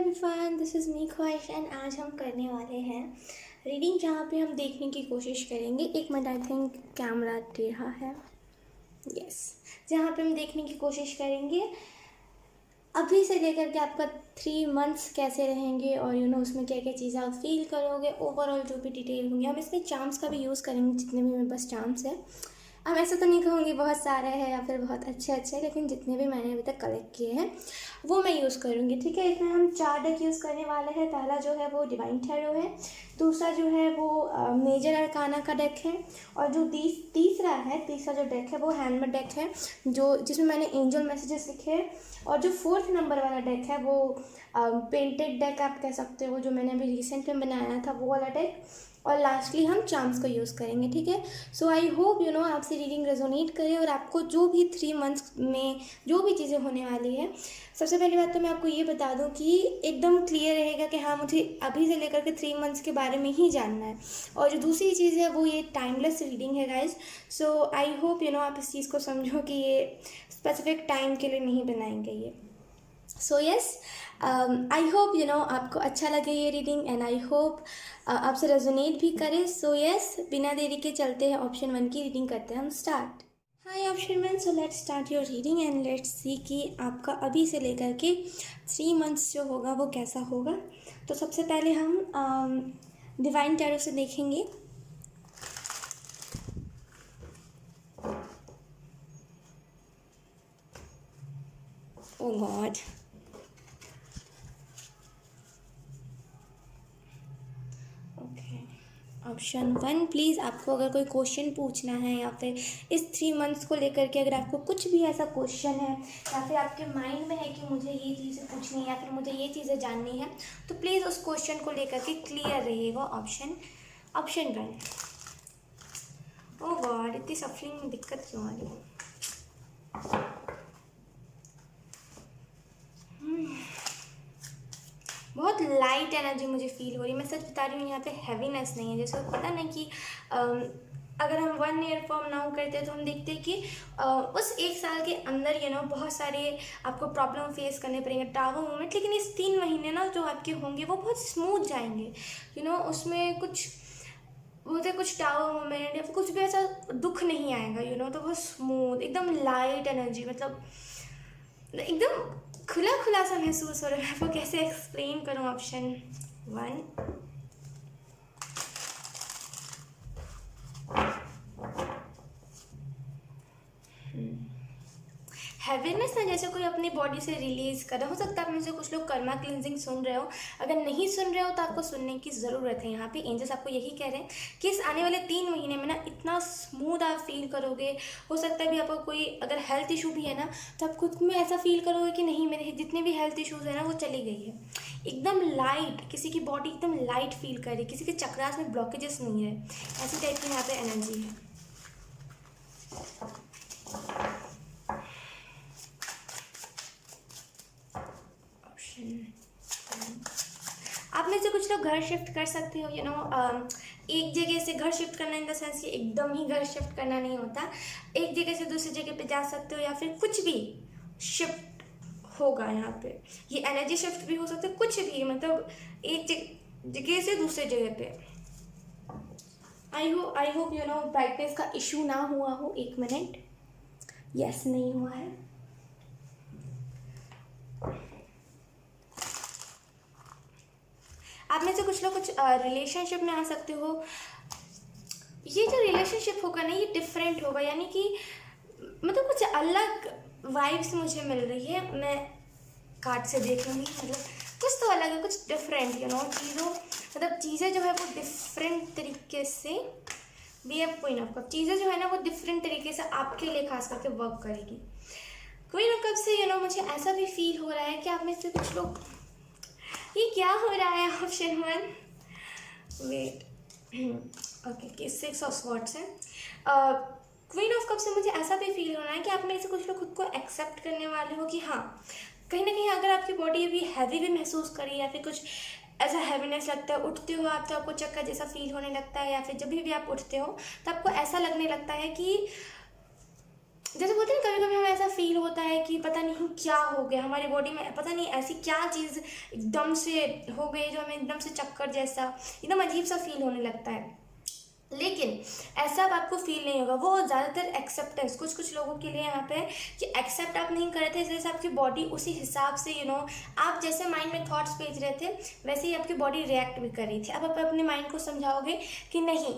Everyone, this is me ख्वाहिश and आज हम करने वाले हैं रीडिंग, जहाँ पे हम देखने की कोशिश करेंगे। एक मिनट, आई थिंक कैमरा टेढ़ा है। यस, जहाँ पे हम देखने की कोशिश करेंगे अभी से लेकर के आपका 3 मंथ्स कैसे रहेंगे और उसमें क्या क्या चीज़ें आप फील करोगे, ओवरऑल जो भी डिटेल होंगी। हम इसमें चार्म्स का भी यूज़ करेंगे, जितने भी मेरे पास चार्म्स है। अब ऐसा तो नहीं कहूँगी बहुत सारे हैं या फिर बहुत अच्छे अच्छे, लेकिन जितने भी मैंने अभी तक कलेक्ट किए हैं वो मैं यूज़ करूँगी। ठीक है, इसमें हम 4 डेक यूज़ करने वाले हैं। पहला जो है वो डिवाइन टैरो है, दूसरा जो है वो मेजर अरकाना का डेक है, और जो तीसरा जो डेक है वो हैंडमेड डेक है, जो जिसमें मैंने एंजल मैसेजेस लिखे हैं। और जो 4th नंबर वाला डेक है वो पेंटेड डेक आप कह सकते हो, जो मैंने अभी रिसेंट में बनाया था वो वाला डेक। और लास्टली हम चार्म्स को यूज़ करेंगे। ठीक है, सो आई होप आपसे रीडिंग रेजोनेट करे और आपको जो भी 3 मंथ्स में जो भी चीज़ें होने वाली है। सबसे पहली बात तो मैं आपको ये बता दूं कि एकदम क्लियर रहेगा कि हाँ, मुझे अभी से लेकर के 3 मंथ्स के बारे में ही जानना है। और जो दूसरी चीज़ है वो ये टाइमलेस रीडिंग है गाइज। सो आई होप आप इस चीज़ को समझो कि ये स्पेसिफिक टाइम के लिए नहीं बनाएंगे ये। सो यस, आई होप आपको अच्छा लगे ये रीडिंग, एंड आई होप आपसे रेजोनेट भी करे। सो यस, बिना देरी के चलते हैं ऑप्शन 1 की रीडिंग करते हैं हम start. Hi option 1, so let's start your reading and let's see कि आपका अभी से लेकर के 3 मंथ्स जो होगा वो कैसा होगा। तो सबसे पहले हम डिवाइन टैरो से देखेंगे। ओ गॉड, ऑप्शन 1, प्लीज़ आपको अगर कोई क्वेश्चन पूछना है या फिर इस 3 मंथ्स को लेकर के अगर आपको कुछ भी ऐसा क्वेश्चन है या फिर आपके माइंड में है कि मुझे ये चीज़ें पूछनी है या फिर मुझे ये चीज़ें जाननी है, तो प्लीज़ उस क्वेश्चन को लेकर के क्लियर रहिएगा। ऑप्शन 1। ओह गॉड, इतनी सफरिंग में दिक्कत क्यों आ रही है? बहुत लाइट एनर्जी मुझे फील हो रही है। मैं सच बता रही हूँ, यहाँ पे हैवीनेस नहीं है। जैसे पता ना कि अगर हम 1 ईयर फॉर्म नाउ करते हैं तो हम देखते हैं कि उस 1 साल के अंदर बहुत सारे आपको प्रॉब्लम फेस करने पड़ेंगे, टावर मोमेंट। लेकिन इस 3 महीने ना जो आपके होंगे वो बहुत स्मूथ जाएंगे। उसमें कुछ बोलते कुछ टावर मोमेंट या फिर कुछ भी ऐसा दुख नहीं आएगा। तो बहुत स्मूथ, एकदम लाइट एनर्जी, मतलब एकदम खुला खुला सा महसूस हो रहा है। आपको कैसे एक्सप्लेन करूँ? ऑप्शन 1। हैवीनेस ना, जैसे कोई अपनी बॉडी से रिलीज कर रहा हो सकता है। आप में से कुछ लोग कर्मा क्लिनजिंग सुन रहे हो, अगर नहीं सुन रहे हो तो आपको सुनने की ज़रूरत है। यहाँ पे एंजल्स आपको यही कह रहे हैं कि इस आने वाले 3 महीने में ना इतना स्मूथ आप फील करोगे। हो सकता है भी आपको कोई अगर हेल्थ इशू भी है ना, तो आप खुद में ऐसा फील करोगे कि नहीं, मेरे जितने भी हेल्थ इशूज़ है ना वो चली गई है। एकदम लाइट, किसी की बॉडी एकदम लाइट फील कर रही है, किसी के चक्रास में ब्लॉकेजेस नहीं है, ऐसी टाइप की यहाँ पे एनर्जी है। आप में से कुछ लोग घर शिफ्ट कर सकते हो। एक जगह से घर शिफ्ट करना इन द सेंस कि एकदम ही घर शिफ्ट करना नहीं होता। एक जगह से दूसरी जगह पे जा सकते हो या फिर कुछ भी शिफ्ट होगा यहाँ पे। ये एनर्जी शिफ्ट भी हो सकता है, कुछ भी, मतलब एक जगह से दूसरे जगह पे। आई होप ब्राइटनेस का इशू ना हुआ हो। 1 मिनट, यस नहीं हुआ है। आप में से कुछ लोग कुछ रिलेशनशिप में आ सकते हो। ये जो रिलेशनशिप होगा ना ये डिफरेंट होगा, यानी कि मतलब कुछ अलग वाइब्स मुझे मिल रही है। मैं कार्ड से देख लूँगी, मतलब कुछ तो अलग है, कुछ डिफरेंट चीज़ें जो है वो डिफरेंट तरीके से बी एफ क्वीन ऑफ कप, चीज़ें जो है ना वो डिफरेंट तरीके से आपके लिए खास करके वर्क करेगी। क्वीन ऑफ कप से मुझे ऐसा भी फील हो रहा है कि आप में से कुछ लोग, ये क्या हो रहा है? Option 1, wait, okay, 6 of swords है। क्वीन ऑफ कप से मुझे ऐसा भी फील हो रहा है कि आप में से कुछ लोग खुद को एक्सेप्ट करने वाले हो कि हाँ, कहीं ना कहीं अगर आपकी बॉडी अभी हैवी भी महसूस करी या फिर कुछ ऐसा हैवीनेस लगता है, उठते हो आप तो आपको चक्कर जैसा फील होने लगता है, या फिर जब भी आप उठते हो तो आपको ऐसा लगने लगता है कि जैसे बोलते हैं कभी कभी हमें ऐसा फील होता है कि पता नहीं क्या हो गया हमारी बॉडी में, पता नहीं ऐसी क्या चीज़ एकदम से हो गई जो हमें एकदम से चक्कर जैसा एकदम अजीब सा फील होने लगता है। लेकिन ऐसा अब आपको फील नहीं होगा, वो ज़्यादातर एक्सेप्टेंस कुछ कुछ लोगों के लिए यहाँ पे है कि एक्सेप्ट आप नहीं कर रहे थे, जैसे आपकी बॉडी उसी हिसाब से आप जैसे माइंड में थॉट्स भेज रहे थे वैसे ही आपकी बॉडी रिएक्ट भी कर रही थी। अब आप अपने माइंड को समझाओगे कि नहीं,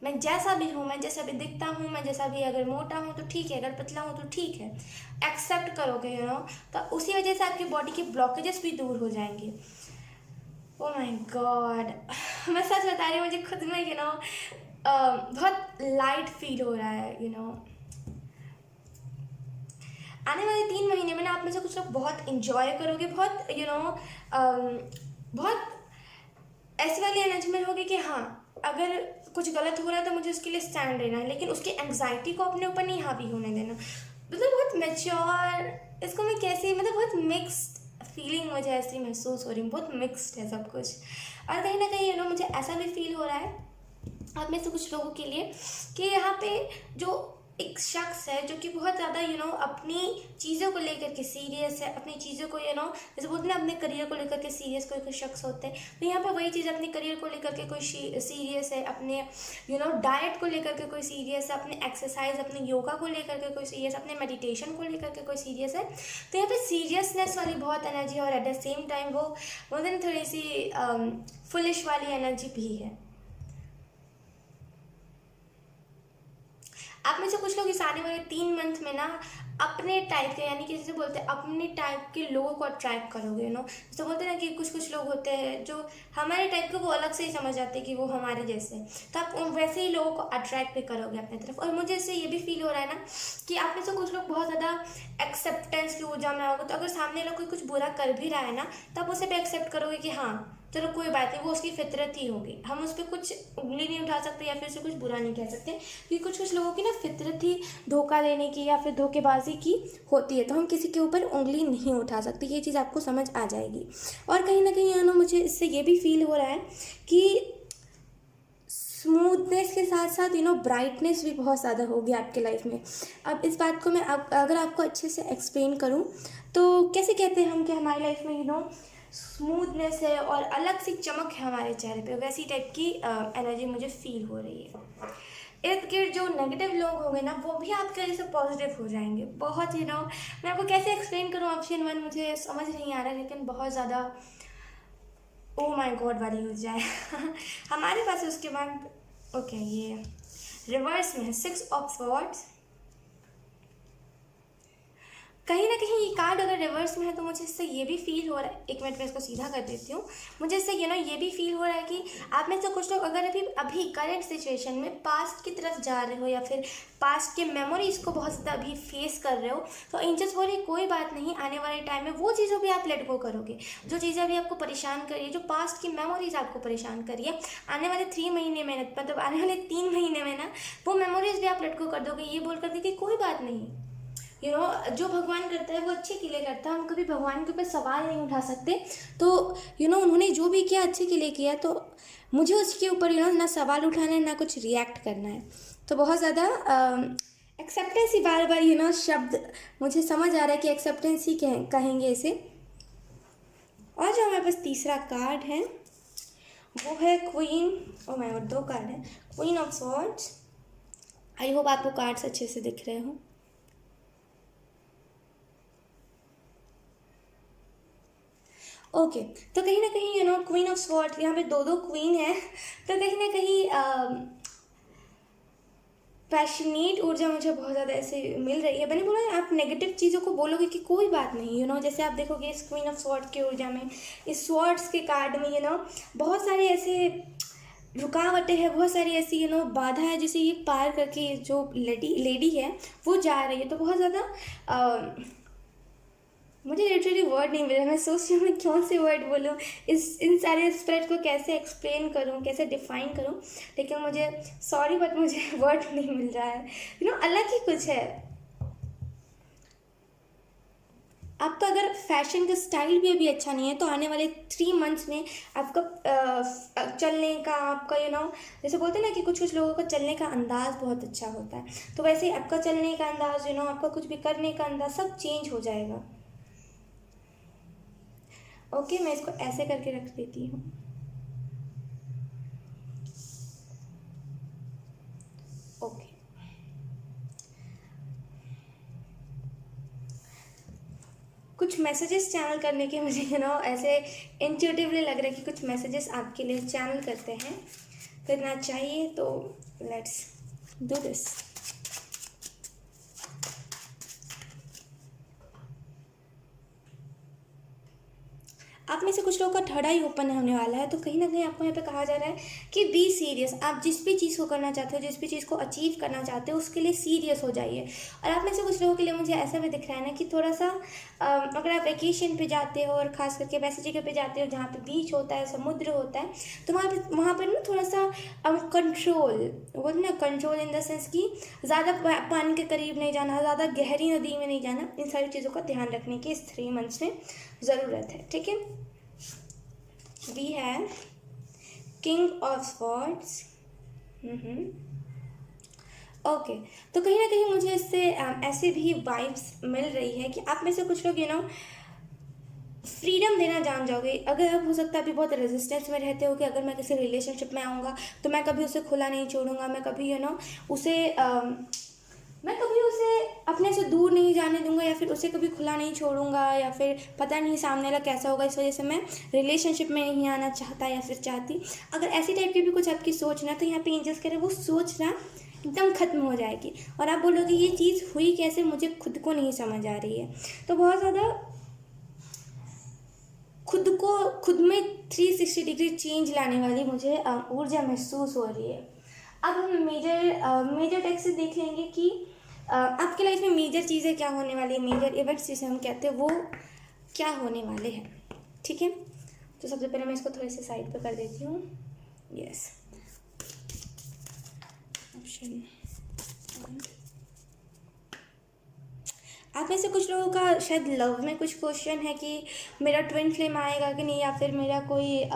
मैं जैसा भी हूँ, मैं जैसा भी दिखता हूँ, मैं जैसा भी अगर मोटा हूँ तो ठीक है, अगर पतला हूँ तो ठीक है, एक्सेप्ट करोगे तो उसी वजह से आपकी बॉडी के ब्लॉकेजेस भी दूर हो जाएंगे। ओ माय गॉड, मैं सच बता रही हूँ, मुझे खुद में बहुत लाइट फील हो रहा है आने वाले 3 महीने में ना आप में से कुछ लोग बहुत इंजॉय करोगे, बहुत बहुत ऐसी वाली एनर्जी में होगी कि हाँ अगर कुछ गलत हो रहा है तो मुझे उसके लिए स्टैंड लेना है, लेकिन उसकी एंग्जाइटी को अपने ऊपर नहीं हावी होने देना। मतलब बहुत मैच्योर, इसको मैं कैसे बहुत मिक्स्ड फीलिंग मुझे ऐसी महसूस हो रही है, बहुत मिक्स्ड है सब कुछ। और कहीं ना कहीं मुझे ऐसा भी फील हो रहा है आप में से कुछ लोगों के लिए कि यहाँ पे जो एक शख्स है जो कि बहुत ज़्यादा अपनी चीज़ों को लेकर के सीरियस है, अपनी चीज़ों को जैसे बोलते हैं अपने करियर को लेकर के सीरियस कोई कोई शख्स होते हैं, तो यहाँ पे वही चीज़ अपने करियर को लेकर के कोई सीरियस है, अपने डाइट को लेकर के कोई सीरियस है, अपने एक्सरसाइज अपने योगा को लेकर के कोई सीरियस, अपने मेडिटेशन को लेकर के कोई सीरियस है। तो यहाँ पे सीरियसनेस वाली बहुत एनर्जी और एट द सेम टाइम वो बोलते हैं थोड़ी सी फुलिश वाली एनर्जी भी है। आप में से कुछ लोग इस आने वाले 3 मंथ में ना अपने टाइप के, यानी कि जैसे बोलते हैं अपने टाइप के लोगों को अट्रैक्ट करोगे जैसे बोलते हैं ना कि कुछ कुछ लोग होते हैं जो हमारे टाइप के, वो अलग से ही समझ जाते हैं कि वो हमारे जैसे हैं, तो आप वैसे ही लोगों को अट्रैक्ट भी करोगे अपनी तरफ। और मुझे इससे ये भी फील हो रहा है ना कि आप में से कुछ लोग बहुत ज़्यादा एक्सेप्टेंस की ऊर्जा में आओगे, तो अगर सामने लोग कोई कुछ बुरा कर भी रहा है ना तो आप उसे भी एक्सेप्ट करोगे कि हाँ चलो कोई बात नहीं, वो उसकी फितरत ही होगी, हम उस पर कुछ उंगली नहीं उठा सकते या फिर उसे कुछ बुरा नहीं कह सकते, क्योंकि कुछ कुछ लोगों की ना फितरत ही धोखा देने की या फिर धोखेबाजी की होती है, तो हम किसी के ऊपर उंगली नहीं उठा सकते, ये चीज़ आपको समझ आ जाएगी। और कहीं ना कहीं मुझे इससे ये भी फील हो रहा है कि स्मूथनेस के साथ साथ ब्राइटनेस भी बहुत ज़्यादा होगी आपके लाइफ में। अब इस बात को मैं अगर आपको अच्छे से एक्सप्लेन करूँ तो कैसे कहते हैं हम कि हमारी लाइफ में स्मूथनेस है और अलग सी चमक है हमारे चेहरे पे, वैसी टाइप की एनर्जी मुझे फील हो रही है। इर्द गिर्द जो नेगेटिव लोग होंगे ना वो भी आपके वजह से पॉजिटिव हो जाएंगे बहुत मैं आपको कैसे एक्सप्लेन करूँ ऑप्शन 1 मुझे समझ नहीं आ रहा है, लेकिन बहुत ज़्यादा ओ माय गॉड वाली हो जाए हमारे पास उसके बाद ओके ये रिवर्स में है 6 ऑफ स्वॉर्ड्स। कहीं ना कहीं ये कार्ड अगर रिवर्स में है तो मुझे इससे ये भी फील हो रहा है, एक मिनट में इसको सीधा कर देती हूँ, मुझे इससे ये भी फील हो रहा है कि आप में से कुछ लोग अगर अभी करंट सिचुएशन में पास्ट की तरफ जा रहे हो या फिर पास्ट के मेमोरीज को बहुत ज़्यादा अभी फेस कर रहे हो, तो एंजल्स बोल रही कोई बात नहीं, आने वाले टाइम में वो चीज़ों भी आप लेट गो करोगे, जो चीज़ें अभी आपको परेशान कर रही है, जो पास्ट की मेमोरीज आपको परेशान कर रही है, आने वाले 3 महीने में मतलब आने वाले 3 महीने में ना वो मेमोरीज भी आप लेट गो कर दोगे, ये बोल कर कि कोई बात नहीं, जो भगवान करता है वो अच्छे के लिए करता है, हम कभी भगवान के ऊपर सवाल नहीं उठा सकते, तो उन्होंने जो भी किया अच्छे के लिए किया, तो मुझे उसके ऊपर ना सवाल उठाना है ना कुछ रिएक्ट करना है। तो बहुत ज़्यादा एक्सेप्टेंस ही बार बार शब्द मुझे समझ आ रहा है कि एक्सेप्टेंस ही कहेंगे इसे। और जो हमारे पास तीसरा कार्ड है वो है queen, oh my God 2 card है, queen of swords. I hope आपको कार्ड्स अच्छे से दिख रहे हो। ओके तो कहीं ना कहीं क्वीन ऑफ स्वॉर्ड, यहाँ पे 2 क्वीन है, तो कहीं ना कहीं पैशनेट ऊर्जा मुझे बहुत ज़्यादा ऐसे मिल रही है। मैंने बोला आप नेगेटिव चीज़ों को बोलोगे कि कोई बात नहीं, जैसे आप देखोगे इस क्वीन ऑफ स्वॉर्ड की ऊर्जा में, इस स्वॉर्ड्स के कार्ड में बहुत सारे ऐसे रुकावटें हैं, बहुत सारी ऐसी बाधा है जिसे ये पार करके जो लेडी है वो जा रही है, तो बहुत ज़्यादा मुझे लिटरली वर्ड नहीं मिल रहा, मैं सोच रही हूँ मैं कौन से वर्ड बोलूँ, इन सारे स्पिरिट को कैसे एक्सप्लेन करूँ, कैसे डिफाइन करूँ, लेकिन मुझे सॉरी बट मुझे वर्ड नहीं मिल रहा है, अलग ही कुछ है। आपका अगर फैशन का स्टाइल भी अभी अच्छा नहीं है तो आने वाले 3 मंथ्स में आपका चलने का, आपका जैसे बोलते हैं ना कि कुछ कुछ लोगों का चलने का अंदाज़ बहुत अच्छा होता है, तो वैसे ही आपका चलने का अंदाज़ आपका कुछ भी करने का अंदाज़ सब चेंज हो जाएगा। ओके, मैं इसको ऐसे करके रख देती हूँ। ओके, कुछ मैसेजेस चैनल करने के मुझे ऐसे इंट्यूटिवली लग रहा है कि कुछ मैसेजेस आपके लिए चैनल करना चाहिए, तो लेट्स डू दिस। आप में से कुछ लोगों का थर्ड आई ओपन होने वाला है, तो कहीं ना कहीं आपको यहाँ पे कहा जा रहा है कि बी सीरियस। आप जिस भी चीज़ को करना चाहते हो, जिस भी चीज़ को अचीव करना चाहते हो, उसके लिए सीरियस हो जाइए। और आप में से कुछ लोगों के लिए मुझे ऐसा भी दिख रहा है ना कि थोड़ा सा अगर आप वेकेशन पे जाते हो और ख़ास करके वैसी जगह पे जाते हो जहाँ पे बीच होता है, समुद्र होता है, तो वहाँ पर ना थोड़ा सा कंट्रोल, बोलते ना कंट्रोल इन द सेंस कि ज़्यादा पानी के करीब नहीं जाना, ज़्यादा गहरी नदी में नहीं जाना, इन सारी चीज़ों का ध्यान रखने की इस 3 मंथ्स में ज़रूरत है। ठीक है, we have king of swords. Okay, तो कहीं ना कहीं मुझे इससे ऐसे भी वाइब्स मिल रही है कि आप में से कुछ लोग फ्रीडम देना जान जाओगे। अगर आप हो सकता है अभी बहुत रेजिस्टेंस में रहते हो कि अगर मैं किसी रिलेशनशिप में आऊँगा तो मैं कभी उसे खुला नहीं छोड़ूंगा, मैं कभी उसे मैं कभी उसे अपने से दूर नहीं जाने दूंगा, या फिर उसे कभी खुला नहीं छोड़ूंगा, या फिर पता नहीं सामने वाला कैसा होगा, इस वजह से मैं रिलेशनशिप में नहीं आना चाहता या फिर चाहती। अगर ऐसी टाइप की भी कुछ आपकी सोच ना, तो यहाँ पे एंजल्स कह रहे वो सोच ना एकदम ख़त्म हो जाएगी और आप बोलोगे ये चीज़ हुई कैसे, मुझे खुद को नहीं समझ आ रही है। तो बहुत ज़्यादा खुद में 360 डिग्री चेंज लाने वाली मुझे ऊर्जा महसूस हो रही है। अब हम मेजर टेक्स्ट से देख लेंगे कि आपके लाइफ में मेजर चीज़ें क्या होने वाली है, मेजर इवेंट्स जिसे हम कहते हैं वो क्या होने वाले हैं। ठीक है, तो सबसे पहले मैं इसको थोड़े से साइड पे कर देती हूँ। यस, ऑप्शन आप में से कुछ लोगों का शायद लव में कुछ क्वेश्चन है कि मेरा ट्विन फ्लेम आएगा कि नहीं, या फिर मेरा कोई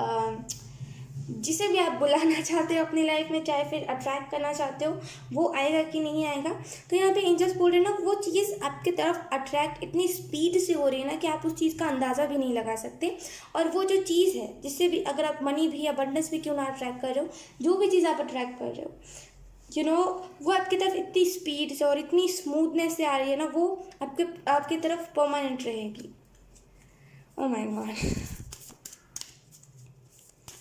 जिसे भी आप बुलाना चाहते हो अपनी लाइफ में, चाहे फिर अट्रैक्ट करना चाहते हो, वो आएगा कि नहीं आएगा। तो यहाँ पे एंजल्स बोल रहे हैं ना, वो चीज़ आपके तरफ अट्रैक्ट इतनी स्पीड से हो रही है ना कि आप उस चीज़ का अंदाज़ा भी नहीं लगा सकते। और वो जो चीज़ है जिससे भी, अगर आप मनी भी, अबंडेंस भी क्यों ना अट्रैक्ट कर रहे हो, जो भी चीज़ आप अट्रैक्ट कर रहे हो वो आपकी तरफ इतनी स्पीड से और इतनी स्मूथनेस से आ रही है ना, वो आपकी तरफ परमानेंट रहेगी। ओह माय गॉड,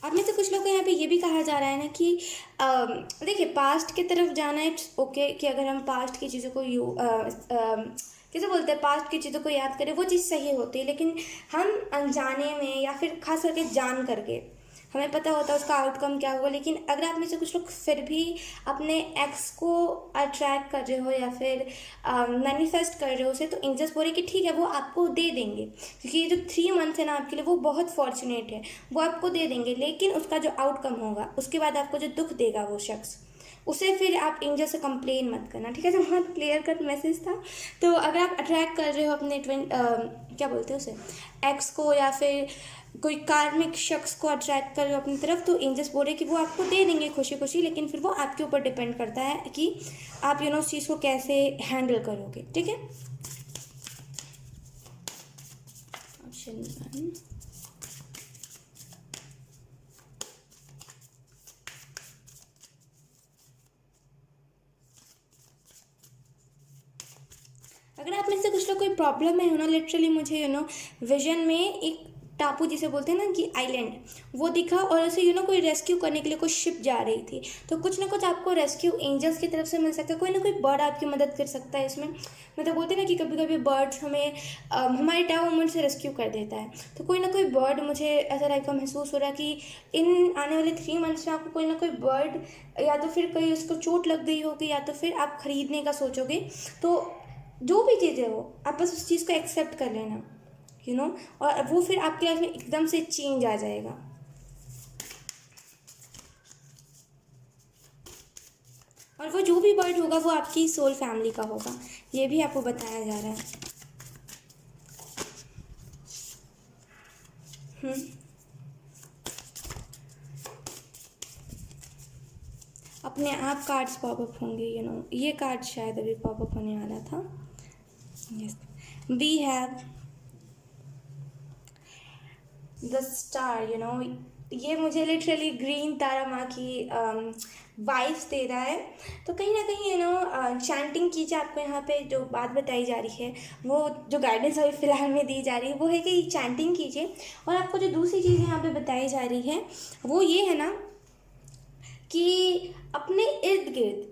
आप में से कुछ लोग को यहाँ पे ये भी कहा जा रहा है ना कि देखिए, पास्ट की तरफ जाना इट्स ओके कि अगर हम पास्ट की चीज़ों को कैसे बोलते हैं, पास्ट की चीज़ों को याद करें, वो चीज़ सही होती है, लेकिन हम अनजाने में या फिर खास करके जान करके, हमें पता होता है उसका आउटकम क्या होगा, लेकिन अगर आप में से कुछ लोग फिर भी अपने एक्स को अट्रैक्ट कर रहे हो या फिर मैनिफेस्ट कर रहे हो उसे, तो एंजल्स बोल रहे कि ठीक है, वो आपको दे देंगे, क्योंकि ये जो 3 मंथ्स है ना आपके लिए वो बहुत फॉर्चुनेट है, वो आपको दे देंगे। लेकिन उसका जो आउटकम होगा, उसके बाद आपको जो दुख देगा वो शख्स, उसे फिर आप एंजल से कंप्लेन मत करना। ठीक है, तो बहुत क्लियर कट मैसेज था। तो अगर आप अट्रैक्ट कर रहे हो अपने क्या बोलते हैं उसे, एक्स को, या फिर कोई कार्मिक शख्स को अट्रैक्ट कर रहे हो अपनी तरफ, तो एंजल्स बोल रहे कि वो आपको दे देंगे खुशी खुशी, लेकिन फिर वो आपके ऊपर डिपेंड करता है कि आप उस चीज़ को कैसे हैंडल करोगे। ठीक है, ऑप्शन 1, अगर आप में से कुछ लोग कोई प्रॉब्लम है ना, लिटरली मुझे विजन में एक टापू जिसे बोलते हैं ना कि आइलैंड, वो दिखा और उसे कोई रेस्क्यू करने के लिए कोई शिप जा रही थी। तो कुछ ना कुछ आपको रेस्क्यू एंजल्स की तरफ से मिल सकता है, कोई ना कोई बर्ड आपकी मदद कर सकता है इसमें। मतलब बोलते हैं ना कि कभी कभी बर्ड्स हमें हमारे टाइम मोमेंट से रेस्क्यू कर देता है, तो कोई ना कोई बर्ड, मुझे ऐसा टाइप का महसूस हो रहा है कि इन आने वाले 3 मंथ्स में आपको कोई ना कोई बर्ड, या तो फिर कहीं उसको चोट लग गई होगी, या तो फिर आप खरीदने का सोचोगे। तो जो भी चीज़ है वो आप बस उस चीज़ को एक्सेप्ट कर लेना, और वो फिर आपकी लाइफ में एकदम से चेंज आ जाएगा। और वो जो भी बर्ड होगा वो आपकी सोल फैमिली का होगा, ये भी आपको बताया जा रहा है। अपने आप कार्ड्स पॉपअप होंगे, ये कार्ड शायद अभी पॉपअप होने वाला था। Yes, we have the star. ये मुझे लिटरली ग्रीन तारा माँ की वाइब्स दे रहा है। तो कहीं ना कहीं चैंटिंग कीजिए। आपको यहाँ पे जो बात बताई जा रही है, वो जो गाइडेंस अभी फ़िलहाल में दी जा रही है, वो है कि चैंटिंग कीजिए। और आपको जो दूसरी चीज़ यहाँ पे बताई जा रही है वो ये है ना कि अपने इर्द गिर्द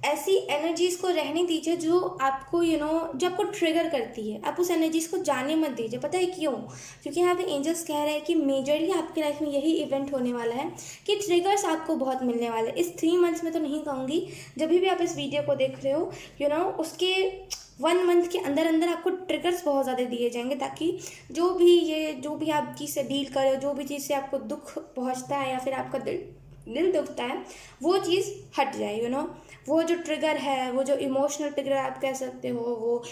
ऐसी एनर्जीज़ को रहने दीजिए जो आपको जो आपको ट्रिगर करती है। आप उस एनर्जीज़ को जाने मत दीजिए। पता है क्यों? क्योंकि यहाँ पे एंजल्स कह रहे हैं कि मेजरली आपकी लाइफ में यही इवेंट होने वाला है कि ट्रिगर्स आपको बहुत मिलने वाले। इस 3 मंथ्स में तो नहीं कहूँगी, जब भी आप इस वीडियो को देख रहे हो उसके 1 मंथ के अंदर अंदर आपको ट्रिगर्स बहुत ज़्यादा दिए जाएंगे, ताकि जो भी आप चीज़ से डील कर रहे हो, जो भी चीज़ से आपको दुख पहुँचता है या फिर आपका दिल दुखता है, वो चीज़ हट जाए। वो जो ट्रिगर है, वो जो इमोशनल ट्रिगर आप कह सकते हो, वो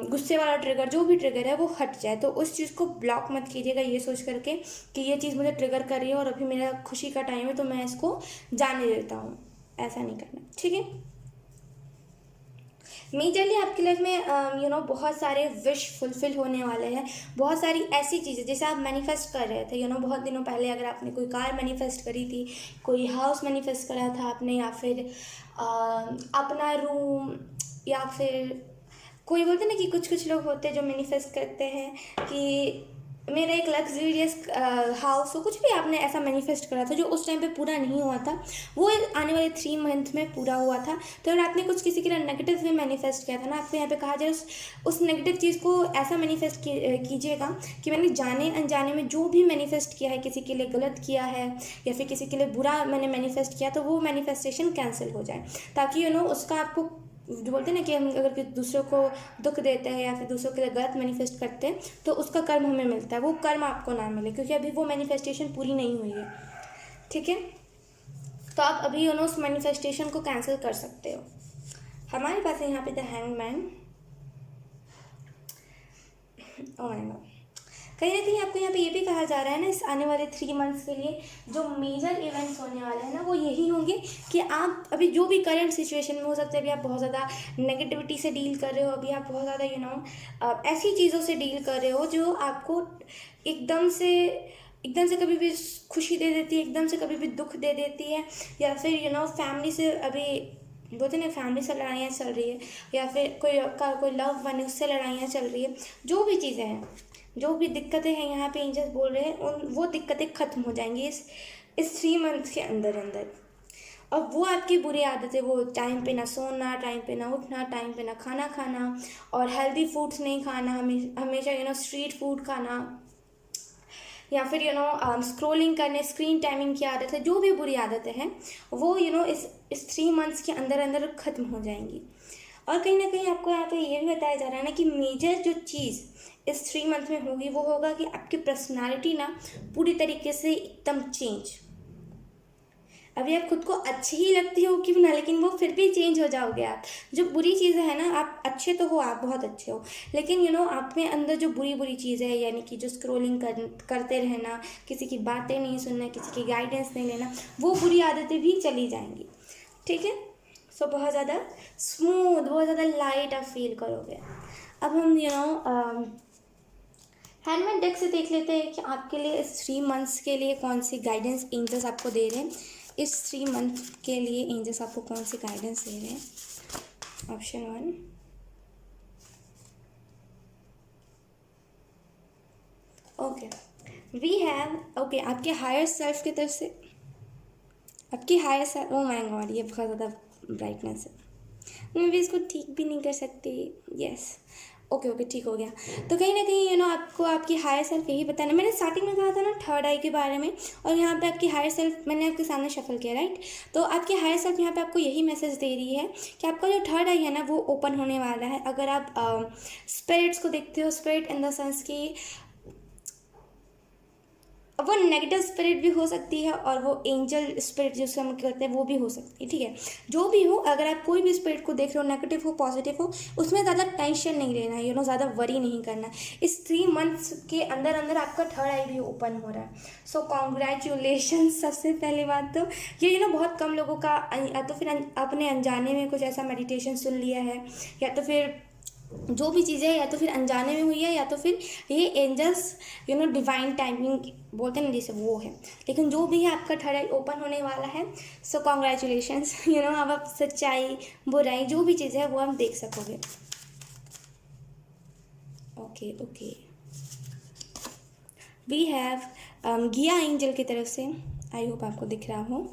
गुस्से वाला ट्रिगर, जो भी ट्रिगर है वो हट जाए। तो उस चीज़ को ब्लॉक मत कीजिएगा ये सोच करके कि ये चीज़ मुझे ट्रिगर कर रही है और अभी मेरा खुशी का टाइम है तो मैं इसको जाने देता हूँ। ऐसा नहीं करना, ठीक है। मेजरली आपकी लाइफ में बहुत सारे विश फुलफिल होने वाले हैं। बहुत सारी ऐसी चीज़ें जैसे आप मैनिफेस्ट कर रहे थे बहुत दिनों पहले, अगर आपने कोई कार मैनिफेस्ट करी थी, कोई हाउस मैनिफेस्ट करा था आपने, या फिर अपना रूम, या फिर कोई बोलते ना कि कुछ लोग होते हैं जो मैनिफेस्ट करते हैं कि मेरा एक लग्जरियस हाउस हो, कुछ भी आपने ऐसा मैनिफेस्ट करा था जो उस टाइम पे पूरा नहीं हुआ था, वो आने वाले 3 मंथ में पूरा हुआ था। तो अगर आपने कुछ किसी के लिए नेगेटिव में मैनिफेस्ट किया था ना, आपको यहाँ पे कहा जाए उस नेगेटिव चीज़ को ऐसा मैनिफेस्ट कीजिएगा कि मैंने जाने अनजाने में जो भी मैनिफेस्ट किया है, किसी के लिए गलत किया है या फिर किसी के लिए बुरा मैंने मैनिफेस्ट किया, तो वो मैनिफेस्टेशन कैंसिल हो जाए। ताकि उसका आपको जो बोलते हैं ना कि हम अगर दूसरों को दुख देते हैं या फिर दूसरों के लिए गलत मैनिफेस्ट करते हैं तो उसका कर्म हमें मिलता है, वो कर्म आपको ना मिले, क्योंकि अभी वो मैनिफेस्टेशन पूरी नहीं हुई है, ठीक है। तो आप अभी उस मैनिफेस्टेशन को कैंसिल कर सकते हो। हमारे पास है यहाँ पे the hangman. Oh my God, कहीं ना कहीं आपको यहाँ पे ये भी कहा जा रहा है ना, इस आने वाले 3 मंथ्स के लिए जो मेजर इवेंट्स होने वाले हैं ना, वो यही होंगे कि आप अभी जो भी करंट सिचुएशन में हो सकता है, अभी आप बहुत ज़्यादा नेगेटिविटी से डील कर रहे हो, अभी आप बहुत ज़्यादा ऐसी चीज़ों से डील कर रहे हो जो आपको एकदम से कभी भी खुशी दे देती है, एकदम से कभी भी दुख दे देती है, या फिर फैमिली से अभी बोलते ना फैमिली से लड़ाइयाँ चल रही है, या फिर कोई लव वन है उससे लड़ाइयाँ चल रही है, जो भी चीज़ें हैं, जो भी दिक्कतें हैं, यहाँ पे एंजल्स बोल रहे हैं वो दिक्कतें ख़त्म हो जाएंगी इस 3 मंथ्स के अंदर अंदर। और वो आपकी बुरी आदतें, वो टाइम पे ना सोना, टाइम पे ना उठना, टाइम पे ना खाना खाना, और हेल्दी फूड्स नहीं खाना, हमेशा स्ट्रीट फूड खाना, या फिर स्क्रोलिंग करने, स्क्रीन टाइमिंग की आदत है, जो भी बुरी आदतें हैं वो इस 3 मंथ्स के अंदर अंदर ख़त्म हो जाएंगी। और कहीं ना कहीं आपको यहाँ पे ये भी बताया जा रहा है ना कि मेजर जो चीज़ इस 3 मंथ में होगी वो होगा कि आपकी पर्सनालिटी ना पूरी तरीके से एकदम चेंज। अभी आप खुद को अच्छी ही लगती हो क्यों ना, लेकिन वो फिर भी चेंज हो जाओगे आप। जो बुरी चीज़ें हैं ना, आप अच्छे तो हो, आप बहुत अच्छे हो, लेकिन आप में अंदर जो बुरी चीज़ें हैं, यानी कि जो स्क्रोलिंग करते रहना, किसी की बातें नहीं सुनना, किसी की गाइडेंस नहीं लेना, वो बुरी आदतें भी चली जाएंगी, ठीक है। सो बहुत ज़्यादा स्मूथ, बहुत ज़्यादा लाइट आप फील करोगे। अब हम हैंडमेड डेक से देख लेते हैं कि आपके लिए इस 3 मंथ्स के लिए कौन सी गाइडेंस एंजल्स आपको दे रहे हैं। इस 3 मंथ के लिए एंजल्स आपको कौन सी गाइडेंस दे रहे हैं। Option 1, okay, we have, okay, आपके हायर सेल्फ की तरफ से, आपकी higher self, oh my God, ये बहुत ज़्यादा ब्राइटनेस है, मैं भी इसको ठीक भी नहीं कर सकती। यस, ओके, ठीक हो गया। तो कहीं ना कहीं आपको आपकी हायर सेल्फ यही बताना, मैंने स्टार्टिंग में कहा था ना थर्ड आई के बारे में, और यहाँ पे आपकी हायर सेल्फ मैंने आपके सामने शफल किया, राइट। तो आपकी हायर सेल्फ यहाँ पे आपको यही मैसेज दे रही है कि आपका जो थर्ड आई है ना वो ओपन होने वाला है। अगर आप स्पिरिट्स को देखते हो, स्पिरिट इन द सेंस की वो नेगेटिव स्पिरिट भी हो सकती है और वो एंजल स्पिरिट जिसको हम कहते हैं वो भी हो सकती है, ठीक है। जो भी हो, अगर आप कोई भी स्पिरिट को देख रहे हो, नेगेटिव हो पॉजिटिव हो, उसमें ज़्यादा टेंशन नहीं लेना है, ज़्यादा वरी नहीं करना। इस 3 मंथ्स के अंदर अंदर आपका थर्ड आई भी ओपन हो रहा है। So congratulation. सबसे पहली बात तो ये बहुत कम लोगों का, या तो फिर अपने अनजाने में कुछ ऐसा मेडिटेशन सुन लिया है, या तो फिर जो भी चीज़ें या तो फिर अनजाने में हुई है, या तो फिर ये एंजल्स डिवाइन टाइमिंग बोलते हैं ना, जैसे वो है। लेकिन जो भी है, आपका थर्ड आई ओपन होने वाला है। सो कॉन्ग्रेचुलेशंस। अब आप सच्चाई बुराई जो भी चीज़ें है वो आप देख सकोगे। Okay okay, we have Gaia angel की तरफ से, आई होप आपको दिख रहा हो।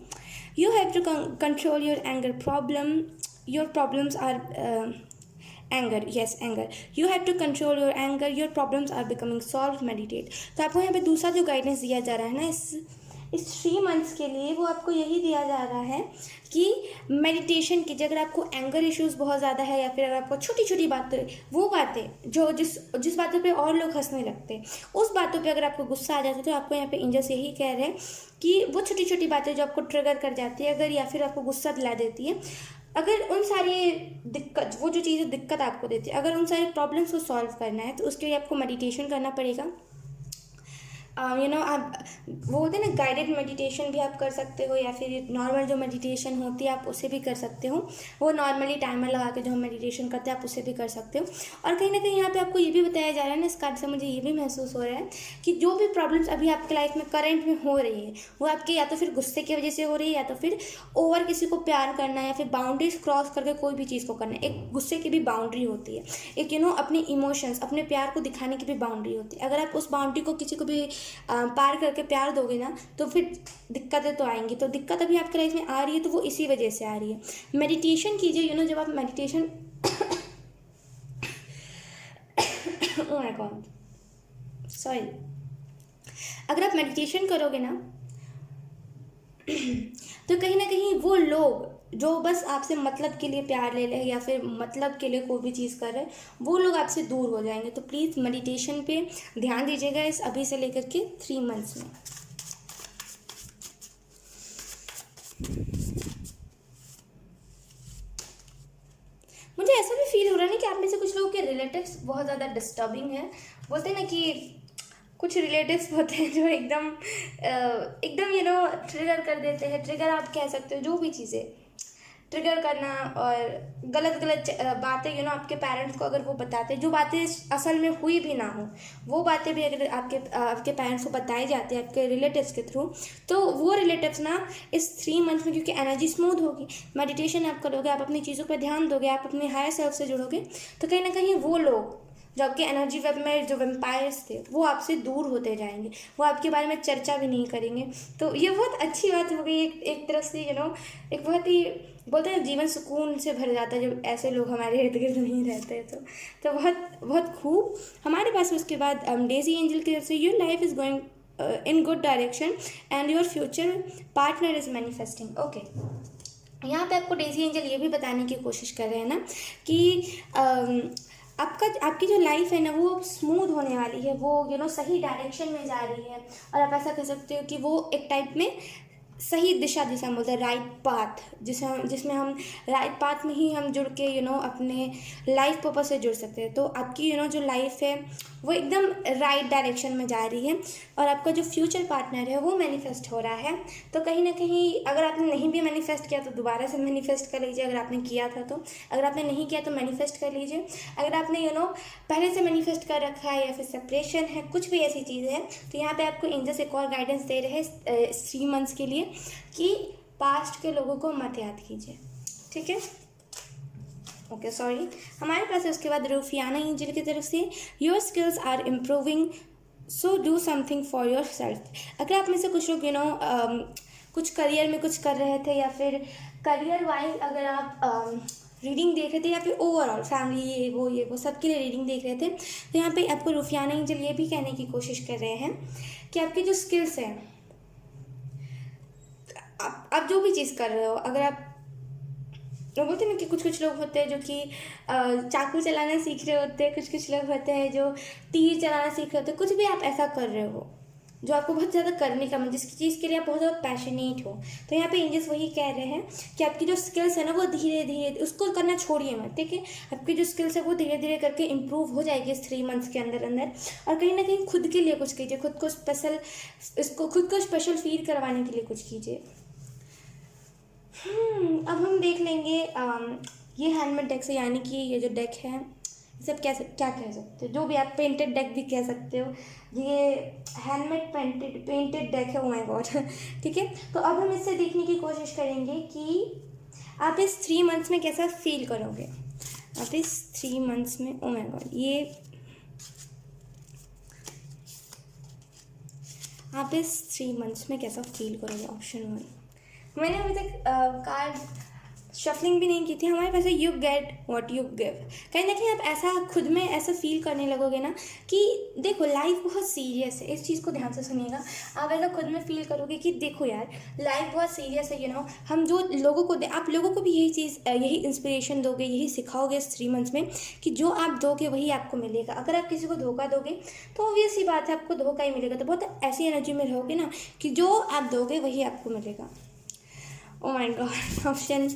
You have to control your anger problem, your problems are anger, yes anger, you have to control your anger, your problems are becoming solve, meditate. तो आपको यहाँ पे दूसरा जो गाइडेंस दिया जा रहा है ना, इस 3 मंथ्स के लिए, वो आपको यही दिया जा रहा है कि मेडिटेशन कीजिए। अगर आपको एंगर इश्यूज़ बहुत ज़्यादा है, या फिर अगर आपको छोटी छोटी बातें, वो बातें जो जिस बातों पे और लोग हंसने लगते हैं, उस बातों पे अगर आपको गुस्सा आ जाता है, तो आपको यहाँ पे एंजल्स यही कह रहे हैं कि वो छोटी छोटी बातें जो आपको ट्रिगर कर जाती है, अगर या फिर आपको गुस्सा दिला देती है, अगर उन सारी दिक्कत, वो जो चीज़ें दिक्कत आपको देती है, अगर उन सारे प्रॉब्लम्स को सॉल्व करना है, तो उसके लिए आपको मेडिटेशन करना पड़ेगा। आप वो होते हैं ना, गाइडेड मेडिटेशन भी आप कर सकते हो, या फिर नॉर्मल जो मेडिटेशन होती है आप उसे भी कर सकते हो। वो नॉर्मली टाइमर लगा के जो हम मेडिटेशन करते हैं आप उसे भी कर सकते हो। और कहीं ना कहीं यहाँ पे आपको ये भी बताया जा रहा है ना, इस कार्ड से मुझे ये भी महसूस हो रहा है कि जो भी प्रॉब्लम्स अभी आपके लाइफ में करंट में हो रही है, वो आपके या तो फिर गुस्से की वजह से हो रही है, या तो फिर ओवर किसी को प्यार करना, या फिर बाउंड्रीज क्रॉस करके कोई भी चीज़ को करना। एक गुस्से की भी बाउंड्री होती है, एक अपने इमोशंस, अपने प्यार को दिखाने की भी बाउंड्री होती है। अगर आप उस बाउंड्री को किसी को भी पार करके प्यार दोगे ना, तो फिर दिक्कतें तो आएंगी। तो दिक्कत अभी आपके लाइफ में आ रही है, तो वो इसी वजह से आ रही है। मेडिटेशन कीजिए, जब आप meditation oh my God, sorry, अगर आप मेडिटेशन करोगे ना, तो कहीं ना कहीं वो लोग जो बस आपसे मतलब के लिए प्यार ले ले, या फिर मतलब के लिए कोई भी चीज़ कर रहे हैं, वो लोग आपसे दूर हो जाएंगे। तो प्लीज़ मेडिटेशन पे ध्यान दीजिएगा इस अभी से लेकर के 3 मंथ्स में। मुझे ऐसा भी फील हो रहा है ना कि आप में से कुछ लोगों के रिलेटिव्स बहुत ज़्यादा डिस्टर्बिंग है। बोलते हैं ना कि कुछ रिलेटिव्स होते हैं जो एकदम ट्रिगर कर देते हैं। ट्रिगर आप कह सकते हो, जो भी चीज़ें ट्रिगर करना, और गलत बातें आपके पेरेंट्स को अगर वो बताते हैं, जो बातें असल में हुई भी ना हो, वो बातें भी अगर आपके पेरेंट्स को बताई जाती है आपके रिलेटिव्स के थ्रू, तो वो रिलेटिव्स ना इस 3 मंथ्स में, क्योंकि एनर्जी स्मूथ होगी, मेडिटेशन आप करोगे, आप अपनी चीज़ों पर ध्यान दोगे, आप अपने हायर सेल्फ से जुड़ोगे, तो कहीं ना कहीं वो लोग जो आपके एनर्जी वेब में जो वेम्पायर्स थे, वो आपसे दूर होते जाएंगे, वो आपके बारे में चर्चा भी नहीं करेंगे। तो ये बहुत अच्छी बात हो गई एक तरफ से, एक बहुत ही बोलते हैं जीवन सुकून से भर जाता है जब ऐसे लोग हमारे इर्द गिर्द नहीं रहते हैं। तो बहुत बहुत खूब। हमारे पास उसके बाद डेजी एंजल की तरफ से, your life is going in good direction and your future partner is manifesting. Okay, यहाँ पे आपको डेजी एंजल ये भी बताने की कोशिश कर रहे हैं ना कि आपकी जो लाइफ है ना, वो स्मूथ होने वाली है, वो सही डायरेक्शन में जा रही है। और आप ऐसा कह सकते हो कि वो एक टाइप में सही दिशा, जिसे हम बोलते हैं राइट पाथ, जिसमें हम राइट पाथ में ही हम जुड़ के अपने लाइफ पर्पस से जुड़ सकते हैं। तो आपकी जो लाइफ है वो एकदम राइट डायरेक्शन में जा रही है, और आपका जो फ्यूचर पार्टनर है वो मैनिफेस्ट हो रहा है। तो कहीं ना कहीं अगर आपने नहीं भी मैनिफेस्ट किया तो दोबारा से मैनिफेस्ट कर लीजिए, अगर आपने किया था तो। अगर आपने नहीं किया तो मैनिफेस्ट कर लीजिए। अगर आपने पहले से मैनिफेस्ट कर रखा है, या फिर सेपरेशन है, कुछ भी ऐसी चीज़ है, तो यहाँ पे आपको एंजल्स एक और गाइडेंस दे रहे हैं 3 मंथ्स के लिए कि पास्ट के लोगों को मत याद कीजिए, ठीक है। Okay, sorry. हमारे पास है उसके बाद रूफियाना एंजल की तरफ से, your skills are improving, so do something for yourself. अगर आप में से कुछ लोग कुछ करियर में कुछ कर रहे थे, या फिर करियर वाइज अगर आप रीडिंग देख रहे थे, या फिर ओवरऑल फैमिली ये वो सबके लिए रीडिंग देख रहे थे, तो यहाँ पे आपको रूफियाना एंजल ये भी कहने की कोशिश कर रहे हैं कि आपकी जो स्किल्स हैं, आप जो भी चीज़ कर रहे हो, अगर आप बोलते हैं ना कि कुछ लोग होते हैं जो कि चाकू चलाना सीख रहे होते हैं, कुछ लोग होते हैं जो तीर चलाना सीख रहे होते हैं, कुछ भी आप ऐसा कर रहे हो, जो आपको बहुत ज़्यादा करने का मन, जिसकी चीज़ के लिए आप बहुत ज़्यादा पैशनेट हो। तो यहाँ पे एंजल्स वही कह रहे हैं कि आपकी जो स्किल्स है ना वो धीरे धीरे उसको करना छोड़िए मत, ठीक है। आपकी जो स्किल्स है वो धीरे धीरे करके इम्प्रूव हो जाएगी इस 3 मंथ्स के अंदर अंदर। और कहीं ना कहीं खुद के लिए कुछ कीजिए, खुद को स्पेशल फील करवाने के लिए कुछ कीजिए। अब हम देख लेंगे ये हैंडमेड डेक से, यानी कि ये जो डेक है सब क्या कह सकते हो, जो भी आप पेंटेड डेक भी कह सकते हो, ये हैंडमेड पेंटेड डेक है। ओ माय गॉड ठीक है। तो अब हम इससे देखने की कोशिश करेंगे कि आप इस 3 मंथ्स में कैसा फील करोगे। आप इस 3 मंथ्स में, ओ माय गॉड, ये आप इस 3 मंथ्स में कैसा फील करोगे। ऑप्शन 1, मैंने अभी तक कार्ड शफलिंग भी नहीं की थी। हमारे पास you get what you give. कहीं ना कहीं आप ऐसा खुद में ऐसा फील करने लगोगे ना कि देखो लाइफ बहुत सीरियस है। इस चीज़ को ध्यान से सुनिएगा। आप ऐसा खुद में फील करोगे कि देखो यार लाइफ बहुत सीरियस है, हम जो लोगों को आप लोगों को भी यही चीज़ यही इंस्पिरेशन दोगे, यही सिखाओगे इस 3 मंथ्स में कि जो आप दोगे वही आपको मिलेगा। अगर आप किसी को धोखा दोगे तो ऑब्वियस ही बात है आपको धोखा ही मिलेगा। तो बहुत ऐसी एनर्जी में रहोगे ना कि जो आप दोगे वही आपको मिलेगा। ओ माय गॉड, ऑप्शन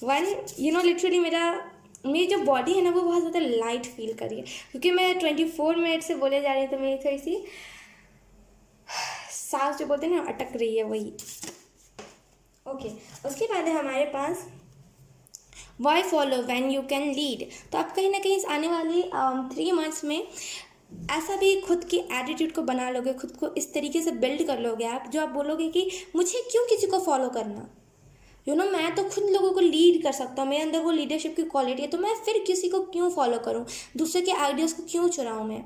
1, लिटरली मेरी जो बॉडी है ना वो बहुत ज़्यादा लाइट फील कर रही है, क्योंकि मैं 24 मिनट से बोले जा रही हूँ, तो मेरी थोड़ी सी सांस जो बोलते हैं ना अटक रही है, वही। ओके, उसके बाद है हमारे पास why follow when you can lead. तो आप कहीं ना कहीं इस आने वाले 3 मंथ्स में ऐसा भी खुद की एटीट्यूड को बना लोगे, खुद को इस तरीके से बिल्ड कर लोगे आप, जो आप बोलोगे कि मुझे क्यों किसी को फॉलो करना, मैं तो खुद लोगों को लीड कर सकता हूँ, मेरे अंदर वो लीडरशिप की क्वालिटी है, तो मैं फिर किसी को क्यों फॉलो करूँ, दूसरे के आइडियाज़ को क्यों चुराऊँ मैं।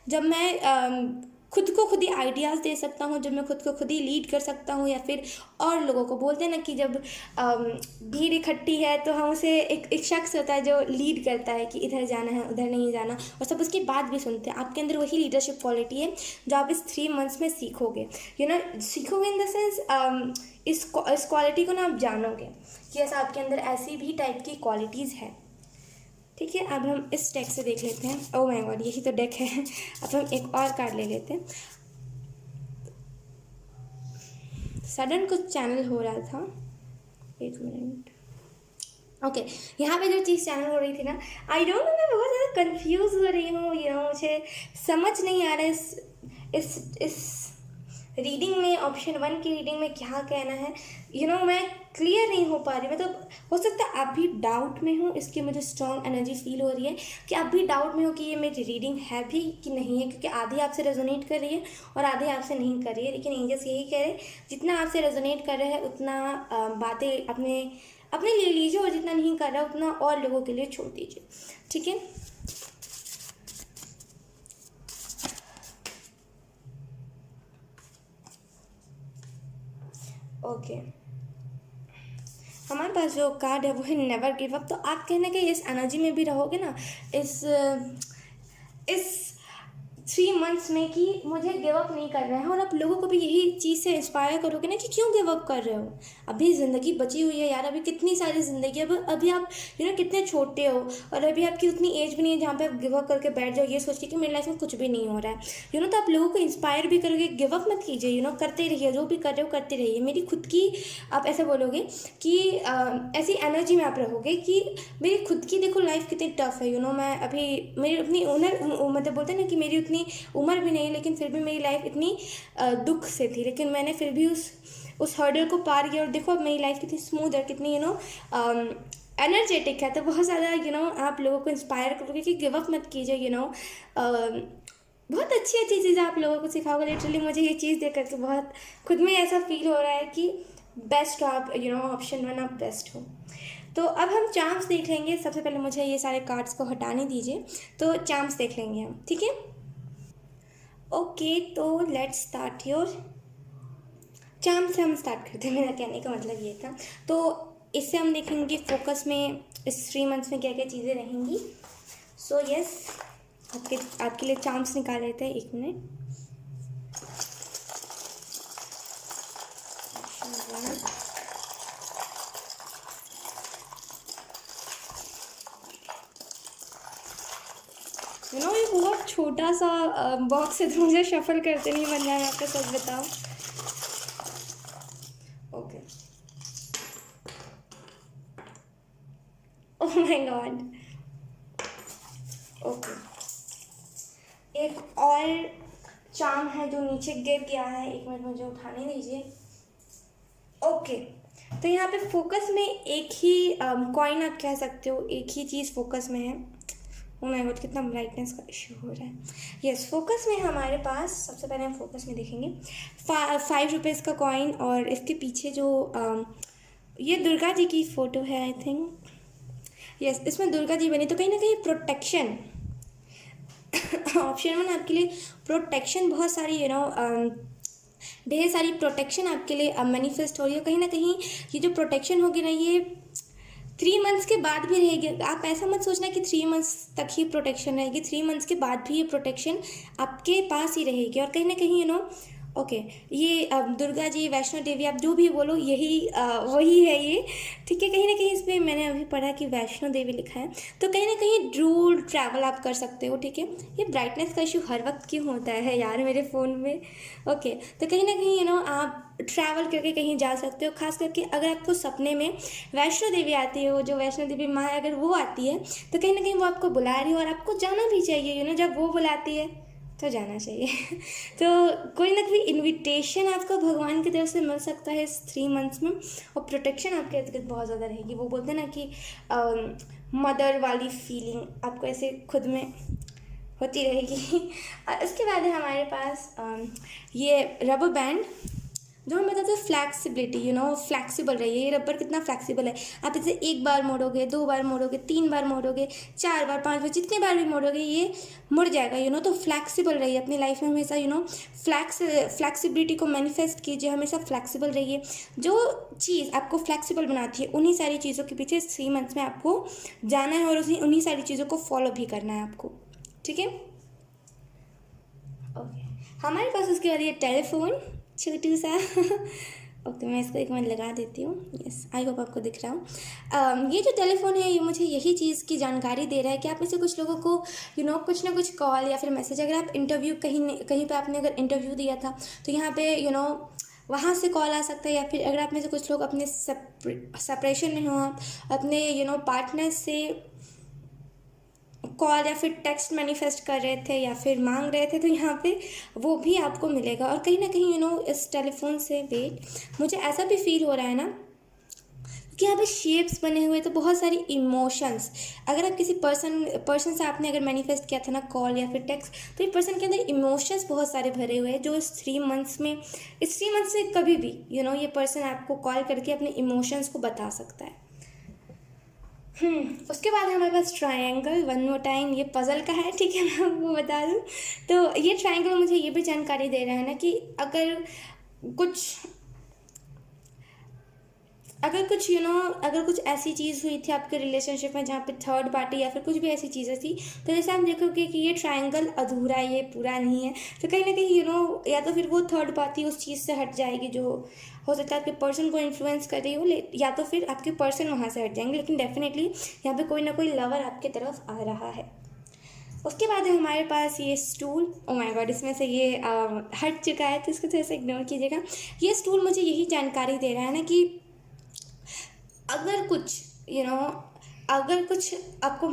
जब मैं खुद को खुद ही आइडियाज़ दे सकता हूँ, जब मैं खुद को खुद ही लीड कर सकता हूँ, या फिर और लोगों को बोलते हैं ना कि जब भीड़ इकट्ठी है तो हम उसे एक शख्स होता है जो लीड करता है कि इधर जाना है उधर नहीं जाना, और सब उसकी बात भी सुनते हैं। आपके अंदर वही लीडरशिप क्वालिटी है जो आप इस 3 मंथ्स में सीखोगे। सीखोगे इन द सेंस इस क्वालिटी को ना आप जानोगे कि ऐसा आपके अंदर ऐसी भी टाइप की क्वालिटीज़ है। ठीक है, अब हम इस डेक से देख लेते हैं। ओह माय गॉड, यही तो डेक है। अब हम एक और कार्ड ले लेते हैं। सडन कुछ चैनल हो रहा था, 1 मिनट। ओके, यहाँ पे जो चीज़ चैनल हो रही थी ना, आई डोंट नो, मैं बहुत ज़्यादा कंफ्यूज हो रही हूँ। मुझे समझ नहीं आ रहा है इस रीडिंग में, ऑप्शन 1 की रीडिंग में क्या कहना है। मैं क्लियर नहीं हो पा रही। मतलब हो सकता है आप भी डाउट में हो, इसकी मुझे स्ट्रॉन्ग एनर्जी फील हो रही है कि आप भी डाउट में हो कि ये मेरी रीडिंग है भी कि नहीं है, क्योंकि आधी आपसे रेजोनेट कर रही है और आधी आपसे नहीं कर रही है। लेकिन एंजल्स यही कह रहे हैं, जितना आपसे रेजोनेट कर रहे हैं उतना बातें अपने ले लीजिए, और जितना नहीं कर रहा उतना और लोगों के लिए छोड़ दीजिए। ठीक है, ओके। हमारे पास जो कार्ड है वो है नेवर गिव अप। तो आप कहने के इस एनर्जी में भी रहोगे ना इस 3 मंथ्स में कि मुझे गिव अप नहीं कर रहे हैं, और आप लोगों को भी यही चीज़ से इंस्पायर करोगे ना कि क्यों गिव अप कर रहे हो, अभी ज़िंदगी बची हुई है यार, अभी कितनी सारी ज़िंदगी है। अभी आप कितने छोटे हो, और अभी आपकी उतनी एज भी नहीं है जहाँ पे आप गिव अप करके बैठ जाओ ये सोच के कि मेरी लाइफ में कुछ भी नहीं हो रहा है। तो आप लोगों को इंस्पायर भी करोगे, गिव अप मत कीजिए, करते रहिए, जो भी कर रहे हो करते रहिए। मेरी खुद की आप ऐसे बोलोगे कि ऐसी एनर्जी में आप रहोगे कि मेरी खुद की देखो लाइफ कितनी टफ है। मैं अभी मेरी उतनी मतलब बोलते हैं ना कि मेरी उतनी उम्र भी नहीं, लेकिन फिर भी मेरी लाइफ इतनी दुख से थी, लेकिन मैंने फिर भी उस हर्डल को पार किया, और देखो अब मेरी लाइफ कितनी स्मूथ है, कितनी एनर्जेटिक है। तो बहुत ज़्यादा आप लोगों को इंस्पायर करोगे कि गिव अप मत कीजिए। बहुत अच्छी अच्छी चीज़ें आप लोगों को सिखाओगे। लिटरली मुझे ये चीज़ देख करके बहुत खुद में ऐसा फील हो रहा है कि बेस्ट हो आप, ऑप्शन 1 आप बेस्ट हो। तो अब हम चार्म्स देख लेंगे। सबसे पहले मुझे ये सारे कार्ड्स को हटाने दीजिए, तो चार्म्स देख लेंगे हम, ठीक है। ओके, तो लेट्स स्टार्ट योर चार्म से हम स्टार्ट करते हैं। मेरा कहने का मतलब ये था। तो इससे हम देखेंगे फोकस में इस 3 मंथ्स में क्या क्या चीज़ें रहेंगी। सो यस, आपके लिए चार्म्स निकाल लेते हैं। 1 मिनट। ये बहुत छोटा सा बॉक्स है तो मुझे शफल करते नहीं बन रहा है, मैं आपको सच बताऊँ। Okay, oh my God. Okay, एक और चार्म है जो नीचे गिर गया है, एक मिनट मुझे उठाने दीजिए। ओके, तो यहाँ पे फोकस में एक ही कॉइन आप कह सकते हो, एक ही चीज़ फोकस में है। ओह माय गॉड, कितना ब्राइटनेस का इशू हो रहा है। यस, फोकस में हमारे पास, सबसे पहले हम फोकस में देखेंगे 5 रुपीज़ का कॉइन, और इसके पीछे जो ये दुर्गा जी की फ़ोटो है आई थिंक। यस, इसमें दुर्गा जी बनी, तो कहीं ना कहीं प्रोटेक्शन ऑप्शन 1 आपके लिए प्रोटेक्शन, बहुत सारी ढेर सारी प्रोटेक्शन आपके लिए मैनिफेस्ट हो रही है। कहीं ना कहीं ये जो प्रोटेक्शन होगी ना, ये 3 मंथ्स के बाद भी रहेगी। आप ऐसा मत सोचना कि 3 मंथ्स तक ही प्रोटेक्शन रहेगी, 3 मंथ्स के बाद भी ये प्रोटेक्शन आपके पास ही रहेगी। और कहीं ना कहीं ओके, ये दुर्गा जी, वैष्णो देवी, आप जो भी बोलो, यही वही है ये, ठीक है। कहीं ना कहीं इस पर मैंने अभी पढ़ा कि वैष्णो देवी लिखा है, तो कहीं ना कहीं ड्रूल ट्रैवल आप कर सकते हो, ठीक है। ये ब्राइटनेस का इशू हर वक्त क्यों होता है यार मेरे फ़ोन में। ओके, तो कहीं ना कहीं आप ट्रैवल करके कहीं जा सकते हो, खास करके अगर आपको सपने में वैष्णो देवी आती है, वो जो वैष्णो देवी माँ अगर वो आती है, तो कहीं ना कहीं वो आपको बुला रही है और आपको जाना भी चाहिए, जब वो बुलाती है तो जाना चाहिए। तो कोई ना कोई इनविटेशन आपको भगवान की तरफ से मिल सकता है इस 3 मंथ्स में, और प्रोटेक्शन आपके इर्द गिर्द बहुत ज़्यादा रहेगी। वो बोलते हैं ना कि मदर वाली फीलिंग आपको ऐसे खुद में होती रहेगी। और उसके बाद है हमारे पास ये रबर बैंड, जो हम बताते हैं फ्लैक्सिबिलिटी, फ्लैक्सिबल रहिए। ये रबर कितना फ्लैक्सिबल है, आप इसे 1 बार मोड़ोगे, 2 बार मोड़ोगे, 3 बार मोड़ोगे, 4 बार, 5 बार, जितने बार भी मोड़ोगे ये मुड़ जाएगा। तो फ्लैक्सिबल रहिए अपनी लाइफ में हमेशा। फ्लैक्सिबिलिटी को मैनिफेस्ट कीजिए, हमेशा फ्लैक्सिबल रहिए। जो चीज़ आपको फ्लैक्सिबल बनाती है, उन्हीं सारी चीज़ों के पीछे 3 मंथ्स में आपको जाना है, और उन्हीं सारी चीज़ों को फॉलो भी करना है आपको, ठीक है। ओके, हमारे पास उसके बाद ये टेलीफोन छोटू सा। ओके, मैं इसको एक मिनट लगा देती हूँ। यस, आई होप आपको दिख रहा हूँ। ये जो टेलीफोन है, ये मुझे यही चीज़ की जानकारी दे रहा है कि आप में से कुछ लोगों को कुछ ना कुछ कॉल या फिर मैसेज, अगर आप इंटरव्यू कहीं पे आपने अगर इंटरव्यू दिया था, तो यहाँ पे वहाँ से कॉल आ सकता है। या फिर अगर आप में से कुछ लोग अपने सेपरेशन में हो, आप अपने पार्टनर से कॉल या फिर टेक्स्ट मैनिफेस्ट कर रहे थे या फिर मांग रहे थे, तो यहाँ पे वो भी आपको मिलेगा। और कहीं ना कहीं इस टेलीफोन से मुझे ऐसा भी फील हो रहा है ना कि यहाँ पे शेप्स बने हुए, तो बहुत सारी इमोशंस, अगर आप किसी पर्सन से आपने अगर मैनिफेस्ट किया था ना कॉल या फिर टेक्स्ट, तो ये पर्सन के अंदर इमोशंस बहुत सारे भरे हुए हैं, जो इस 3 मंथ्स में कभी भी ये पर्सन आपको कॉल करके अपने इमोशंस को बता सकता है। उसके बाद हमारे पास ट्रायंगल, वन मोर टाइम, ये पज़ल का है, ठीक है। मैं आपको बता दूँ तो ये ट्रायंगल मुझे ये भी जानकारी दे रहा है ना कि अगर कुछ ऐसी चीज़ हुई थी आपके रिलेशनशिप में जहाँ पे थर्ड पार्टी या फिर कुछ भी ऐसी चीज़ें थी, तो जैसे आप देखोगे कि ये ट्रायंगल अधूरा है, ये पूरा नहीं है, तो कहीं ना कहीं या तो फिर वो थर्ड पार्टी उस चीज़ से हट जाएगी, जो हो सकता है आपके पर्सन को इन्फ्लुएंस कर रही हो, या तो फिर आपके पर्सन वहाँ से हट जाएंगे, लेकिन डेफिनेटली यहाँ पे कोई ना कोई लवर आपकी तरफ आ रहा है। उसके बाद है हमारे पास ये स्टूल। ओ माय गॉड, इसमें से ये हट चुका है, तो इसको थोड़ा सा इग्नोर कीजिएगा। ये स्टूल मुझे यही जानकारी दे रहा है ना कि अगर कुछ आपको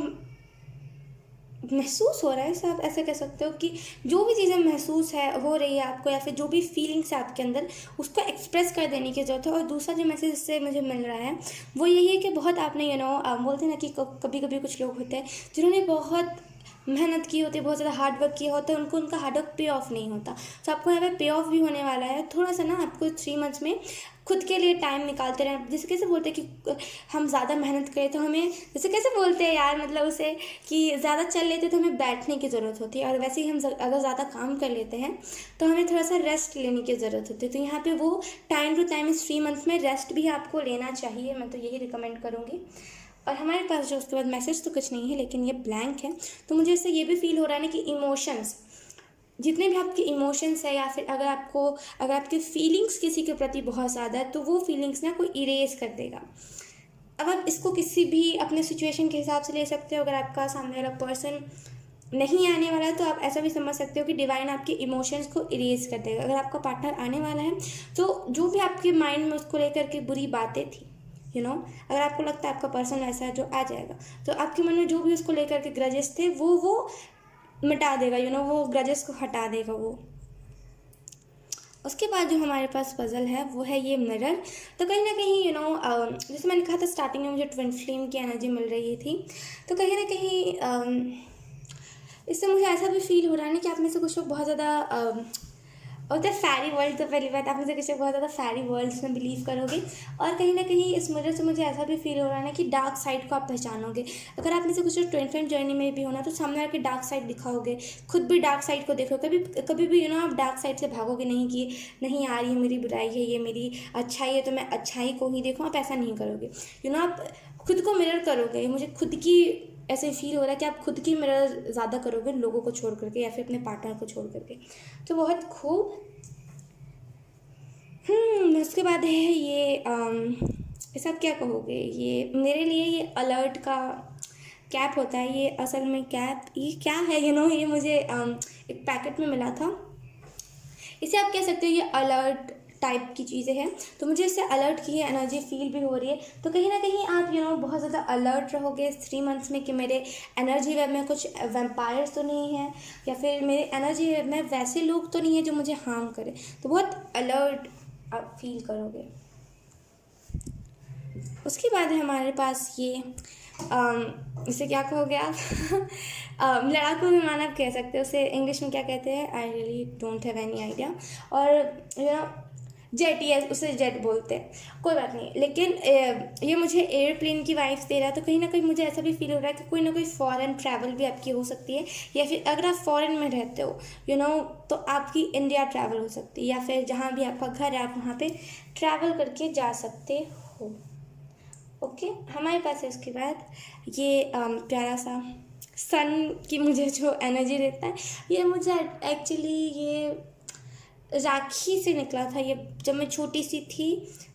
महसूस हो रहा है, आप ऐसे कह सकते हो कि जो भी चीज़ें महसूस हो रही है आपको, या फिर जो भी फीलिंग्स है आपके अंदर, उसको एक्सप्रेस कर देने की ज़रूरत है। और दूसरा जो मैसेज इससे मुझे मिल रहा है वो यही है कि बहुत आपने बोलते हैं ना कि कभी कभी कुछ लोग होते हैं जिन्होंने बहुत मेहनत की होती है, बहुत ज़्यादा हार्ड वर्क किया होता है, उनका हार्ड वर्क पे ऑफ नहीं होता। तो आपको यहाँ पे पे ऑफ भी होने वाला है। थोड़ा सा ना आपको 3 मंथ्स में खुद के लिए टाइम निकालते रहें। जैसे कैसे बोलते हैं कि हम ज़्यादा मेहनत करें तो हमें, जैसे कैसे बोलते हैं यार, मतलब उसे कि ज़्यादा चल लेते तो हमें बैठने की ज़रूरत होती है, और वैसे ही हम अगर ज़्यादा काम कर लेते हैं तो हमें थोड़ा सा रेस्ट लेने की ज़रूरत होती है। तो यहाँ पे वो टाइम टू टाइम इस 3 मंथ्स में रेस्ट भी आपको लेना चाहिए, मैं तो यही रिकमेंड करूँगी। और हमारे पास जो उसके बाद मैसेज तो कुछ नहीं है, लेकिन ये ब्लैंक है। तो मुझे इससे ये भी फील हो रहा है ना कि इमोशंस, जितने भी आपके इमोशंस है, या फिर अगर आपकी फीलिंग्स किसी के प्रति बहुत ज़्यादा है, तो वो फीलिंग्स ना कोई इरेज कर देगा। अब आप इसको किसी भी अपने सिचुएशन के हिसाब से ले सकते हो। अगर आपका सामने वाला पर्सन नहीं आने वाला है तो आप ऐसा भी समझ सकते हो कि डिवाइन आपके इमोशंस को इरेज कर देगा। अगर आपका पार्टनर आने वाला है तो जो भी आपके माइंड में उसको लेकर के बुरी बातें थी, अगर आपको लगता है आपका पर्सन ऐसा है जो आ जाएगा, तो आपके मन में जो भी उसको लेकर के ग्रजेस थे वो मिटा देगा, वो ग्रजेस को हटा देगा वो। उसके बाद जो हमारे पास पज़ल है वो है ये मिरर। तो कहीं ना कहीं जैसे मैंने कहा था स्टार्टिंग में मुझे ट्विन फ्लेम की एनर्जी मिल रही थी, तो कहीं ना कहीं इससे मुझे ऐसा भी फील हो रहा है ना कि आप में से कुछ लोग बहुत ज़्यादा होता है फैरी वर्ल्ड। तो पहली बात, आप में से कुछ लोग बहुत ज़्यादा फैरी वर्ल्ड्स में बिलीव करोगे, और कहीं ना कहीं इस मिरर से मुझे ऐसा भी फील हो रहा है ना कि डार्क साइड को आप पहचानोगे। अगर आप में से कुछ लोग ट्विन फ्लेम जर्नी में भी होना तो सामने आके डार्क साइड दिखाओगे, खुद भी डार्क साइड को देखो। कभी कभी भी आप डार्क साइड से भागोगे नहीं कि नहीं यार ये मेरी बुराई है, ये मेरी अच्छाई है तो मैं अच्छाई को ही देखूँ, आप ऐसा नहीं करोगे। आप खुद को मिरर करोगे। मुझे खुद की ऐसे फील हो रहा है कि आप खुद की मिरर ज़्यादा करोगे लोगों को छोड़ करके या फिर अपने पार्टनर को छोड़ करके। तो बहुत खूब। उसके बाद है ये इस आप क्या कहोगे, ये मेरे लिए ये अलर्ट का कैप होता है। ये असल में कैप ये क्या है, ये मुझे एक पैकेट में मिला था। इसे आप कह सकते हो ये अलर्ट टाइप की चीज़ें हैं। तो मुझे इससे अलर्ट की एनर्जी फील भी हो रही है। तो कहीं ना कहीं आप बहुत ज़्यादा अलर्ट रहोगे 3 मंथ्स में कि मेरे एनर्जी वेब में कुछ वैम्पायर्स तो नहीं है, या फिर मेरे एनर्जी वेब में वैसे लोग तो नहीं है जो मुझे हार्म करे। तो बहुत अलर्ट आप फील करोगे। उसके बाद है हमारे पास ये इसे क्या कहोगे आप लड़ाकू विमान आप कह सकते हो। उसे इंग्लिश में क्या कहते हैं, I really don't have any idea. और जेट, ये उसे जेट बोलते हैं, कोई बात नहीं। लेकिन ये मुझे एयरप्लेन की वाइब्स दे रहा है। तो कहीं ना कहीं मुझे ऐसा भी फील हो रहा है कि कोई ना कोई फॉरेन ट्रैवल भी आपकी हो सकती है, या फिर अगर आप फॉरेन में रहते हो तो आपकी इंडिया ट्रैवल हो सकती है, या फिर जहाँ भी आपका घर है आप वहाँ पे ट्रैवल करके जा सकते हो। ओके, हमारे पास है उसके बाद ये प्यारा सा सन की मुझे जो एनर्जी देता है, ये मुझे एक्चुअली ये राखी से निकला था। ये जब मैं छोटी सी थी,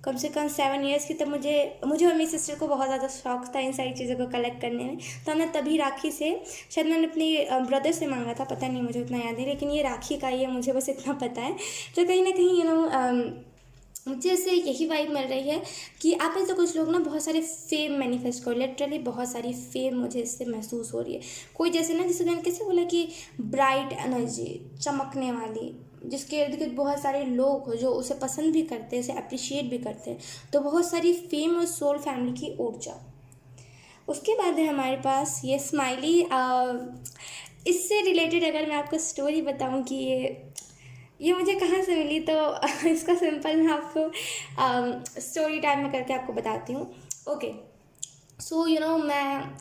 कम से कम 7 ईयर्स की, तब मुझे और मेरी सिस्टर को बहुत ज़्यादा शौक था इन सारी चीज़ों को कलेक्ट करने में। तो हमने तभी राखी से, शायद मैंने अपने ब्रदर से मांगा था, पता नहीं, मुझे उतना याद नहीं, लेकिन ये राखी का ही है, मुझे बस इतना पता है। तो कहीं ना कहीं मुझे इससे यही वाइब मिल रही है कि आप में से कुछ लोग ना बहुत सारे फेम मैनिफेस्ट करो, लिटरली बहुत सारी फेम मुझे इससे महसूस हो रही है। कोई जैसे ना, जैसे मैंने कैसे बोला कि ब्राइट एनर्जी, चमकने वाली, जिसके इर्द गिर्द बहुत सारे लोग हो जो उसे पसंद भी करते हैं, उसे अप्रिशिएट भी करते हैं। तो बहुत सारी फेम और सोल फैमिली की ऊर्जा। उसके बाद है हमारे पास ये स्माइली। इससे रिलेटेड अगर मैं आपको स्टोरी बताऊं कि ये मुझे कहाँ से मिली, तो इसका सिंपल मैं आपको स्टोरी टाइम में करके आपको बताती हूँ। ओके, सो मैं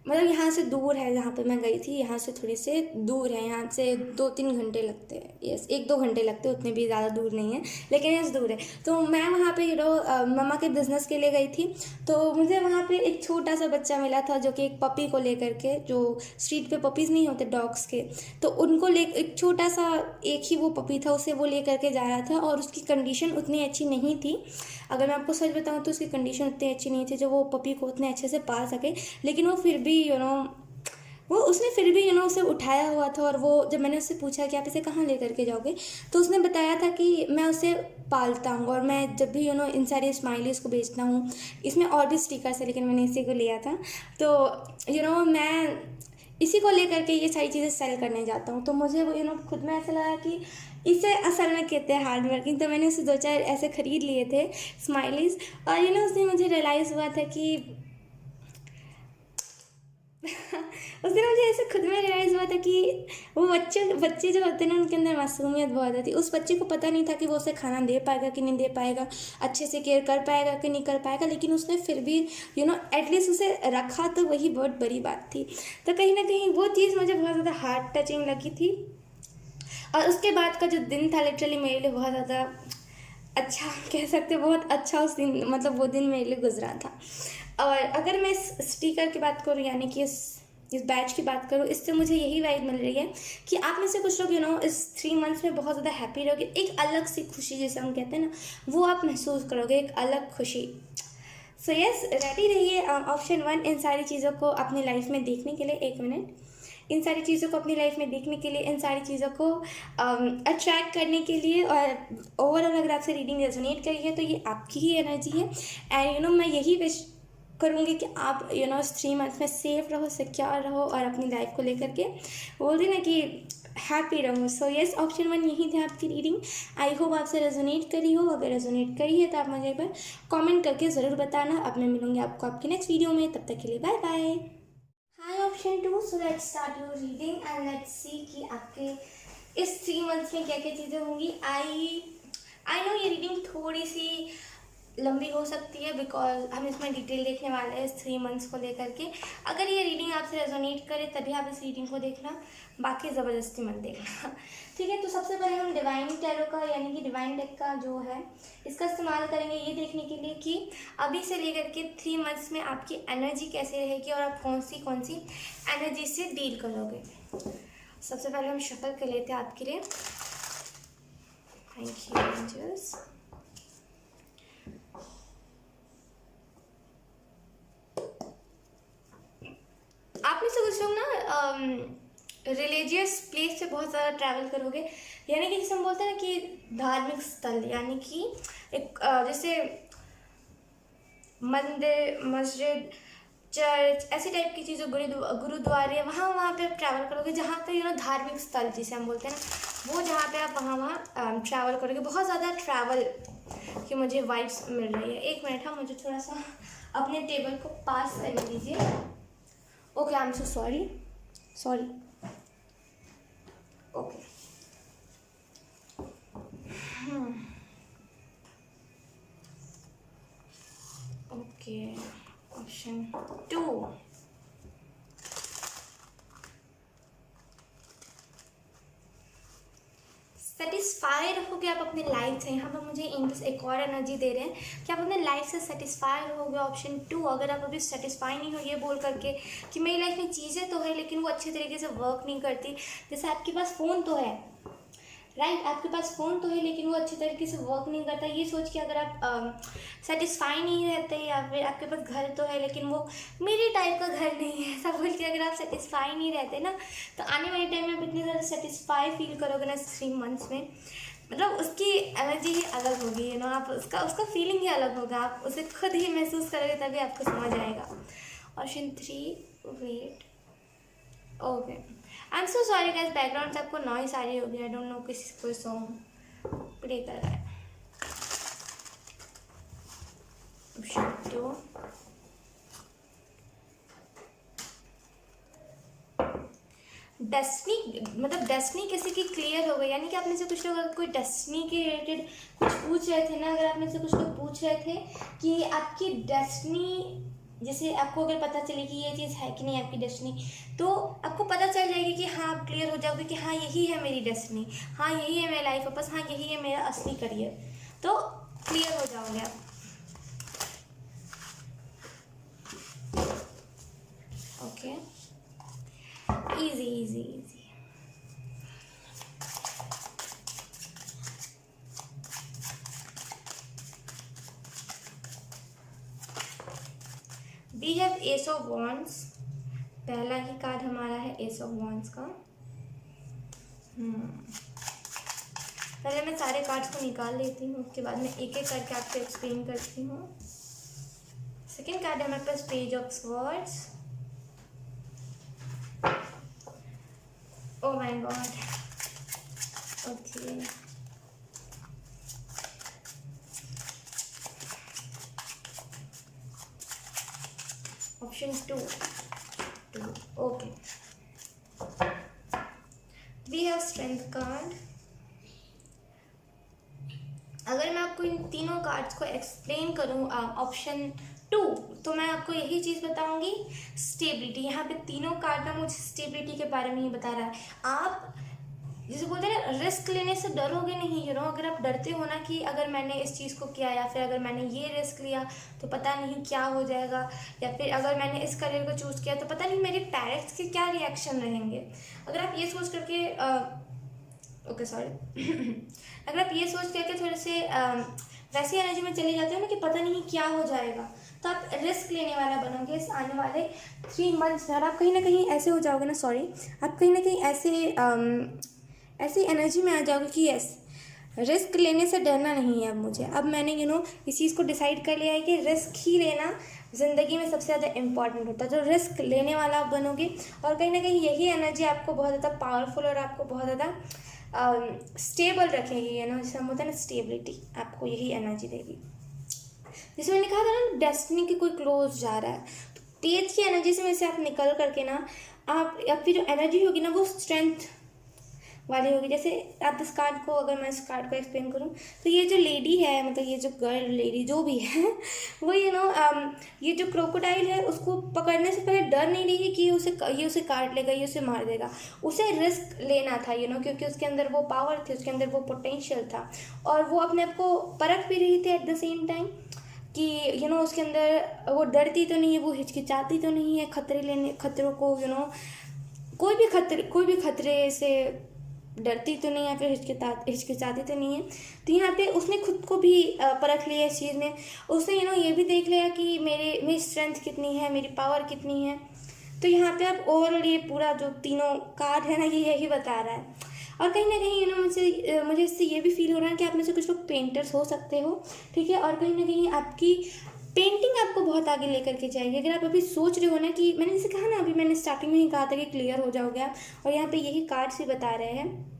मतलब यहाँ से दूर है, जहाँ पे मैं गई थी यहाँ से थोड़ी से दूर है, यहाँ से 2-3 घंटे लगते हैं, यस 1-2 घंटे लगते हैं, उतने भी ज़्यादा दूर नहीं है, लेकिन यस दूर है। तो मैं वहाँ पे मम्मा के बिज़नेस के लिए गई थी। तो मुझे वहाँ पे एक छोटा सा बच्चा मिला था जो कि एक पपी को लेकर के, जो स्ट्रीट पे पपीज़ नहीं होते डॉग्स के, तो उनको ले, एक छोटा सा एक ही वो पपी था, उसे वो ले करके जा रहा था, और उसकी कंडीशन उतनी अच्छी नहीं थी। अगर मैं आपको सच बताऊँ तो उसकी कंडीशन उतनी अच्छी नहीं थी जो वो पपी को उतने अच्छे से पाल सके। लेकिन वो फिर भी वो उसने फिर भी उसे उठाया हुआ था। और वो जब मैंने उससे पूछा कि आप इसे कहाँ लेकर के जाओगे, तो उसने बताया था कि मैं उसे पालता हूँ, और मैं जब भी इन सारे स्माइलीज़ को बेचता हूँ। इसमें और भी स्टिकर्स है, लेकिन मैंने इसी को लिया था। तो मैं इसी को लेकर के ये सारी चीज़ें सेल करने जाता हूँ। तो मुझे वो खुद में ऐसा लगा कि इसे असल में कहते हैं हार्ड वर्किंग। तो मैंने उसे 2-4 ऐसे ख़रीद लिए थे स्माइलीज़। और उसने मुझे रियलाइज़ हुआ था कि उस दिन मुझे ऐसे खुद में रियलाइज़ हुआ था कि वो बच्चे जो होते हैं ना, उनके अंदर मासूमियत बहुत होती है। उस बच्चे को पता नहीं था कि वो उसे खाना दे पाएगा कि नहीं दे पाएगा, अच्छे से केयर कर पाएगा कि नहीं कर पाएगा, लेकिन उसने फिर भी एटलीस्ट उसे रखा, तो वही बहुत बड़ी बात थी। तो कहीं ना कहीं वो चीज़ मुझे बहुत ज़्यादा हार्ट टचिंग लगी थी। और उसके बाद का जो दिन था, लिटरली मेरे लिए बहुत ज़्यादा अच्छा, कह सकते बहुत अच्छा उस दिन, मतलब वो दिन मेरे लिए गुजरा था। और अगर मैं इस स्टिकर की बात करूँ, यानी कि इस बैच की बात करूँ, इससे मुझे यही वाइब मिल रही है कि आप में से कुछ लोग इस 3 मंथ्स में बहुत ज़्यादा हैप्पी रहोगे। एक अलग सी खुशी जिसे हम कहते हैं ना, वो आप महसूस करोगे, एक अलग खुशी। सो यस, रेडी रहिए ऑप्शन 1 इन सारी चीज़ों को अपनी लाइफ में देखने के लिए। 1 मिनट, इन सारी चीज़ों को अपनी लाइफ में देखने के लिए, इन सारी चीज़ों को अट्रैक्ट करने के लिए। और ओवरऑल अगर आपसे रीडिंग रेजोनेट करी है तो ये आपकी ही एनर्जी है। एंड मैं यही विश करूँगी कि आप इस 3 मंथ्स में सेफ रहो, सिक्योर रहो और अपनी लाइफ को लेकर के बोलते ना कि हैप्पी रहो। सो यस, ऑप्शन 1 यही थे आपकी रीडिंग। आई होप आपसे रेजोनेट करी हो। अगर रेजोनेट करी है तो आप मुझे एक बार कॉमेंट करके ज़रूर बताना। अब मैं मिलूँगी आपको आपकी नेक्स्ट वीडियो में, तब तक के लिए bye bye. Hi option 2, so let's start your reading and let's see कि आपके इस 3 मंथ्स में क्या क्या चीज़ें होंगी। आई नो ये रीडिंग थोड़ी सी लंबी हो सकती है बिकॉज हम इसमें डिटेल देखने वाले हैं इस 3 मंथ्स को लेकर के। अगर ये रीडिंग आपसे रेजोनेट करे तभी आप इस रीडिंग को देखना, बाकी ज़बरदस्ती मत देखना, ठीक है। तो सबसे पहले हम डिवाइन टैरो का यानी कि डिवाइन डेक का जो है इसका इस्तेमाल करेंगे ये देखने के लिए कि अभी से लेकर के 3 मंथ्स में आपकी एनर्जी कैसे रहेगी और आप कौन सी एनर्जी से डील करोगे। सबसे पहले हम शफल कर लेते हैं आपके लिए। Thank you angels. आप में से कुछ लोग ना रिलीजियस प्लेस से बहुत ज़्यादा ट्रैवल करोगे, यानी कि जैसे हम बोलते हैं ना कि धार्मिक स्थल, यानी कि एक जैसे मंदिर, मस्जिद, चर्च, ऐसी टाइप की चीज़ें, गुरुद्वारे, वहाँ पे आप ट्रैवल करोगे जहाँ पे धार्मिक स्थल जिसे हम बोलते हैं ना, वो जहाँ पे आप वहाँ ट्रैवल करोगे। बहुत ज़्यादा ट्रैवल की मुझे वाइब्स मिल रही है। एक मिनट, हाँ, मुझे थोड़ा सा अपने टेबल को पास कर लीजिए। Okay, I am so sorry. Okay, okay, option 2। Satisfy रहोगे आप अपनी लाइफ से। यहाँ पर मुझे इंग्लिश एक और एनर्जी दे रहे हैं कि आप अपने लाइफ से सेटिस्फाई रहोगे। ऑप्शन 2, अगर आप अभी सेटिस्फाई नहीं हो ये बोल करके कि मेरी लाइफ में चीज़ें तो है लेकिन वो अच्छे तरीके से वर्क नहीं करती, जैसे आपके पास फ़ोन तो है, राइट, आपके पास फ़ोन तो है लेकिन वो अच्छे तरीके से वर्क नहीं करता, ये सोच के अगर आप सेटिस्फाई नहीं रहते, या फिर आपके पास घर तो है लेकिन वो मेरे टाइप का घर नहीं है, ऐसा बोल के अगर आप सेटिस्फाई नहीं रहते ना, तो आने वाले टाइम में आप इतने ज़्यादा सेटिस्फाई फील करोगे ना 3 मंथ्स में, मतलब उसकी एनर्जी ही अलग होगी, आप उसका फीलिंग ही अलग होगा, आप उसे खुद ही महसूस करोगे तभी आपको समझ आएगा। Option 3, wait, okay, I am so sorry guys, background से आपको नॉइस आ रही होगी, आई डोंट नो किसी कोई सॉन्ग प्ले कर रहा है। ऑप्शन 2, डेस्टिनी, मतलब डेस्टिनी किसी की क्लियर हो गई, यानी कि आप में से कुछ लोग अगर कोई डेस्टिनी के रिलेटेड कुछ पूछ रहे थे ना, अगर आप में से कुछ लोग पूछ रहे थे कि आपकी डेस्टिनी, जैसे आपको अगर पता चले कि ये चीज़ है कि नहीं आपकी डेस्टिनी, तो आपको पता चल जाएगी कि हाँ, आप क्लियर हो जाओगे कि हाँ यही है मेरी डेस्टिनी, हाँ यही है मेरा लाइफ पर्पस, हाँ यही है मेरा असली करियर, तो क्लियर हो जाओगे आप। Okay, easy. We have ace of wands, पहला ही कार्ड हमारा है एस ऑफ वॉन्ड्स का। पहले मैं सारे कार्ड्स को निकाल लेती हूँ, उसके बाद मैं एक एक करके आपको एक्सप्लेन करती हूँ। सेकेंड कार्ड है हमारे पास page of swords. Oh my God, okay, option 2, okay, we have strength card. अगर मैं आपको इन तीनों कार्ड्स को एक्सप्लेन करूँ ऑप्शन 2, तो मैं आपको यही चीज़ बताऊंगी, स्टेबिलिटी। यहाँ पे तीनों कार्ड ना मुझे स्टेबिलिटी के बारे में ही बता रहा है। आप जैसे बोलते हैं ना, रिस्क लेने से डरोगे नहीं, अगर आप डरते हो ना कि अगर मैंने इस चीज़ को किया या फिर अगर मैंने ये रिस्क लिया तो पता नहीं क्या हो जाएगा, या फिर अगर मैंने इस करियर को चूज़ किया तो पता नहीं मेरे पेरेंट्स के क्या रिएक्शन रहेंगे, अगर आप ये सोच करके ओके सॉरी अगर आप ये सोच करके थोड़े से वैसी एनर्जी में चले जाते हो ना कि पता नहीं क्या हो जाएगा, तो आप रिस्क लेने वाला बनोगे इस आने वाले 3 मंथ्स में। और आप कहीं ना कहीं ऐसे हो जाओगे ना, सॉरी, आप कहीं ना कहीं ऐसी एनर्जी में आ जाओगे कि यस, रिस्क लेने से डरना नहीं है अब मुझे। अब मैंने इस चीज़ को डिसाइड कर लिया है कि रिस्क ही लेना ज़िंदगी में सबसे ज़्यादा इम्पॉर्टेंट होता है। तो रिस्क लेने वाला आप बनोगे, और कहीं ना कहीं यही एनर्जी आपको बहुत ज़्यादा पावरफुल और आपको बहुत ज़्यादा स्टेबल रखेगी, जैसे हम बोलते हैं ना, स्टेबिलिटी आपको यही एनर्जी देगी। जैसे मैंने कहा था ना, डेस्टिनी के कोई क्लोज जा रहा है, तो तेज की एनर्जी से में से आप निकल करके ना, आपकी जो एनर्जी होगी ना, वो स्ट्रेंथ वाली होगी। जैसे आप इस कार्ड को, अगर मैं इस कार्ड को एक्सप्लेन करूँ, तो ये जो लेडी है, मतलब ये जो गर्ल लेडी जो भी है वो ये जो क्रोकोडाइल है, उसको पकड़ने से पहले डर नहीं रही है कि ये उसे काट लेगा, ये उसे मार देगा। उसे रिस्क लेना था, क्योंकि उसके अंदर वो पावर थी, उसके अंदर वो पोटेंशियल था, और वो अपने आप को परख भी रही थी एट द सेम टाइम कि उसके अंदर वो डरती तो नहीं है, वो हिचकिचाती तो नहीं है खतरों को, कोई भी खतरे से डरती तो नहीं है, फिर हिचकिचाती तो नहीं है। तो यहाँ पे उसने खुद को भी परख लिया इस चीज़ में। उसने ये भी देख लिया कि मेरी स्ट्रेंथ कितनी है, मेरी पावर कितनी है। तो यहाँ पे अब ओवरऑल ये पूरा जो तीनों कार्ड है ना, ये यही बता रहा है। और कहीं ना कहीं मुझे इससे ये भी फील हो रहा है कि आप में से कुछ लोग पेंटर्स हो सकते हो, ठीक है। और कहीं ना कहीं आपकी पेंटिंग आपको बहुत आगे लेकर के जाएगी। अगर आप अभी सोच रहे हो ना कि, मैंने जैसे कहा ना, अभी मैंने स्टार्टिंग में ही कहा था कि क्लियर हो जाओगे आप, और यहाँ पे यही कार्ड्स भी बता रहे हैं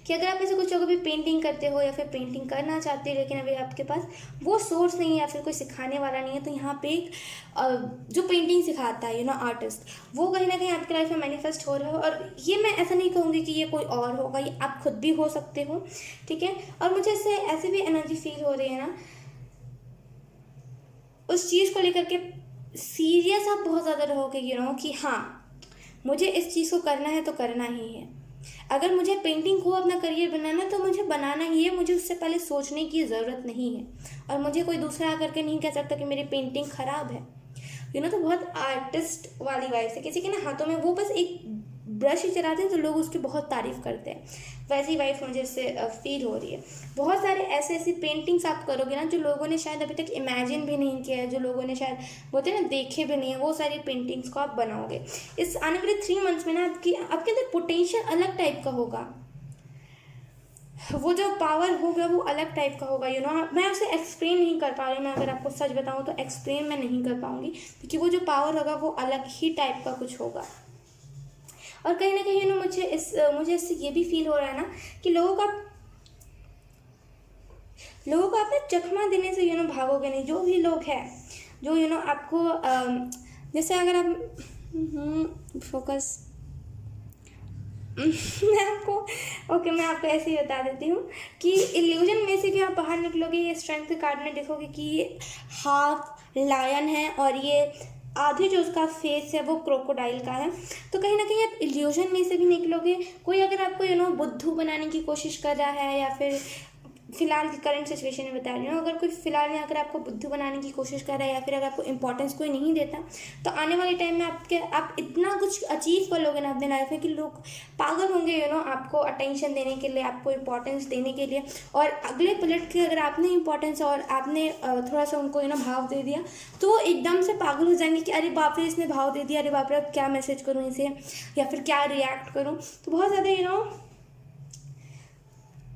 कि अगर आप ऐसे कुछ लोग अभी पेंटिंग करते हो या फिर पेंटिंग करना चाहते हो, लेकिन अभी आपके पास वो सोर्स नहीं है या फिर कोई सिखाने वाला नहीं है, तो यहाँ पे एक जो पेंटिंग सिखाता है आर्टिस्ट, वो कहीं ना कहीं आपकी लाइफ में मैनिफेस्ट हो रहा है। और ये मैं ऐसा नहीं कहूँगी कि ये कोई और होगा, ये आप खुद भी हो सकते हो, ठीक है। और मुझे इससे ऐसे भी एनर्जी फील हो रही है ना, उस चीज़ को लेकर के सीरियस आप बहुत ज़्यादा रहोगे, कि हाँ, मुझे इस चीज़ को करना है तो करना ही है। अगर मुझे पेंटिंग को अपना करियर बनाना है तो मुझे बनाना ही है, मुझे उससे पहले सोचने की ज़रूरत नहीं है। और मुझे कोई दूसरा आकर के नहीं कह सकता कि मेरी पेंटिंग ख़राब है, तो बहुत आर्टिस्ट वाली वाइफ है। किसी के ना हाथों में वो बस एक ब्रश ही चलाते हैं तो लोग उसकी बहुत तारीफ़ करते हैं, वैसी वाइफ मुझे इससे फील हो रही है। बहुत सारे ऐसी पेंटिंग्स आप करोगे ना, जो लोगों ने शायद अभी तक इमेजिन भी नहीं किया है, जो लोगों ने शायद बोलते हैं ना, देखे भी नहीं है, वो सारी पेंटिंग्स को आप बनाओगे। इस आने वाले 3 मंथ्स में ना आपके अंदर पोटेंशियल अलग टाइप का होगा, वो जो पावर होगा वो अलग टाइप का होगा। मैं उसे एक्सप्लेन नहीं कर पा रही, मैं अगर आपको सच बताऊँ तो एक्सप्लेन मैं नहीं कर पाऊँगी, क्योंकि वो जो पावर होगा वो अलग ही टाइप का कुछ होगा। और कहीं ना कहीं मुझे इससे ये भी फील हो रहा है ना कि लोगों को आप ना चकमा देने से भागोगे नहीं। जो भी लोग हैं जो आपको जैसे अगर आप फोकस मैं आपको ऐसे ही बता देती हूँ कि इल्यूजन में से भी आप बाहर निकलोगे। ये स्ट्रेंथ कार्ड में देखोगे कि ये हाफ लायन है और ये आधी जो उसका फेस है वो क्रोकोडाइल का है। तो कहीं ना कहीं आप इल्यूजन में से भी निकलोगे। कोई अगर आपको बुद्धू बनाने की कोशिश कर रहा है, या फिर फिलहाल की करंट सिचुएशन में बता रही हूँ, अगर कोई फिलहाल में अगर आपको बुद्धू बनाने की कोशिश कर रहा है, या फिर अगर आपको इंपॉर्टेंस कोई नहीं देता, तो आने वाले टाइम में आप इतना कुछ अचीव कर लोगे ना अपने लाइफ में कि लोग पागल होंगे आपको अटेंशन देने के लिए, आपको इंपॉर्टेंस देने के लिए। और अगले पलट के अगर आपने इंपॉर्टेंस और आपने थोड़ा सा उनको भाव दे दिया, तो वो एकदम से पागल हो जाएंगे कि अरे बाप रे, इसने भाव दे दिया, अरे बाप रे, अब क्या मैसेज करूँ इसे, या फिर क्या रिएक्ट करूँ। तो बहुत ज़्यादा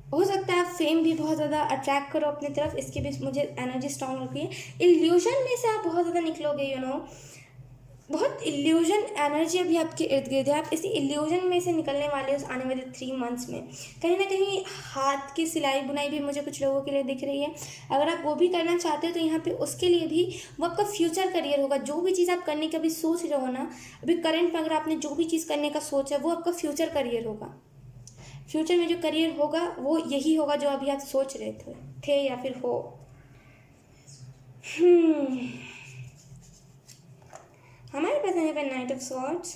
हो सकता है आप फेम भी बहुत ज़्यादा अट्रैक्ट करो अपनी तरफ, इसकी भी मुझे एनर्जी स्ट्रांग लग रही है। इल्यूजन में से आप बहुत ज़्यादा निकलोगे, बहुत इल्यूजन एनर्जी अभी आपके इर्द गिर्द है। आप इसी इल्यूजन में से निकलने वाले हो आने वाले 3 मंथ्स में। कहीं ना कहीं हाथ की सिलाई बुनाई भी मुझे कुछ लोगों के लिए दिख रही है। अगर आप वो भी करना चाहते हो तो यहाँ पे उसके लिए भी वो आपका फ्यूचर करियर होगा। जो भी चीज़ आप करने की अभी सोच रहे हो ना, अभी करंट में अगर आपने जो भी चीज़ करने का सोच है, वो आपका फ्यूचर करियर होगा। फ्यूचर में जो करियर होगा वो यही होगा जो अभी आप सोच रहे थे या फिर हो। हमारे पास यहाँ पे night of swords,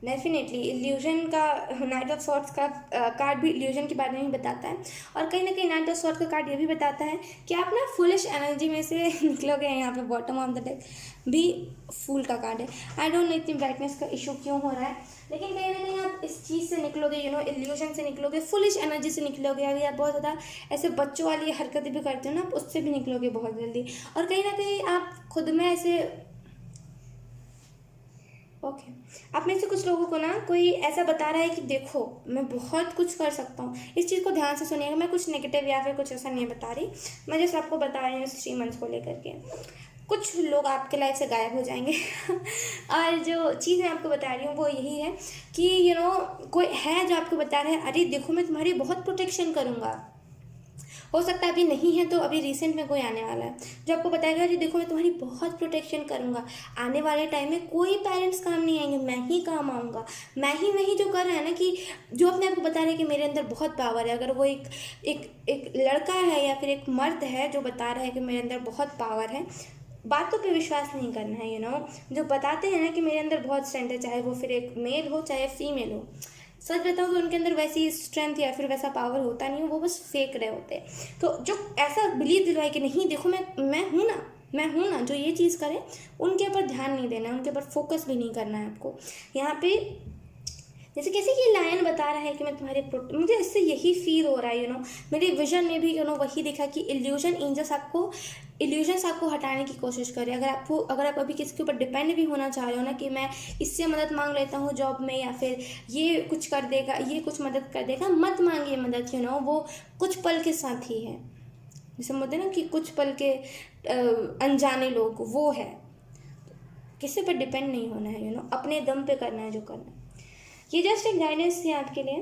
definitely illusion का, नाइट ऑफ सॉर्ट्स का कार्ड भी इल्यूजन के बारे में ही बताता है। और कहीं ना कहीं नाइट ऑफ सॉर्ट्स का कार्ड ये भी बताता है कि आप ना फुलिश एनर्जी में से निकलोगे। यहाँ पे बॉटम ऑफ द डेक भी फूल का कार्ड है। आई डोंट नो इतनी ब्राइटनेस का इशू क्यों हो रहा है, लेकिन कहीं ना कहीं आप इस चीज़ से निकलोगे, इल्यूजन से निकलोगे, फुलिश एनर्जी से निकलोगे। अभी आप बहुत ज़्यादा ऐसे बच्चों वाली हरकतें भी करते हो ना, आप उससे भी निकलोगे बहुत जल्दी। और कहीं ना कहीं आप खुद में ऐसे ओके आप में से कुछ लोगों को ना कोई ऐसा बता रहा है कि देखो मैं बहुत कुछ कर सकता हूँ। इस चीज़ को ध्यान से सुनिएगा, मैं कुछ नेगेटिव या फिर कुछ ऐसा नहीं बता रही, मैं जस्ट आपको बता रही हूँ इस 3 मंथ्स को लेकर के। कुछ लोग आपके लाइफ से गायब हो जाएंगे और जो चीज़ मैं आपको बता रही हूँ वो यही है कि कोई है जो आपको बता रहा है अरे देखो मैं तुम्हारी बहुत प्रोटेक्शन करूँगा। हो सकता है अभी नहीं है तो अभी रिसेंट में कोई आने वाला है जो आपको बताएगा कि देखो मैं तुम्हारी बहुत प्रोटेक्शन करूँगा, आने वाले टाइम में कोई पेरेंट्स काम नहीं आएंगे, मैं ही काम आऊँगा। मैं ही जो कर रहा है ना कि जो अपने आपको बता रहे हैं कि मेरे अंदर बहुत पावर है। अगर वो एक एक एक लड़का है या फिर एक मर्द है जो बता रहा है कि मेरे अंदर बहुत पावर है, बातों पे विश्वास नहीं करना है। जो बताते हैं ना कि मेरे अंदर बहुत स्ट्रेंथ है, चाहे वो फिर एक मेल हो चाहे फीमेल हो, सच बताऊँ तो उनके अंदर वैसी स्ट्रेंथ या फिर वैसा पावर होता नहीं है, वो बस फेक रहे होते हैं। तो जो ऐसा बिलीव दिलवाए कि नहीं देखो मैं हूँ ना जो ये चीज़ करे, उनके ऊपर ध्यान नहीं देना है, उनके ऊपर फोकस भी नहीं करना है आपको। यहाँ पे जैसे कैसे ये लायन बता रहा है कि मैं तुम्हारे मुझे इससे यही फील हो रहा है। मेरे विजन में भी वही दिखा कि इल्यूजन्स आपको हटाने की कोशिश करें। अगर आप अभी किसी के ऊपर डिपेंड भी होना चाह रहे हो ना कि मैं इससे मदद मांग लेता हूँ जॉब में या फिर ये कुछ कर देगा, ये कुछ मदद कर देगा, मत मांगिए मदद। वो कुछ पल के साथ ही है, जैसे बोलते हैं ना कि कुछ पल के अनजाने लोग, वो है। किसी पर डिपेंड नहीं होना है, अपने दम पे करना है जो करना है। ये जस्ट एक गाइडेंस थी आपके लिए।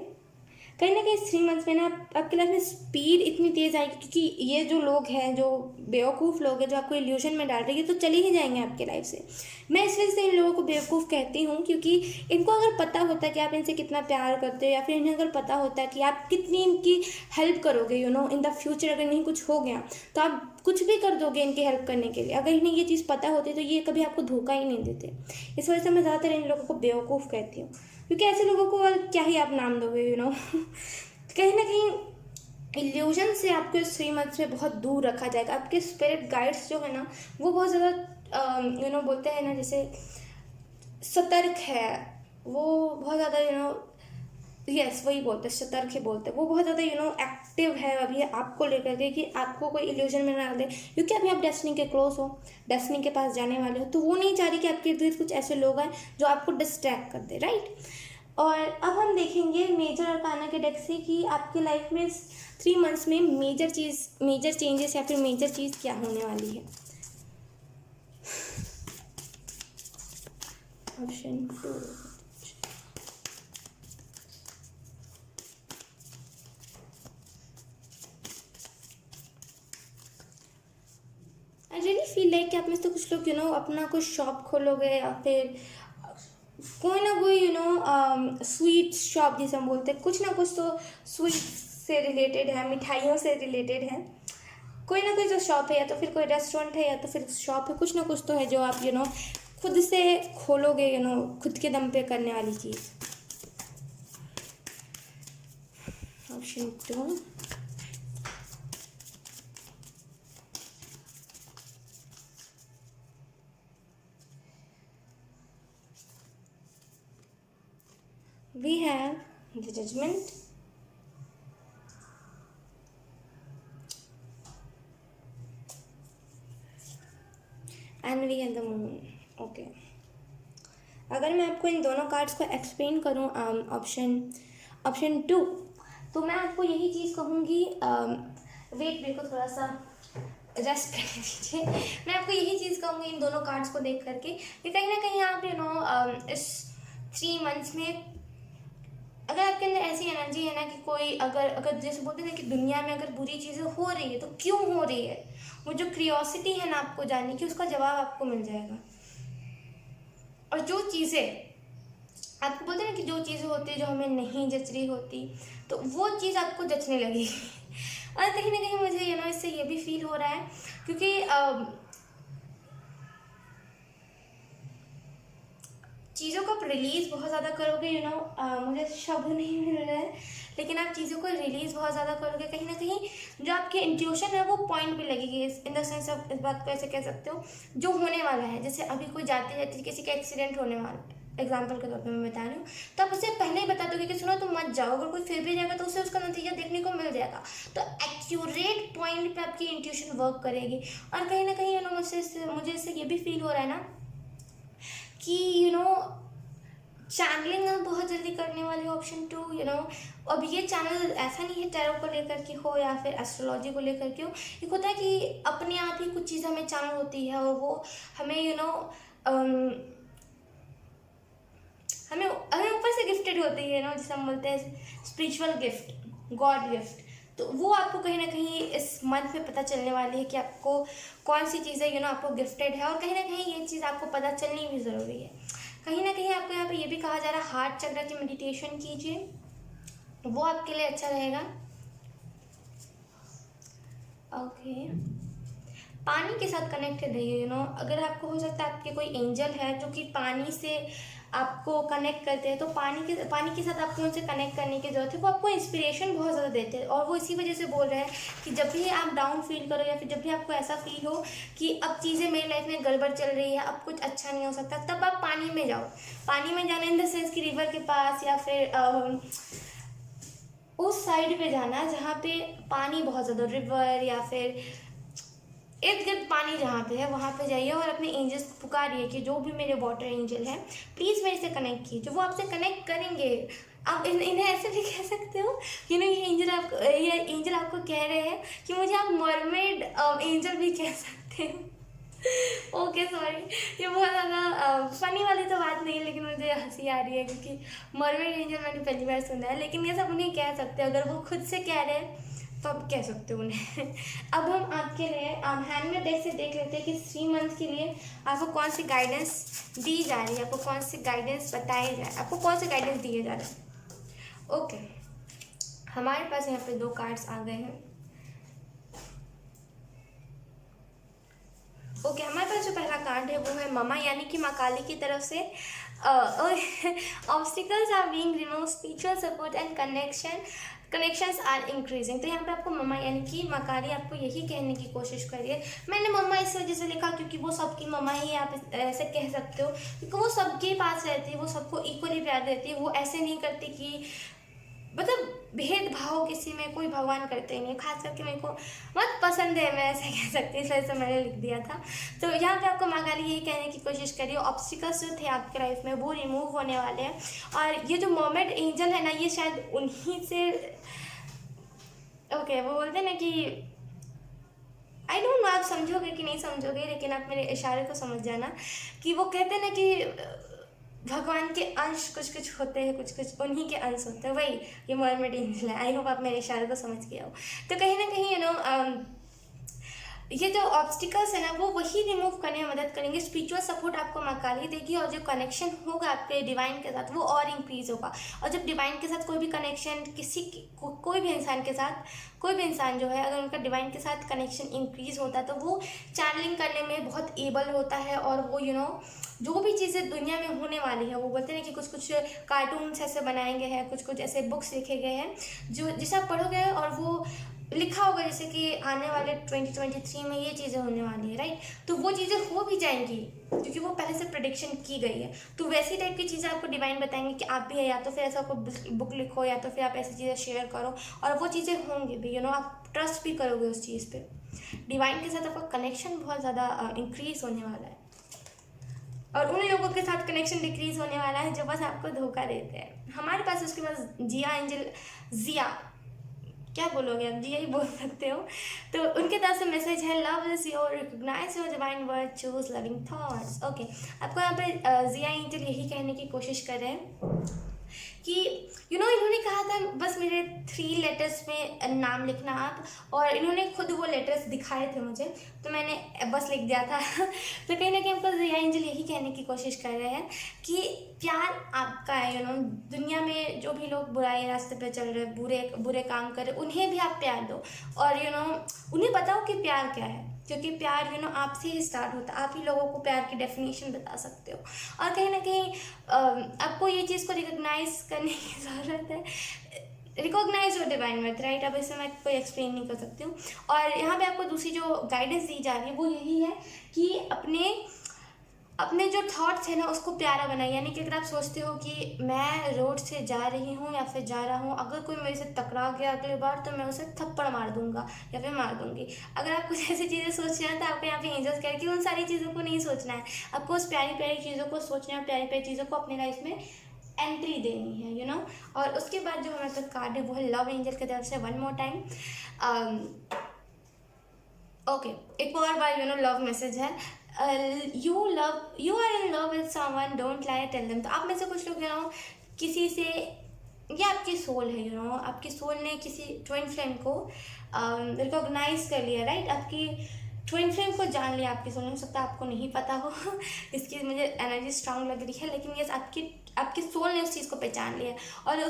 कहीं ना कहीं 3 मंथ्स में ना आपकी लाइफ में स्पीड इतनी तेज़ आएगी क्योंकि ये जो लोग हैं, जो बेवकूफ़ लोग हैं जो आपको इल्यूजन में डाल रहे हैं, तो चले ही जाएंगे आपके लाइफ से। मैं इस वजह से इन लोगों को बेवकूफ़ कहती हूँ क्योंकि इनको अगर पता होता कि आप इनसे कितना प्यार करते हो या फिर इन्हें अगर पता होता कि आप कितनी इनकी हेल्प करोगे इन द फ्यूचर, अगर इन्हें कुछ हो गया तो आप कुछ भी कर दोगे इनकी हेल्प करने के लिए। अगर इन्हें ये चीज़ पता होती तो ये कभी आपको धोखा ही नहीं देते। इस वजह से मैं ज़्यादातर इन लोगों को बेवकूफ़ कहती हूँ क्योंकि ऐसे लोगों को और क्या ही आप नाम दोगे। कहीं ना कहीं इल्यूजन से आपको इस 3 मंथ्स में बहुत दूर रखा जाएगा। आपके स्पिरिट गाइड्स जो है ना वो बहुत ज़्यादा बोलते हैं ना जैसे सतर्क है, वो बहुत ज़्यादा यस वही बोलते हैं, सतर्क ही बोलते हैं। वो बहुत ज़्यादा एक्टिव है अभी आपको लेकर के कि आपको कोई इल्यूजन में ना डाल दे, क्योंकि अभी आप डेस्टिनी के क्लोज हो, डेस्टिनी के पास जाने वाले हो, तो वो नहीं चाह रही कि आपके इर्द गिर्द कुछ ऐसे लोग हैं जो आपको डिस्ट्रैक्ट कर दे, राइट। और अब हम देखेंगे मेजर अरकाना के डेक से कि आपकी लाइफ में 3 मंथ्स में मेजर चेंजेस या फिर मेजर चीज़ क्या होने वाली है। Option 2 I really feel like कि आप में से कुछ लोग अपना कुछ शॉप खोलोगे या फिर कोई ना कोई स्वीट शॉप जिसे हम बोलते हैं, कुछ ना कुछ तो स्वीट से रिलेटेड है, मिठाइयों से रिलेटेड है। कोई ना कोई जो शॉप है, या तो फिर कोई रेस्टोरेंट है या तो फिर शॉप है, कुछ ना कुछ तो है जो आप खुद से खोलोगे, खुद के दम पे करने वाली चीज़। Option 2 we have the Judgment, and we have the Moon. Okay अगर मैं आपको इन दोनों कार्ड्स को एक्सप्लेन करूँ ऑप्शन 2, तो मैं आपको यही चीज़ कहूँगी। वेट मेरे को थोड़ा सा रेस्ट करने दीजिए। मैं आपको यही चीज़ कहूँगी इन दोनों कार्ड्स को देख करके कि कहीं ना कहीं आप इस 3 मंथ्स में अगर आपके अंदर ऐसी एनर्जी है ना कि कोई अगर जैसे बोलते हैं ना कि दुनिया में अगर बुरी चीज़ें हो रही है तो क्यों हो रही है, वो जो क्रियोसिटी है ना आपको जानने की, उसका जवाब आपको मिल जाएगा। और जो चीज़ें आपको बोलते हैं ना कि जो चीज़ें होती है जो हमें नहीं जच रही होती, तो वो चीज़ आपको जचने लगेगी। और कहीं ना कहीं मुझे इससे ये भी फील हो रहा है क्योंकि चीज़ों को आप रिलीज़ बहुत ज़्यादा करोगे, मुझे शब्द नहीं मिल रहा है, लेकिन आप चीज़ों को रिलीज़ बहुत ज़्यादा करोगे, कहीं ना कहीं जो आपकी इंट्यूशन है वो पॉइंट पे लगेगी। इन द सेंस आप इस बात को ऐसे कह सकते हो, जो होने वाला है, जैसे अभी कोई जाते जाते किसी का एक्सीडेंट होने वाला है, एग्जाम्पल के तौर पे मैं बता रही हूँ, तो आप उसे पहले ही बता दोगे कि सुनो तुम मत जाओ, अगर कोई फिर भी जाएगा तो उसे उसका नतीजा देखने को मिल जाएगा। तो एक्यूरेट पॉइंट पे आपकी इंट्यूशन वर्क करेगी। और कहीं ना कहीं मुझे इससे ये भी फील हो रहा है ना कि चैनलिंग आप बहुत जल्दी करने वाले हो। ऑप्शन 2, अब ये चैनल ऐसा नहीं है टैरो को लेकर के हो या फिर एस्ट्रोलॉजी को लेकर के हो। एक होता है कि अपने आप ही कुछ चीज़ हमें चैनल होती है और वो हमें हमें ऊपर से गिफ्टेड होती है, जैसे हम बोलते हैं स्पिरिचुअल गिफ्ट, गॉड गिफ्ट। तो वो आपको कहीं ना कहीं इस मंथ में पता चलने वाली है कि आपको कौन सी चीज़ें आपको गिफ्टेड है। और कहीं ना कहीं ये चीज़ आपको पता चलनी भी ज़रूरी है। कहीं ना कहीं आपको यहाँ पे ये भी कहा जा रहा है हार्ट चक्र की मेडिटेशन कीजिए, वो आपके लिए अच्छा रहेगा। ओके, पानी के साथ कनेक्टेड रहिए। अगर आपको हो सकता है आपके कोई एंजल है जो कि पानी से आपको कनेक्ट करते हैं, तो पानी के साथ आपको उनसे कनेक्ट करने की ज़रूरत है। वो आपको इंस्पिरेशन बहुत ज़्यादा देते हैं और वो इसी वजह से बोल रहे हैं कि जब भी आप डाउन फील करो या फिर जब भी आपको ऐसा फील हो कि अब चीज़ें मेरी लाइफ में गड़बड़ चल रही है, अब कुछ अच्छा नहीं हो सकता, तब आप पानी में जाओ। पानी में जाना इन द सेंस कि रिवर के पास या फिर उस साइड पे जाना जहाँ पे पानी बहुत ज़्यादा, रिवर या फिर इर्द गिर्द पानी जहाँ पे है वहाँ पे जाइए और अपने एंजल्स को पुकारिए कि जो भी मेरे वाटर एंजल हैं प्लीज़ मेरे से कनेक्ट कीजिए। वो आपसे कनेक्ट करेंगे। आप इन्हें ऐसे भी कह सकते हो कि ये एंजल आपको कह रहे हैं कि मुझे आप मरमेड एंजल भी कह सकते हो। ओके सॉरी, ये बहुत ज़्यादा फनी वाली तो बात नहीं है, लेकिन मुझे हंसी आ रही है क्योंकि मरमेड एंजल मैंने पहली बार सुना है। लेकिन ये सब उन्हें कह सकते हो, अगर वो खुद से कह रहे हैं तो आप कह सकते हो उन्हें। अब हम आपके लिए हैंड में डेक से देख लेते हैं कि 3 मंथ के लिए आपको कौन सी गाइडेंस दी जा रही है, आपको कौन सी गाइडेंस बताई जाए, आपको कौन से गाइडेंस दिए जा रहे हैं। ओके, हमारे पास यहाँ पे 2 कार्ड्स आ गए हैं। ओके, हमारे पास जो पहला कार्ड है वो है ममा, यानी कि माँ काली की तरफ से obstacles are being removed, spiritual support and connections are increasing. तो यहाँ पे आपको मम्मा यानी कि माँ काली आपको यही कहने की कोशिश कर रही है। मैंने मम्मा इस वजह से लिखा क्योंकि वो सबकी मम्मा ही आप ऐसे कह सकते हो, क्योंकि वो सबके पास रहती है, वो सबको इक्वली प्यार देती है। वो ऐसे नहीं करती कि मतलब भेदभाव किसी में, कोई भगवान करते ही नहीं। खास करके मेरे को बहुत पसंद है, मैं ऐसे कह सकती हूँ, इसलिए मैंने लिख दिया था। तो यहाँ पे आपको माँ काली यही कहने की कोशिश करिए ऑब्स्टिकल्स जो थे आपके लाइफ में वो रिमूव होने वाले हैं। और ये जो मर्मेड एंजल है ना, ये शायद उन्हीं से ओके वो बोलते हैं ना कि आई डोंट नो आप समझोगे कि नहीं समझोगे, लेकिन आप मेरे इशारे को समझ जाना कि वो कहते हैं ना कि भगवान के अंश कुछ कुछ होते हैं, कुछ कुछ उन्हीं के अंश होते हैं, वही ये मर्मेड एंजल है। आई होप आप मेरे इशारे को समझ गए हो। तो कहीं ना कहीं ये जो ऑब्स्टिकल्स है ना वो वही रिमूव करने में मदद करेंगे। स्पिरिचुअल सपोर्ट आपको माँ काली देगी और जो कनेक्शन होगा आपके डिवाइन के साथ वो और इंक्रीज होगा। और जब डिवाइन के साथ कोई भी कनेक्शन कोई भी इंसान के साथ, कोई भी इंसान जो है अगर उनका डिवाइन के साथ कनेक्शन इंक्रीज होता है तो वो चैनलिंग करने में बहुत एबल होता है। और वो जो भी चीज़ें दुनिया में होने वाली है, वो बोलते हैं कि कुछ कुछ कार्टून्स ऐसे बनाए गए हैं, कुछ कुछ ऐसे बुक्स लिखे गए हैं जो जिसे आप पढ़ोगे और वो लिखा होगा जैसे कि आने वाले 2023 में ये चीज़ें होने वाली है, राइट। तो वो चीज़ें हो भी जाएंगी क्योंकि वो पहले से प्रेडिक्शन की गई है। तो वैसी टाइप की चीज़ें आपको डिवाइन बताएंगे कि आप भी है, या तो फिर ऐसा आपको बुक लिखो या तो फिर आप ऐसी चीज़ें शेयर करो और वो चीज़ें होंगी भी। आप ट्रस्ट भी करोगे उस चीज़ पे। डिवाइन के साथ आपका कनेक्शन बहुत ज़्यादा इंक्रीज होने वाला है और उन लोगों के साथ कनेक्शन डिक्रीज होने वाला है जो बस आपको धोखा देते हैं। हमारे पास उसके पास जिया एंजल, जिया क्या बोलोगे आप, जिया ही बोल सकते हो। तो उनके तरफ से मैसेज है love is your, recognise your divine word, choose loving thoughts. Okay, आपको यहाँ पे जिया एंजल यही कहने की कोशिश कर रहे हैं कि इन्होंने कहा था बस मेरे 3 लेटर्स में नाम लिखना आप, और इन्होंने खुद वो लेटर्स दिखाए थे मुझे तो मैंने बस लिख दिया था। तो कहीं ना कहीं हमको जिया एंजल यही कहने की कोशिश कर रहे हैं कि प्यार आपका है। दुनिया में जो भी लोग बुराई रास्ते पे चल रहे, बुरे काम कर रहे, उन्हें भी आप प्यार दो और उन्हें बताओ बताओ कि प्यार क्या है, क्योंकि प्यार आपसे ही स्टार्ट होता है। आप ही लोगों को प्यार की डेफिनेशन बता सकते हो। और कहीं ना कहीं आपको ये चीज़ को रिकॉग्नाइज करने की ज़रूरत है। Recognise your divine worth, right. अब इसमें मैं कोई एक्सप्लेन नहीं कर सकती हूँ। और यहाँ पे आपको दूसरी जो गाइडेंस दी जा रही है वो यही है कि अपने जो थॉट्स है ना उसको प्यारा बनाए। यानी कि अगर आप सोचते हो कि मैं रोड से जा रही हूँ या फिर जा रहा हूँ, अगर कोई मेरे से टकरा गया अगली बार तो मैं उसे थप्पड़ मार दूंगा या फिर मार दूंगी। अगर आप कुछ ऐसी चीज़ें सोच रहे हैं तो आपको यहाँ पे एंजल्स कह रहे कि उन सारी चीज़ों को नहीं सोचना है, आपको उस प्यारी प्यारी चीज़ों को सोचना है, प्यारी प्यारी चीज़ों को अपनी लाइफ में एंट्री देनी है, और उसके बाद जो हमारे पास कार्ड है वो है लव एंजल की तरफ से। वन मोर टाइम, ओके, एक और बार लव मैसेज है। You are in love with someone, don't lie, tell them. तो आप में से कुछ लोग किसी से, ये आपकी सोल है, आपकी सोल ने किसी ट्विन फ्लेम को रिकॉग्नाइज कर लिया, राइट। आपकी ट्विन फ्लेम को जान लिया आपकी सोल ने। हो सकता है आपको नहीं पता हो इसकी मुझे एनर्जी स्ट्रांग लग रही है, लेकिन ये आपकी सोल ने उस चीज़ को पहचान लिया और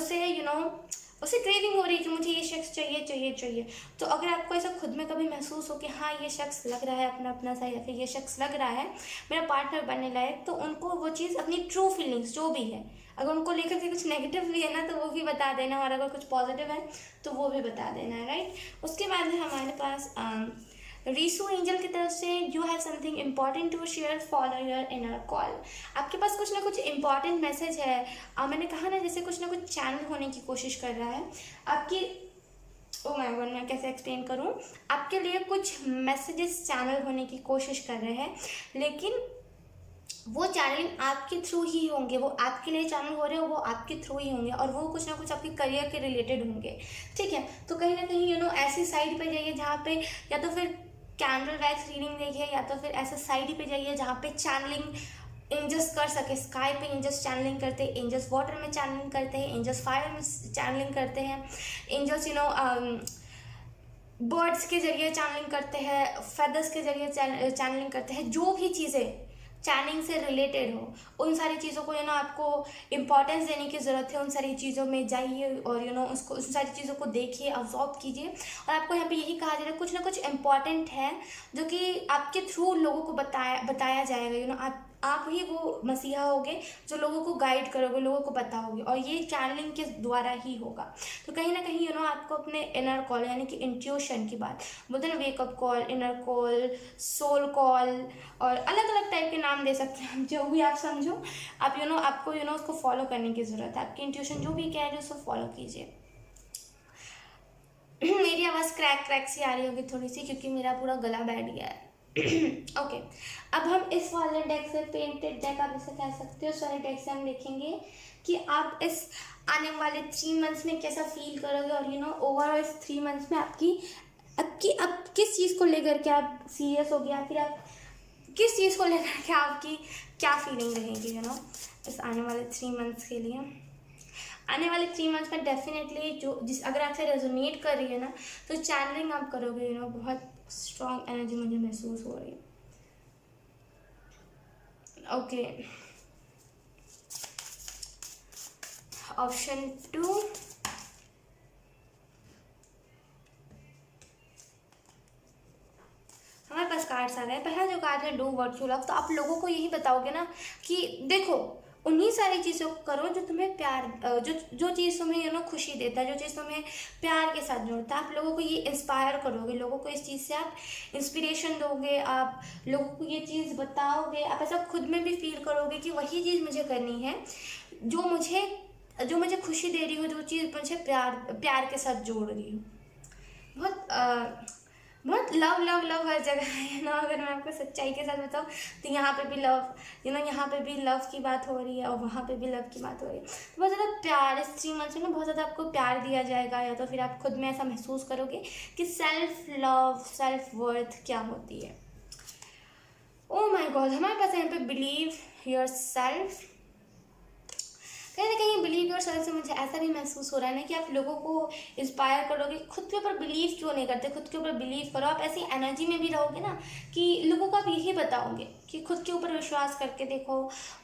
उसे क्रेविंग हो रही है कि मुझे ये शख्स चाहिए चाहिए चाहिए। तो अगर आपको ऐसा खुद में कभी महसूस हो कि हाँ ये शख्स लग रहा है अपना अपना सा, या फिर ये शख्स लग रहा है मेरा पार्टनर बनने लायक, तो उनको वो चीज़ अपनी ट्रू फीलिंग्स जो भी है, अगर उनको लेकर के कुछ नेगेटिव भी है ना तो वो भी बता देना, और अगर कुछ पॉजिटिव है तो वो भी बता देना है, राइट। उसके बाद है हमारे पास रीसू एंजल की तरफ से, you have something important to share, follow your inner call. आपके पास कुछ ना कुछ इम्पॉर्टेंट मैसेज है। मैंने कहा ना जैसे कुछ ना कुछ चैनल होने की कोशिश कर रहा है आपकी। ओ माय गॉड, मैं कैसे एक्सप्लेन करूँ। आपके लिए कुछ मैसेजेस चैनल होने की कोशिश कर रहे हैं, लेकिन वो चैनलिंग आपके थ्रू ही होंगे। वो आपके लिए चैनल हो रहे हो, वो आपके थ्रू ही होंगे, और वो कुछ ना कुछ आपके करियर के रिलेटेड होंगे, ठीक है। तो कहीं ना कहीं ऐसी साइड पे जाइए जहाँ पे या तो फिर कैंडल वैक्स रीडिंग देखिए, या तो फिर ऐसे साइड पे जाइए जहाँ पे चैनलिंग एंजल्स कर सके। स्काई पे एंजल्स चैनलिंग करते हैं, एंजल्स वाटर में चैनलिंग करते हैं, एंजल्स फायर में चैनलिंग करते हैं, एंजल्स बर्ड्स के जरिए चैनलिंग करते हैं, फेदर्स के जरिए चैनलिंग करते हैं। जो भी चीज़ें चैनलिंग से रिलेटेड हो उन सारी चीज़ों को आपको इम्पोर्टेंस देने की ज़रूरत है। उन सारी चीज़ों में जाइए और उसको, उन सारी चीज़ों को देखिए, अब्जॉर्ब कीजिए। और आपको यहाँ पे यही कहा जा रहा है कुछ ना कुछ इम्पॉर्टेंट है जो कि आपके थ्रू लोगों को बताया जाएगा। आप ही वो मसीहा होगे जो लोगों को गाइड करोगे, लोगों को बताओगे, और ये चैनलिंग के द्वारा ही होगा। तो कहीं ना कहीं आपको अपने इनर कॉल यानी कि इंट्यूशन की बात बोलते हैं ना, wake up call, inner call, soul call, और अलग अलग टाइप के नाम दे सकते हैं, जो भी आप समझो। आप आपको उसको फॉलो करने की ज़रूरत है। आपकी इंट्यूशन जो भी कह रही है उसको फॉलो कीजिए। मेरी आवाज़ क्रैक सी आ रही होगी थोड़ी सी, क्योंकि मेरा पूरा गला बैठ गया है। ओके, अब हम इस वाले डेक से, पेंटेड डेक आप इसे कह सकते हो, उस वाले डेक से हम देखेंगे कि आप इस आने वाले 3 मंथ्स में कैसा फील करोगे, और ओवरऑल इस 3 मंथ्स में आपकी अब किस चीज़ को लेकर के आप सीरियस हो गया, फिर आप किस चीज़ को लेकर के आपकी क्या फीलिंग रहेगी इस आने वाले 3 मंथ्स के लिए। आने वाले 3 मंथ्स में डेफिनेटली अगर आपसे रेजोनेट कर रही है ना तो चैनलिंग आप करोगे। बहुत स्ट्रॉन्ग एनर्जी मुझे महसूस हो रही है। ओके, ऑप्शन 2, हमारे पास कार्ड्स आ गए। पहला जो कार्ड है डू व्हाट यू लव। तो आप लोगों को यही बताओगे ना कि देखो उन्हीं सारी चीज़ों को करो जो तुम्हें प्यार, जो चीज़ तुम्हें खुशी देता है, जो चीज़ तुम्हें प्यार के साथ जोड़ता है। आप लोगों को ये इंस्पायर करोगे, लोगों को इस चीज़ से आप इंस्पिरेशन दोगे, आप लोगों को ये चीज़ बताओगे, आप ऐसा खुद में भी फील करोगे कि वही चीज़ मुझे करनी है जो मुझे खुशी दे रही हो, जो चीज़ मुझे प्यार के साथ जोड़ रही हो। बहुत लव लव लव हर जगह है अगर मैं आपको सच्चाई के साथ बताऊँ तो यहाँ पे भी लव यहाँ पे भी लव की बात हो रही है, और वहाँ पे भी लव की बात हो रही है। बहुत ज़्यादा प्यार इस 3 मंथ्स में बहुत ज़्यादा आपको प्यार दिया जाएगा, या तो फिर आप खुद में ऐसा महसूस करोगे कि सेल्फ लव, सेल्फ वर्थ क्या होती है। ओ माय गॉड, हमारे पास यहाँ पे बिलीव योर सेल्फ। कहीं ना कहीं बिलीव योर सेल्फ से मुझे ऐसा भी महसूस हो रहा है ना कि आप लोगों को इंस्पायर करोगे। खुद के ऊपर बिलीव क्यों नहीं करते, खुद के ऊपर बिलीव करो। आप ऐसी एनर्जी में भी रहोगे ना कि लोगों को आप यही बताओगे कि खुद के ऊपर विश्वास करके देखो,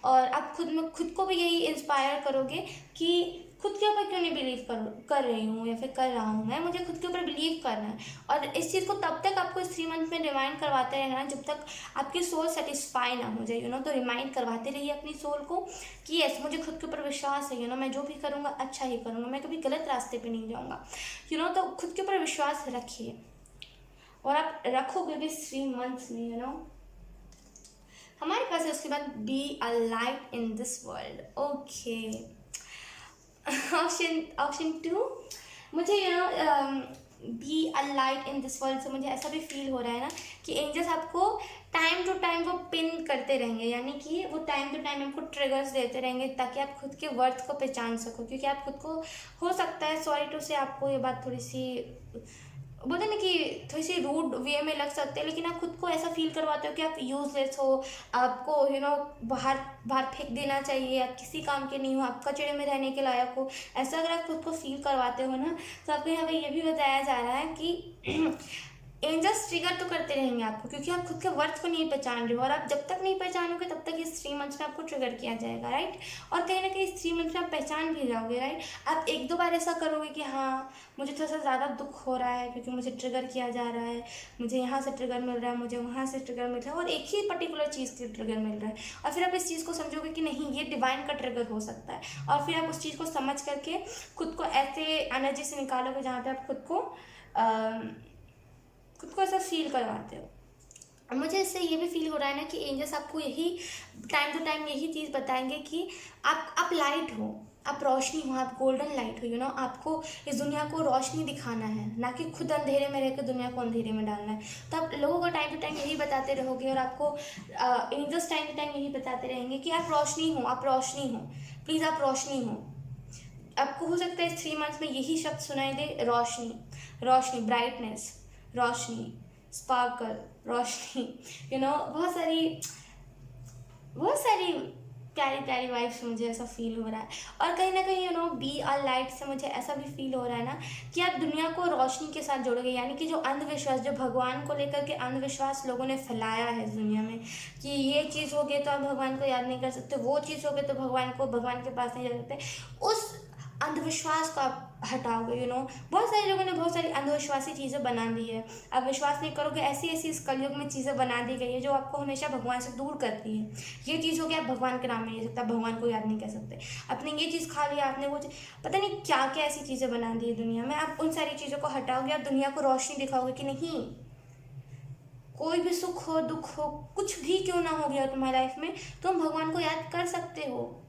और आप खुद को भी यही इंस्पायर करोगे कि खुद के ऊपर क्यों नहीं बिलीव कर रही हूँ या फिर कर रहा हूँ मैं, मुझे खुद के ऊपर बिलीव करना है। और इस चीज़ को तब तक आपको इस 3 मंथ में रिमाइंड करवाते रहना जब तक आपकी सोल सेटिस्फाई ना हो जाए, तो रिमाइंड करवाते रहिए अपनी सोल को कि यस मुझे खुद के ऊपर विश्वास है, मैं जो भी करूँगा अच्छा ही करूँगा, मैं कभी गलत रास्ते पर नहीं जाऊँगा, तो खुद के ऊपर विश्वास रखिए। और आप रखोगे भी 3 मंथ्स में, हमारे पास है उसके बाद be a light in this world. Okay, option 2, मुझे be a light in this world से मुझे ऐसा भी फील हो रहा है ना कि एंजल्स आपको टाइम टू टाइम वो पिन करते रहेंगे, यानी कि वो टाइम टू टाइम आपको ट्रिगर्स देते रहेंगे ताकि आप खुद के वर्थ को पहचान सको। क्योंकि आप खुद को, हो सकता है सॉरी टू से आपको ये बात थोड़ी सी बोलते ना कि थोड़ी सी रूड वे में लग सकते हैं, लेकिन आप खुद को ऐसा फील करवाते हो कि आप यूजलेस हो, आपको बाहर बाहर फेंक देना चाहिए, आप किसी काम के नहीं हो, आप कचरे में रहने के लायक हो। ऐसा अगर आप खुद को फील करवाते हो ना, तो आपको यहाँ पे ये भी बताया जा रहा है कि एंजल्स ट्रिगर तो करते रहेंगे आपको, क्योंकि आप खुद के वर्थ को नहीं पहचान रहे हो, और आप जब तक नहीं पहचानोगे तब तक इस 3 मंथ्स में आपको ट्रिगर किया जाएगा, राइट। और कहीं ना कहीं इस 3 मंथ्स में आप पहचान भी जाओगे, राइट। आप 1-2 बार ऐसा करोगे कि हाँ मुझे थोड़ा सा ज़्यादा दुख हो रहा है क्योंकि मुझे ट्रिगर किया जा रहा है, मुझे यहाँ से ट्रिगर मिल रहा है, मुझे वहाँ से ट्रिगर मिल रहा है, और एक ही पर्टिकुलर चीज़ के ट्रिगर मिल रहा है। और फिर आप इस चीज़ को समझोगे कि नहीं ये डिवाइन का ट्रिगर हो सकता है, और फिर आप उस चीज़ को समझ करके खुद को ऐसे एनर्जी से निकालोगे जहाँ पे आप खुद को ऐसा फील करवाते हो। मुझे इससे ये भी फील हो रहा है ना कि एंजल्स आपको यही टाइम टू टाइम यही चीज़ बताएंगे कि आप लाइट हो, आप रोशनी हो, आप गोल्डन लाइट हो, आपको इस दुनिया को रोशनी दिखाना है, ना कि खुद अंधेरे में रहकर दुनिया को अंधेरे में डालना है। तो आप लोगों को टाइम टू टाइम यही बताते रहोगे, और आपको एंजल्स टाइम टू टाइम यही बताते रहेंगे कि आप रोशनी हो, आप रोशनी हो, प्लीज़ आप रोशनी हो। आपको हो सकता है इस 3 मंथ्स में यही शब्द सुनाई दे, रोशनी, रोशनी, ब्राइटनेस, रोशनी, स्पार्कल, रोशनी, बहुत सारी प्यारी प्यारी वाइब्स मुझे ऐसा फील हो रहा है। और कहीं ना कहीं बी अ लाइट से मुझे ऐसा भी फील हो रहा है ना कि आप दुनिया को रोशनी के साथ जोड़ोगे, यानी कि जो अंधविश्वास, जो भगवान को लेकर के अंधविश्वास लोगों ने फैलाया है इस दुनिया में कि ये चीज़ हो गई तो आप भगवान को याद नहीं कर सकते, वो चीज़ हो गई तो भगवान के पास नहीं जा सकते, उस अंधविश्वास को आप हटाओगे। बहुत सारे लोगों ने बहुत सारी अंधविश्वासी चीज़ें बना दी है, आप विश्वास नहीं करोगे, ऐसी ऐसी इस कलयुग में चीज़ें बना दी गई है जो आपको हमेशा भगवान से दूर करती है। ये चीज़ हो गया, आप भगवान के नाम नहीं ले सकते, भगवान को याद नहीं कर सकते, आपने ये चीज़ खा लिया, आपने वो पता नहीं क्या क्या ऐसी चीज़ें बना दी है दुनिया में। आप उन सारी चीज़ों को हटाओगे, आप दुनिया को रोशनी दिखाओगे कि नहीं, कोई भी सुख हो, दुख हो, कुछ भी क्यों ना हो गया तुम्हारी लाइफ में, तुम भगवान को याद कर सकते हो।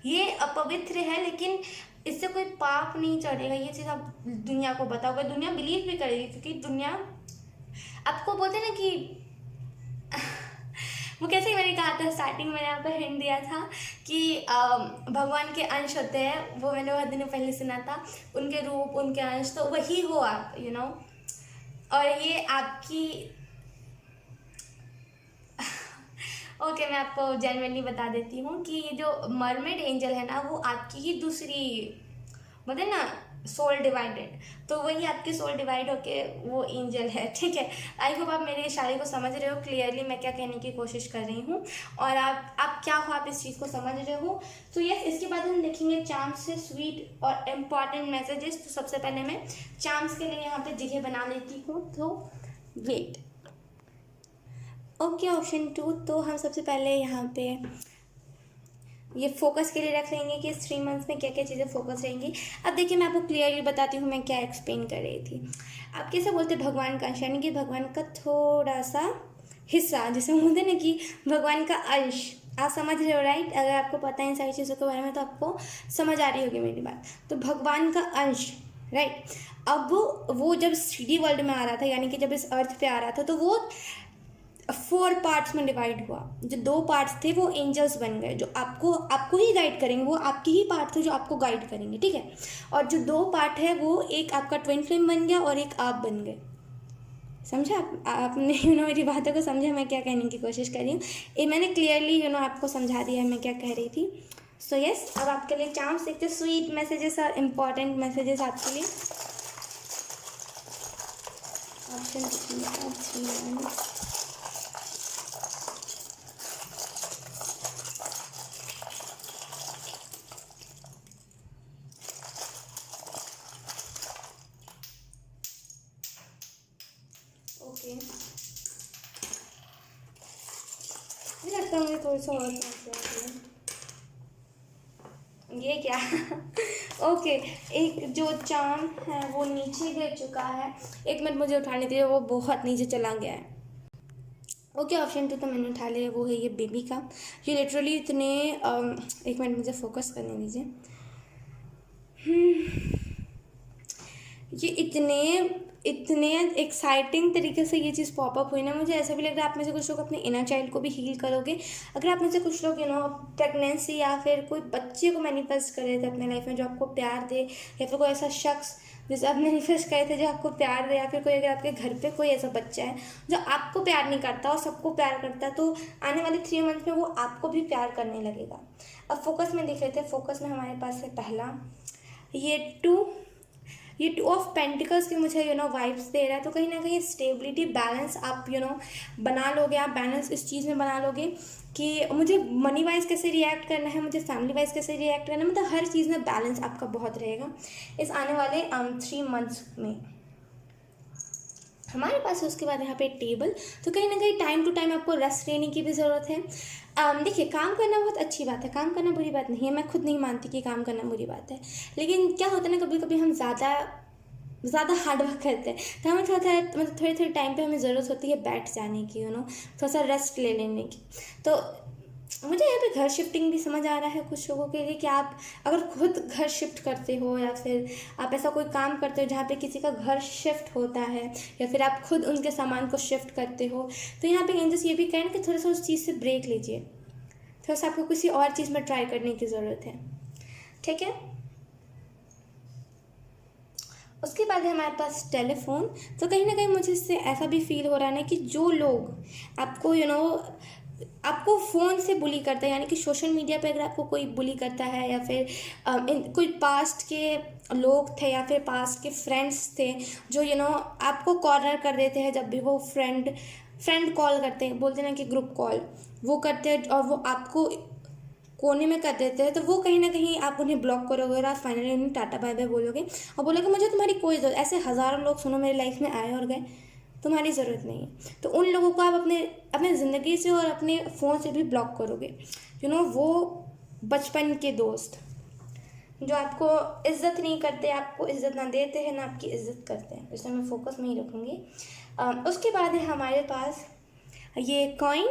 ये अपवित्र है, लेकिन इससे कोई पाप नहीं चढ़ेगा। ये चीज़ आप दुनिया को बताओगे, दुनिया बिलीव भी करेगी, क्योंकि दुनिया आपको बोलते ना कि वो कैसे मैंने कहा था स्टार्टिंग में, यहाँ पर हिंट दिया था कि भगवान के अंश होते हैं, वो मैंने बहुत दिनों पहले सुना था, उनके रूप, उनके अंश, तो वही हो आप, और ये आपकी ओके, मैं आपको जेन्युइनली बता देती हूँ कि ये जो मरमेड एंजल है ना, वो आपकी ही दूसरी मतलब ना सोल डिवाइडेड, तो वही आपकी सोल डिवाइड होके वो एंजल है, ठीक है। आई होप आप मेरे इशारे को समझ रहे हो क्लियरली, मैं क्या कहने की कोशिश कर रही हूँ, और आप क्या हो, आप इस चीज़ को समझ रहे हो। तो यस, इसके बाद हम देखेंगे चार्म्स से स्वीट और इम्पॉर्टेंट मैसेजेस। तो सबसे पहले मैं चार्म्स के लिए यहाँ पे जगह बना लेती हूँ, तो वेट। ओके, ऑप्शन 2, तो हम सबसे पहले यहाँ पे ये फोकस के लिए रख लेंगे कि इस 3 मंथ्स में क्या क्या चीज़ें फोकस रहेंगी। अब देखिए, मैं आपको क्लियरली बताती हूँ मैं क्या एक्सप्लेन कर रही थी। आप कैसे बोलते हैं भगवान का अंश, यानी कि भगवान का थोड़ा सा हिस्सा, जैसे बोलते हैं ना कि भगवान का अंश, आप समझ रहे हो, राइट। अगर आपको पता है इन सारी चीज़ों के बारे में तो आपको समझ आ रही होगी मेरी बात। तो भगवान का अंश, राइट। अब वो जब 3D वर्ल्ड में आ रहा था, यानी कि जब इस अर्थ पे आ रहा था, तो वो 4 पार्ट्स में डिवाइड हुआ। जो 2 पार्ट्स थे वो एंजल्स बन गए, जो आपको ही गाइड करेंगे, वो आपके ही पार्ट थे जो आपको गाइड करेंगे, ठीक है। और जो 2 पार्ट है वो एक आपका ट्विन फ्लेम बन गया और एक आप बन गए। समझा आपने मेरी बातों को समझा, मैं क्या कहने की कोशिश कर रही हूँ। ये मैंने क्लियरली आपको समझा दिया है मैं क्या कह रही थी। सो यस, अब आपके लिए चांस देखते स्वीट मैसेजेस और इम्पॉर्टेंट मैसेजेस आपके लिए। ऑप्शन ओके, मुझे लगता है मुझे थोड़ी सा और समस्या है। ये क्या ओके, एक जो चाम है वो नीचे गिर चुका है। एक मिनट मुझे उठाने दीजिए, वो बहुत नीचे चला गया है। ओके, ऑप्शन 2 तो मैंने उठा लिया, वो है ये बेबी का। ये लिटरली इतने एक मिनट मुझे फोकस करने दीजिए। ये इतने इतने एक्साइटिंग तरीके से ये चीज़ पॉपअप हुई ना, मुझे ऐसा भी लग रहा है आप में से कुछ लोग अपने इनर चाइल्ड को भी हील करोगे। अगर आप में से कुछ लोग प्रेगनेंसी या फिर कोई बच्चे को मैनिफेस्ट कर रहे थे अपने लाइफ में जो आपको प्यार दे, या फिर कोई ऐसा शख्स जैसे आप मैनिफेस्ट करे थे जो आपको प्यार दे, या फिर कोई अगर आपके घर पे कोई ऐसा बच्चा है जो आपको प्यार नहीं करता और सबको प्यार करता है, तो आने वाले 3 मंथ में वो आपको भी प्यार करने लगेगा। अब फोकस में देख लेते हैं। फोकस में हमारे पास है पहला ये 2 ऑफ पेंटिकल्स की मुझे वाइब्स दे रहा है। तो कहीं ना कहीं स्टेबिलिटी, बैलेंस आप बना लोगे। आप बैलेंस इस चीज़ में बना लोगे कि मुझे मनी वाइज कैसे रिएक्ट करना है, मुझे फैमिली वाइज कैसे रिएक्ट करना है, मतलब हर चीज़ में बैलेंस आपका बहुत रहेगा इस आने वाले 3 मंथ्स में। हमारे पास है उसके बाद यहाँ पे टेबल। तो कहीं ना कहीं टाइम टू टाइम आपको रेस्ट लेने की भी ज़रूरत है। देखिए, काम करना बहुत अच्छी बात है, काम करना बुरी बात नहीं है। मैं खुद नहीं मानती कि काम करना बुरी बात है, लेकिन क्या होता है ना, कभी कभी हम ज़्यादा हार्ड वर्क करते हैं, तो हमें थोड़े थोड़े टाइम पे हमें ज़रूरत होती है बैठ जाने की, थोड़ा सा रेस्ट ले लेने की। तो मुझे यहाँ पे घर शिफ्टिंग भी समझ आ रहा है कुछ लोगों के लिए कि आप अगर खुद घर शिफ्ट करते हो, या फिर आप ऐसा कोई काम करते हो जहाँ पे किसी का घर शिफ्ट होता है, या फिर आप खुद उनके सामान को शिफ्ट करते हो, तो यहाँ पे एंजल्स ये भी कहें कि थोड़ा सा उस चीज़ से ब्रेक लीजिए, थोड़ा सा आपको किसी और चीज़ में ट्राई करने की ज़रूरत है। ठीक है, उसके बाद है हमारे पास टेलीफोन। तो कहीं ना कहीं मुझे इससे ऐसा भी फील हो रहा है ना कि जो लोग आपको आपको फ़ोन से बुली करता है, यानी कि सोशल मीडिया पे अगर आपको कोई बुली करता है, या फिर कोई पास्ट के लोग थे या फिर पास्ट के फ्रेंड्स थे जो आपको कॉर्नर कर देते हैं जब भी वो फ्रेंड कॉल करते हैं, बोलते हैं ना कि ग्रुप कॉल वो करते हैं, और वो आपको कोने में कर देते हैं, तो वो कहीं ना कहीं आप उन्हें ब्लॉक करोगे और आप फाइनली उन्हें टाटा बाय बाय बोलोगे और बोलोगे मुझे तुम्हारी कोई ज़रूरत। ऐसे हज़ारों लोग सुनो मेरी लाइफ में आए और गए, तुम्हारी ज़रूरत नहीं है। तो उन लोगों को आप अपने ज़िंदगी से और अपने फ़ोन से भी ब्लॉक करोगे। वो बचपन के दोस्त जो आपको इज़्ज़त नहीं करते, आपको इज़्ज़त ना देते हैं ना आपकी इज़्ज़त करते हैं, इसमें मैं फोकस में ही रखूँगी। उसके बाद है हमारे पास ये कॉइन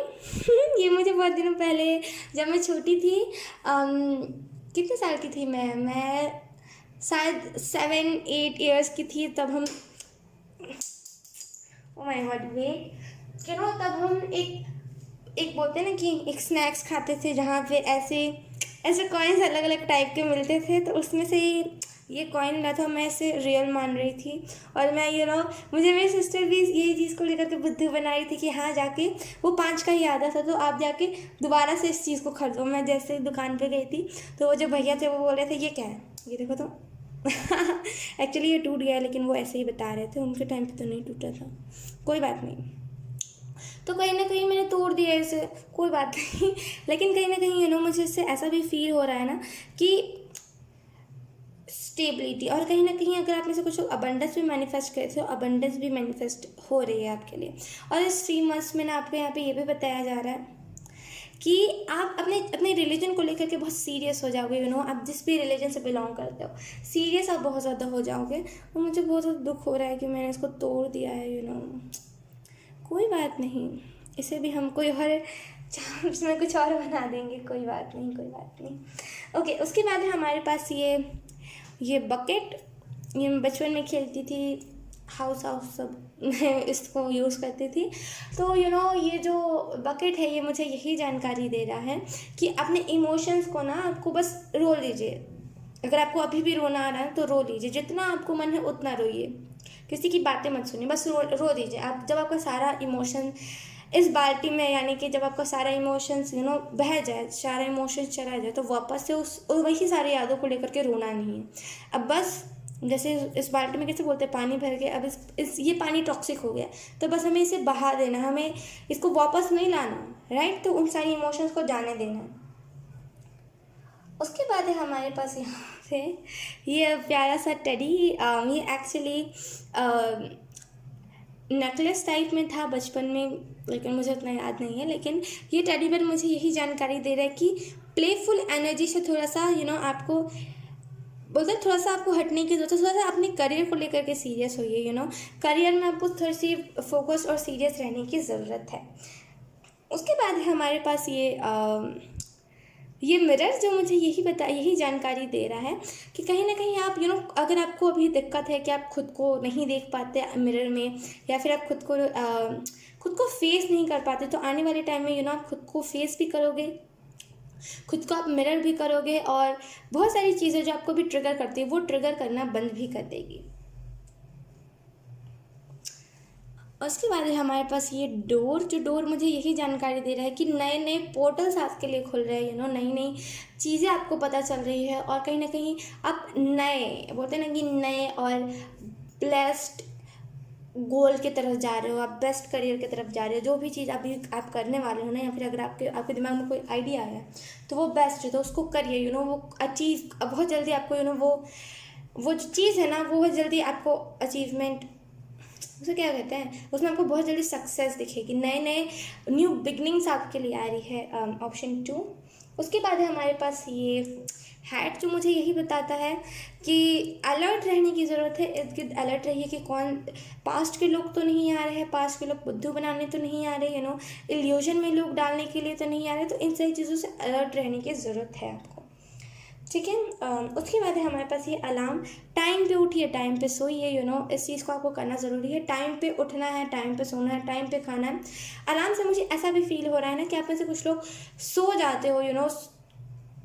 ये मुझे बहुत दिनों पहले, जब मैं छोटी थी, कितने साल की थी मैं शायद 7-8 ईयर्स की थी, तब हम ओ माय गॉड वेट तब हम एक बोलते हैं ना कि एक स्नैक्स खाते थे जहाँ पे ऐसे कॉइन्स अलग अलग टाइप के मिलते थे, तो उसमें से ये कॉइन मिला था। मैं इसे रियल मान रही थी, और मैं मुझे मेरी सिस्टर भी यही चीज़ को लेकर के बुद्धू बना रही थी कि हाँ जाके वो 5 का ही आधा था, तो आप जाके दोबारा से इस चीज़ को खरीदो। मैं जैसे दुकान पे गई थी तो वो जो भैया थे वो बोल रहे थे ये क्या है, ये देखो तो एक्चुअली ये टूट गया, लेकिन वो ऐसे ही बता रहे थे, उनके टाइम पे तो नहीं टूटा था। कोई बात नहीं, तो कहीं ना कहीं मैंने तोड़ दिया इसे, कोई बात नहीं लेकिन कहीं ना कहीं मुझे इससे ऐसा भी फील हो रहा है ना कि स्टेबिलिटी, और कहीं ना कहीं अगर आप में से कुछ अबंडेंस भी मैनिफेस्ट करते हो, अबंडेंस भी मैनिफेस्ट हो रही है आपके लिए। और इस 3 मंथ्स में ना आपको यहाँ पे ये भी बताया जा रहा है कि आप अपने रिलीजन को लेकर के बहुत सीरियस हो जाओगे। आप जिस भी रिलीजन से बिलोंग करते हो, सीरियस आप बहुत ज़्यादा हो जाओगे। और मुझे बहुत ज़्यादा दुख हो रहा है कि मैंने इसको तोड़ दिया है। कोई बात नहीं, इसे भी हम कोई और चांस में कुछ और बना देंगे, कोई बात नहीं। ओके, उसके बाद है हमारे पास ये बकेट। ये मैं बचपन में खेलती थी, हाउस सब मैं इसको यूज़ करती थी। तो ये जो बकेट है ये मुझे यही जानकारी दे रहा है कि अपने इमोशंस को ना आपको बस रो लीजिए। अगर आपको अभी भी रोना आ रहा है तो रो लीजिए, जितना आपको मन है उतना रोइए, किसी की बातें मत सुनिए, बस रो दीजिए। आप जब आपका सारा इमोशन इस बाल्टी में, यानी कि जब आपका सारा इमोशंस बह जाए, सारा इमोशंस चला जाए, तो वापस से वही सारी यादों को लेकर के रोना नहीं है। अब बस जैसे इस बाल्टी में कैसे बोलते हैं पानी भर के, अब ये पानी टॉक्सिक हो गया, तो बस हमें इसे बहा देना, हमें इसको वापस नहीं लाना, राइट। तो उन सारी इमोशंस को जाने देना। उसके बाद है हमारे पास यहाँ पे ये प्यारा सा टेडी। ये एक्चुअली नेकलेस टाइप में था बचपन में, लेकिन मुझे उतना याद नहीं है। लेकिन ये टेडी बेयर मुझे यही जानकारी दे रहा है कि प्लेफुल एनर्जी से थोड़ा सा आपको बोलते हैं, थोड़ा सा आपको हटने की ज़रूरत है, थोड़ा सा अपने करियर को लेकर के सीरियस होइए। करियर में आपको थोड़ी सी फोकस और सीरियस रहने की ज़रूरत है। उसके बाद है हमारे पास ये मिरर जो मुझे यही जानकारी दे रहा है कि कहीं ना कहीं आप अगर आपको अभी दिक्कत है कि आप खुद को नहीं देख पाते मिरर में, या फिर आप खुद को फेस नहीं कर पाते, तो आने वाले टाइम में आप खुद को फेस भी करोगे, खुद को आप मिरर भी करोगे, और बहुत सारी चीज़ें जो आपको भी ट्रिगर करती है वो ट्रिगर करना बंद भी कर देगी। उसके बाद है हमारे पास ये डोर मुझे यही जानकारी दे रहा है कि नए नए पोर्टल्स आपके लिए खुल रहे हैं, नई नई चीज़ें आपको पता चल रही है, और कहीं ना कहीं आप नए बोलते हैं ना कि नए और ब्लेस्ड गोल की तरफ जा रहे हो, आप बेस्ट करियर की तरफ जा रहे हो। जो भी चीज़ अभी आप करने वाले हो ना, या फिर अगर आपके दिमाग में कोई आइडिया आया तो वो बेस्ट है, तो उसको करिए। वो अचीव बहुत जल्दी आपको वो जो चीज़ है ना, वो बहुत जल्दी आपको अचीवमेंट, उसे क्या कहते हैं, उसमें आपको बहुत जल्दी सक्सेस दिखेगी। नए नए न्यू बिगनिंग्स आपके लिए आ रही है। ऑप्शन 2। उसके बाद है हमारे पास ये हैट जो मुझे यही बताता है कि अलर्ट रहने की ज़रूरत है। इर्द गिर्द अलर्ट रहिए कि कौन पास्ट के लोग तो नहीं आ रहे हैं, पास्ट के लोग बुद्धू बनाने तो नहीं आ रहे, इल्यूजन में लोग डालने के लिए तो नहीं आ रहे। तो इन सही चीज़ों से अलर्ट रहने की ज़रूरत है आपको, ठीक है। उसके बाद है हमारे पास ये अलार्म, टाइम पे उठिए, टाइम पे सोइए। इस चीज़ को आपको करना ज़रूरी है। टाइम पे उठना है, टाइम पे सोना है, टाइम पे खाना है। अलार्म से मुझे ऐसा भी फील हो रहा है ना कि आप में से कुछ लोग सो जाते हो,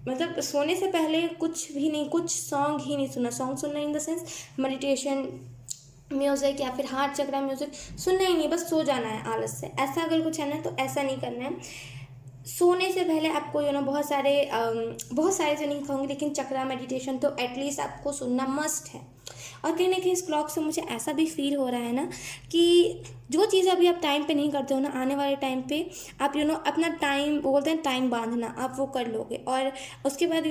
मतलब सोने से पहले कुछ भी नहीं, कुछ सॉन्ग ही नहीं सुना। सॉन्ग सुनना in the sense meditation music या फिर हार्ट चक्रा म्यूज़िक सुनना ही नहीं, बस सो जाना है आलस से। ऐसा अगर कुछ है ना तो ऐसा नहीं करना है। सोने से पहले आपको बहुत सारे तो नहीं कहूँगी, लेकिन चक्रा मेडिटेशन तो एटलीस्ट आपको सुनना मस्ट है। और कहीं ना कहीं इस क्लॉक से मुझे ऐसा भी फील हो रहा है ना कि जो चीज़ अभी आप टाइम पे नहीं करते हो ना, आने वाले टाइम पे आप अपना टाइम बोलते हैं टाइम बांधना, आप वो कर लोगे। और उसके बाद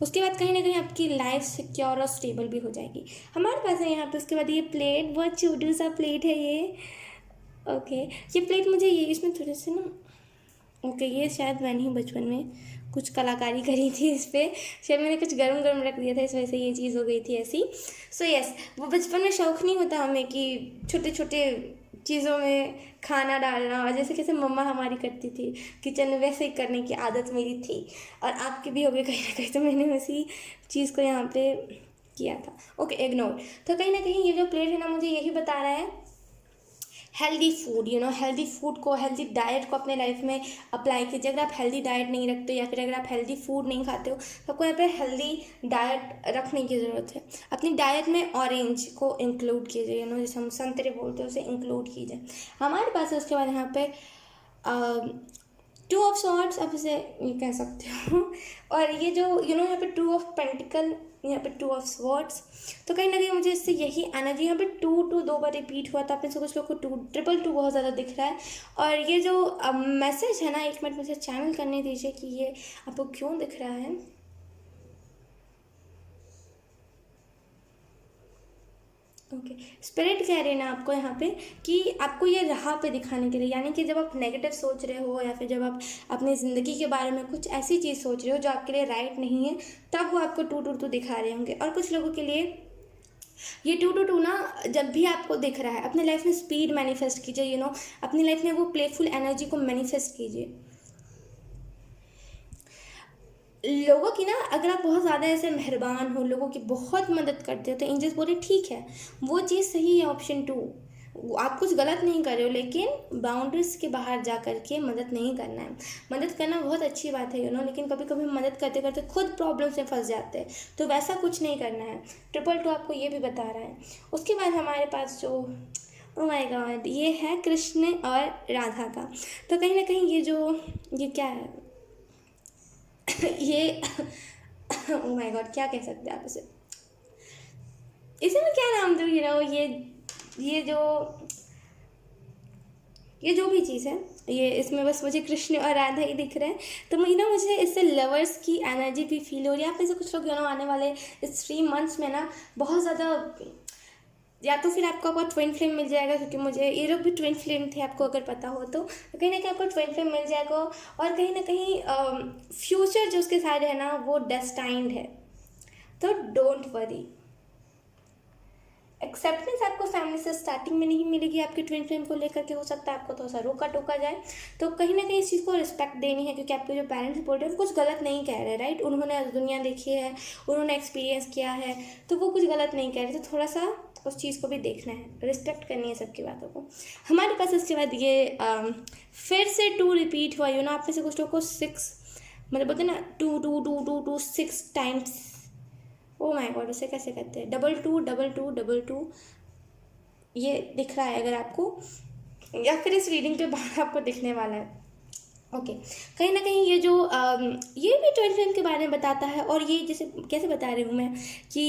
उसके बाद कहीं ना कहीं आपकी लाइफ सिक्योर और स्टेबल भी हो जाएगी। हमारे पास है यहाँ पे उसके बाद ये प्लेट, बहुत छोटू सा प्लेट है ये। ये प्लेट मुझे इसमें थोड़े से ना ये शायद मैंने ही बचपन में कुछ कलाकारी करी थी इस पर, शायद मैंने कुछ गरम गरम रख दिया था, इस वजह से ये चीज़ हो गई थी ऐसी। यस, वो बचपन में शौक़ नहीं होता हमें कि छोटे छोटे चीज़ों में खाना डालना, और जैसे कैसे मम्मा हमारी करती थी किचन में, वैसे ही करने की आदत मेरी थी, और आपकी भी हो गई कहीं ना कहीं। तो मैंने उसी चीज़ को यहाँ पे किया था। इग्नोर। तो कहीं ना कहीं ये जो प्लेट है ना, मुझे यही बता रहा है हेल्दी फूड, हेल्दी फूड को, हेल्दी डाइट को अपने लाइफ में अप्लाई कीजिए। अगर आप हेल्दी डाइट नहीं रखते, या फिर अगर आप हेल्दी फूड नहीं खाते हो, तो आपको यहाँ पे हेल्दी डाइट रखने की ज़रूरत है। अपनी डाइट में ऑरेंज को इंक्लूड कीजिए, जैसे हम संतरे बोलते हैं उसे इंक्लूड कीजिए। हमारे पास है उसके बाद यहाँ पे 2 ऑफ सॉर्ड्स, आप इसे ये कह सकते हो। और ये जो यहाँ पे 2 ऑफ पेंटिकल, यहाँ पे 2 ऑफ स्वॉर्ड्स। तो कहीं ना कहीं मुझे इससे यही एनर्जी, यहाँ पे 2 दो बार रिपीट हुआ था, आप में से कुछ लोग को 2 बहुत ज़्यादा दिख रहा है। और ये जो मैसेज है ना, 1 मिनट मुझे चैनल करने दीजिए कि ये आपको क्यों दिख रहा है। स्पिरिट कह रहे हैं ना आपको यहाँ पे कि आपको ये राह पे दिखाने के लिए, यानी कि जब आप नेगेटिव सोच रहे हो, या फिर जब आप अपनी ज़िंदगी के बारे में कुछ ऐसी चीज़ सोच रहे हो जो आपके लिए राइट नहीं है, तब वो आपको 2 दिखा रहे होंगे। और कुछ लोगों के लिए ये 2 ना, जब भी आपको दिख रहा है, अपने लाइफ में स्पीड मैनिफेस्ट कीजिए। अपनी लाइफ में वो प्लेफुल एनर्जी को मैनिफेस्ट कीजिए। लोगों की ना, अगर आप बहुत ज़्यादा ऐसे मेहरबान हो, लोगों की बहुत मदद करते हो, तो एंजल्स बोले ठीक है, वो चीज़ सही है। ऑप्शन 2, आप कुछ गलत नहीं कर रहे हो, लेकिन बाउंड्रीज के बाहर जा कर के मदद नहीं करना है। मदद करना बहुत अच्छी बात है, लेकिन कभी कभी मदद करते करते खुद प्रॉब्लम से फंस जाते हैं, तो वैसा कुछ नहीं करना है। 2 आपको ये भी बता रहा है। उसके बाद हमारे पास जो ओ माय गॉड, ये है कृष्ण और राधा का। तो कहीं ना कहीं ये क्या है ये ओ माय गॉड, क्या कह सकते हैं आप इसे मैं क्या नाम दूँ, ये जो भी चीज़ है, ये इसमें बस मुझे कृष्ण और राधा ही दिख रहे हैं। तो मुझे इससे लवर्स की एनर्जी भी फील हो रही है। आप में से कुछ लोग आने वाले इस 3 मंथ्स में ना बहुत ज़्यादा या तो फिर आपको ट्विन फ्लेम मिल जाएगा, क्योंकि मुझे ये लोग भी ट्विन फ्लेम थे, आपको अगर पता हो तो कहीं ना कहीं आपको ट्विन फ्लेम मिल जाएगा। और कहीं ना कहीं फ्यूचर जो उसके साथ है ना वो डेस्टाइंड है, तो डोंट वरी। एक्सेप्टेंस आपको फैमिली से स्टार्टिंग में नहीं मिलेगी, आपके ट्विन फ्लेम को लेकर के हो सकता है आपको थोड़ा सा रोका टोका जाए, तो कहीं ना कहीं इस चीज़ को रिस्पेक्ट देनी है, क्योंकि आपके जो पेरेंट्स बोल रहे हैं वो कुछ गलत नहीं कह रहे, राइट। उन्होंने दुनिया देखी है, उन्होंने एक्सपीरियंस किया है, तो वो कुछ गलत नहीं कह रहे, तो थोड़ा सा उस चीज़ को भी देखना है, रिस्पेक्ट करनी है सबकी बातों को। हमारे पास इसके बाद ये फिर से 2 रिपीट हुआ, यू नो आप में से कुछ लोग को 6 मतलब बोलते हैं ना 2 2 2 2 2 6 टाइम्स। ओ माय गॉड, उसे कैसे कहते हैं, 2 2 2 2 2 2 ये दिख रहा है अगर आपको, या फिर इस रीडिंग के बाद आपको दिखने वाला है। ओके कहीं ना कहीं ये जो ये भी ट्विन फ्लेम के बारे में बताता है। और ये जैसे कैसे बता रही हूँ मैं कि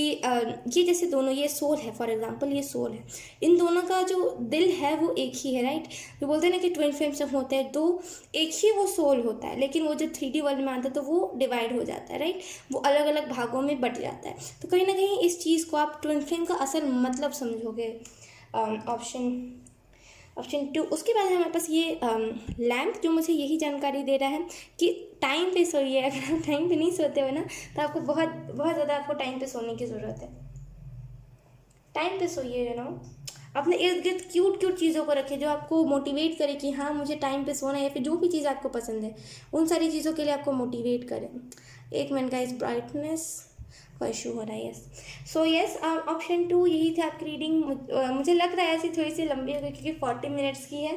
ये जैसे दोनों, ये सोल है, फॉर एग्जांपल ये सोल है, इन दोनों का जो दिल है वो एक ही है, राइट। जो बोलते हैं ना कि ट्विन फ्लेम जब होते हैं तो एक ही वो सोल होता है, लेकिन वो जब 3D वर्ल्ड में आता है तो वो डिवाइड हो जाता है, राइट, वो अलग अलग भागों में बट जाता है। तो कहीं ना कहीं इस चीज़ को आप ट्विन फ्लेम का असल मतलब समझोगे। ऑप्शन 2। उसके बाद हमारे पास ये लैम्प जो मुझे यही जानकारी दे रहा है कि टाइम पे सोइए। अगर आप टाइम पे नहीं सोते हो ना तो आपको बहुत बहुत ज़्यादा आपको टाइम पे सोने की ज़रूरत है। टाइम पे सोइए, यू नो अपने इर्द गिर्द क्यूट क्यूट चीज़ों को रखिए जो आपको मोटिवेट करे कि हाँ मुझे टाइम पे सोना है, या फिर जो भी चीज़ आपको पसंद है उन सारी चीज़ों के लिए आपको मोटिवेट करें। 1 मिनट का इस ब्राइटनेस का इशू हो रहा है। यस, सो यस, ऑप्शन 2 यही थी आपकी रीडिंग। मुझे लग रहा है ऐसी थोड़ी सी लंबी हो गई क्योंकि 40 मिनट्स की है,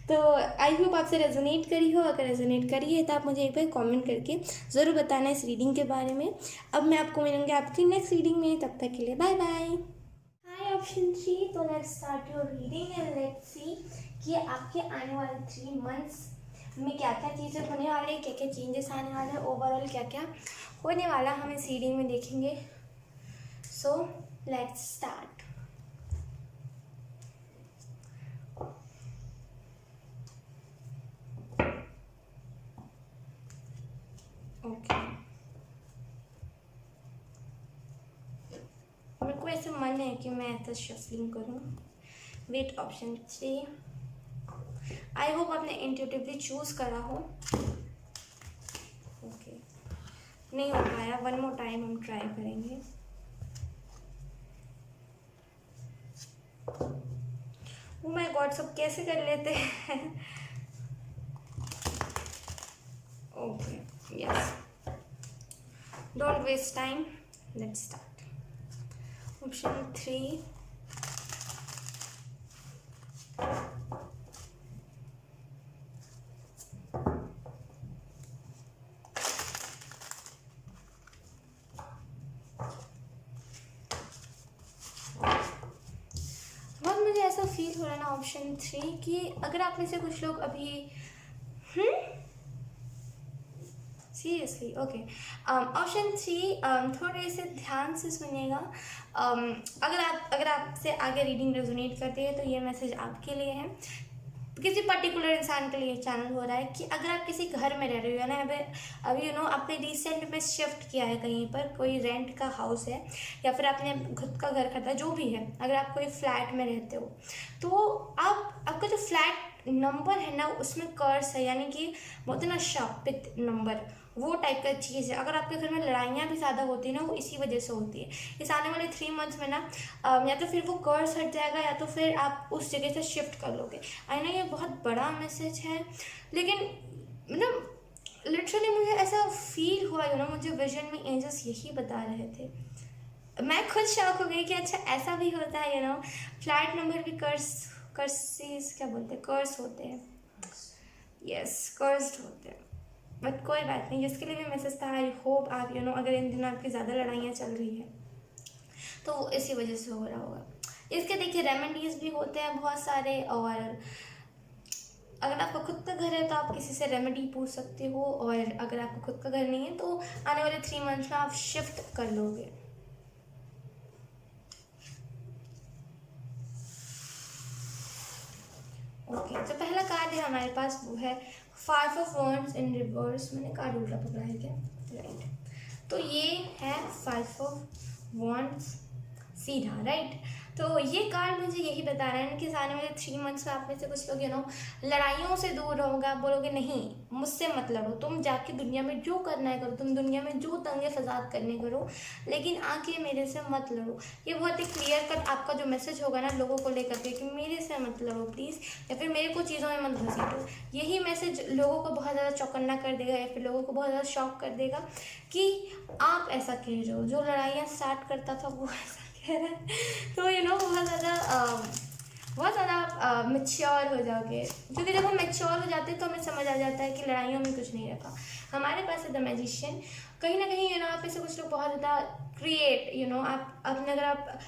तो आई होप आपसे रेजोनेट करी हो। अगर रेजोनेट करी है तो आप मुझे एक बार कमेंट करके ज़रूर बताना इस रीडिंग के बारे में। अब मैं आपको मिलूंगी आपकी नेक्स्ट रीडिंग में, तब तक के लिए बाय बाय। हाय ऑप्शन 3, तो let's start your reading and let's see कि आपके आने वाले 3 मंथ्स में क्या क्या चीज़ें होने वाले हैं, क्या क्या चेंजेस आने वाले हैं, ओवरऑल क्या क्या होने वाला हम इस रीडिंग में देखेंगे। सो लेट्स स्टार्ट। ओके, मेरे को ऐसे मन है कि मैं ऐसा शफलिंग करूँ। वेट, ऑप्शन 3, आई होप आपने इंट्यूटिवली चूज करा हो। ओके, नहीं हो पाया, 1 मोर टाइम हम ट्राई करेंगे। ओ माय गॉड, सब कैसे कर लेते हैं। Okay, yes, don't waste time, let's start. Option 3, बहुत मुझे ऐसा फील हो रहा है ना ऑप्शन 3 कि अगर आप में से कुछ लोग अभी सीरियसली ओके, ऑप्शन 3 थोड़े से ध्यान से सुनिएगा। अगर आपसे आगे रीडिंग रेजोनेट करती है तो ये मैसेज आपके लिए है, किसी पर्टिकुलर इंसान के लिए चैनल हो रहा है कि अगर आप किसी घर में रह रहे हो ना, अभी यू नो आपने रिसेंट में शिफ्ट किया है कहीं पर, कोई रेंट का हाउस है या फिर आपने खुद का घर खरीदा, जो भी है, अगर आप कोई फ्लैट में रहते हो तो आपका जो फ्लैट नंबर है ना उसमें कर्स है, यानी कि बोलते ना शापित नंबर, वो टाइप का चीज़ है। अगर आपके घर में लड़ाइयाँ भी ज़्यादा होती है ना वो इसी वजह से होती है। इस आने वाले 3 मंथ्स में ना या तो फिर वो कर्स हट जाएगा या तो फिर आप उस जगह से शिफ्ट कर लोगे। आई नो ये बहुत बड़ा मैसेज है, लेकिन मतलब लिटरली मुझे ऐसा फील हुआ, यू नो मुझे विजन में एंजल्स यही बता रहे थे। मैं खुद शॉक हो गई कि अच्छा ऐसा भी होता है, यू नो फ्लैट नंबर भी कर्सेस क्या बोलते हैं, कर्स होते हैं। यस, कर्स्ड होते हैं, बट कोई बात नहीं, जिसके लिए भी मैसेज था आई होप आप यू नो अगर इन दिनों आपकी ज़्यादा लड़ाइयाँ चल रही है तो वो इसी वजह से हो रहा होगा। इसके देखिए रेमेडीज़ भी होते हैं बहुत सारे, और अगर आपका खुद का घर है तो आप किसी से रेमेडी पूछ सकते हो, और अगर आपका खुद का घर नहीं है तो आने वाले 3 मंथ्स में आप शिफ्ट कर लोगे। ओके, जो पहला कार्ड है हमारे पास वो है 5 ऑफ वॉन्ड्स इन रिवर्स। मैंने कार्ड उल्टा पकड़ा है क्या? राइट, तो ये है 5 ऑफ वॉन्ड्स सीधा, राइट। तो ये कार्ड मुझे यही बता रहा है कि आने वाले 3 मंथ्स में आप में से कुछ लोग लड़ाइयों से दूर रहोगे। आप बोलोगे नहीं मुझसे मत लड़ो, तुम जाके दुनिया में जो करना है करो, तुम दुनिया में जो दंगे फसाद करने करो, लेकिन आके मेरे से मत लड़ो। ये बहुत ही क्लियर कट आपका जो मैसेज होगा ना लोगों को लेकर के कि मेरे से मत लड़ो प्लीज़, या फिर मेरे को चीज़ों में मत घसीटो। यही मैसेज लोगों को बहुत ज़्यादा चौकन्ना कर देगा या फिर लोगों को बहुत ज़्यादा शॉक कर देगा कि आप ऐसा कह रहे हो, जो लड़ाइयाँ स्टार्ट करता था वो ऐसा कह रहा है। तो बहुत ज़्यादा मैच्योर हो जाओगे, क्योंकि जब हम मैच्योर हो जाते हैं तो हमें समझ आ जाता है कि लड़ाइयों में कुछ नहीं रखा। हमारे पास है द मैजिशियन। कहीं ना कहीं आप ऐसे कुछ लोग बहुत ज़्यादा क्रिएट आप अपने, अगर आप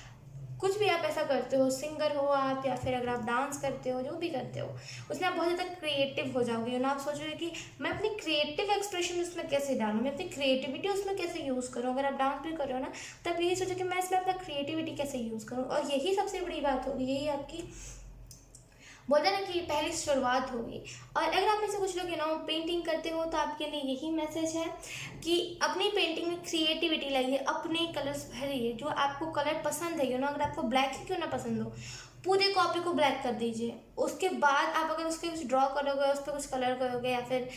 कुछ भी आप ऐसा करते हो, सिंगर हो आप या फिर अगर आप डांस करते हो, जो भी करते हो उसमें आप बहुत ज़्यादा क्रिएटिव हो जाओगे। आप सोचोगे कि मैं अपनी क्रिएटिव एक्सप्रेशन उसमें कैसे डालूँ, मैं अपनी क्रिएटिविटी उसमें कैसे यूज़ करूँ। अगर आप डांस भी कर रहे हो ना तो आप यही सोचो कि मैं इसमें अपना क्रिएटिविटी कैसे यूज़ करूँ, और यही सबसे बड़ी बात होगी, यही आपकी बोलते ना कि पहली शुरुआत होगी। और अगर आप में से कुछ लोग पेंटिंग करते हो तो आपके लिए यही मैसेज है कि अपनी पेंटिंग में क्रिएटिविटी लाइए, अपने कलर्स भरिए, जो आपको कलर पसंद है अगर आपको ब्लैक ही क्यों ना पसंद हो, पूरे कॉपी को ब्लैक कर दीजिए। उसके बाद आप अगर उसके कुछ ड्रॉ करोगे, उस पर कुछ कलर करोगे या फिर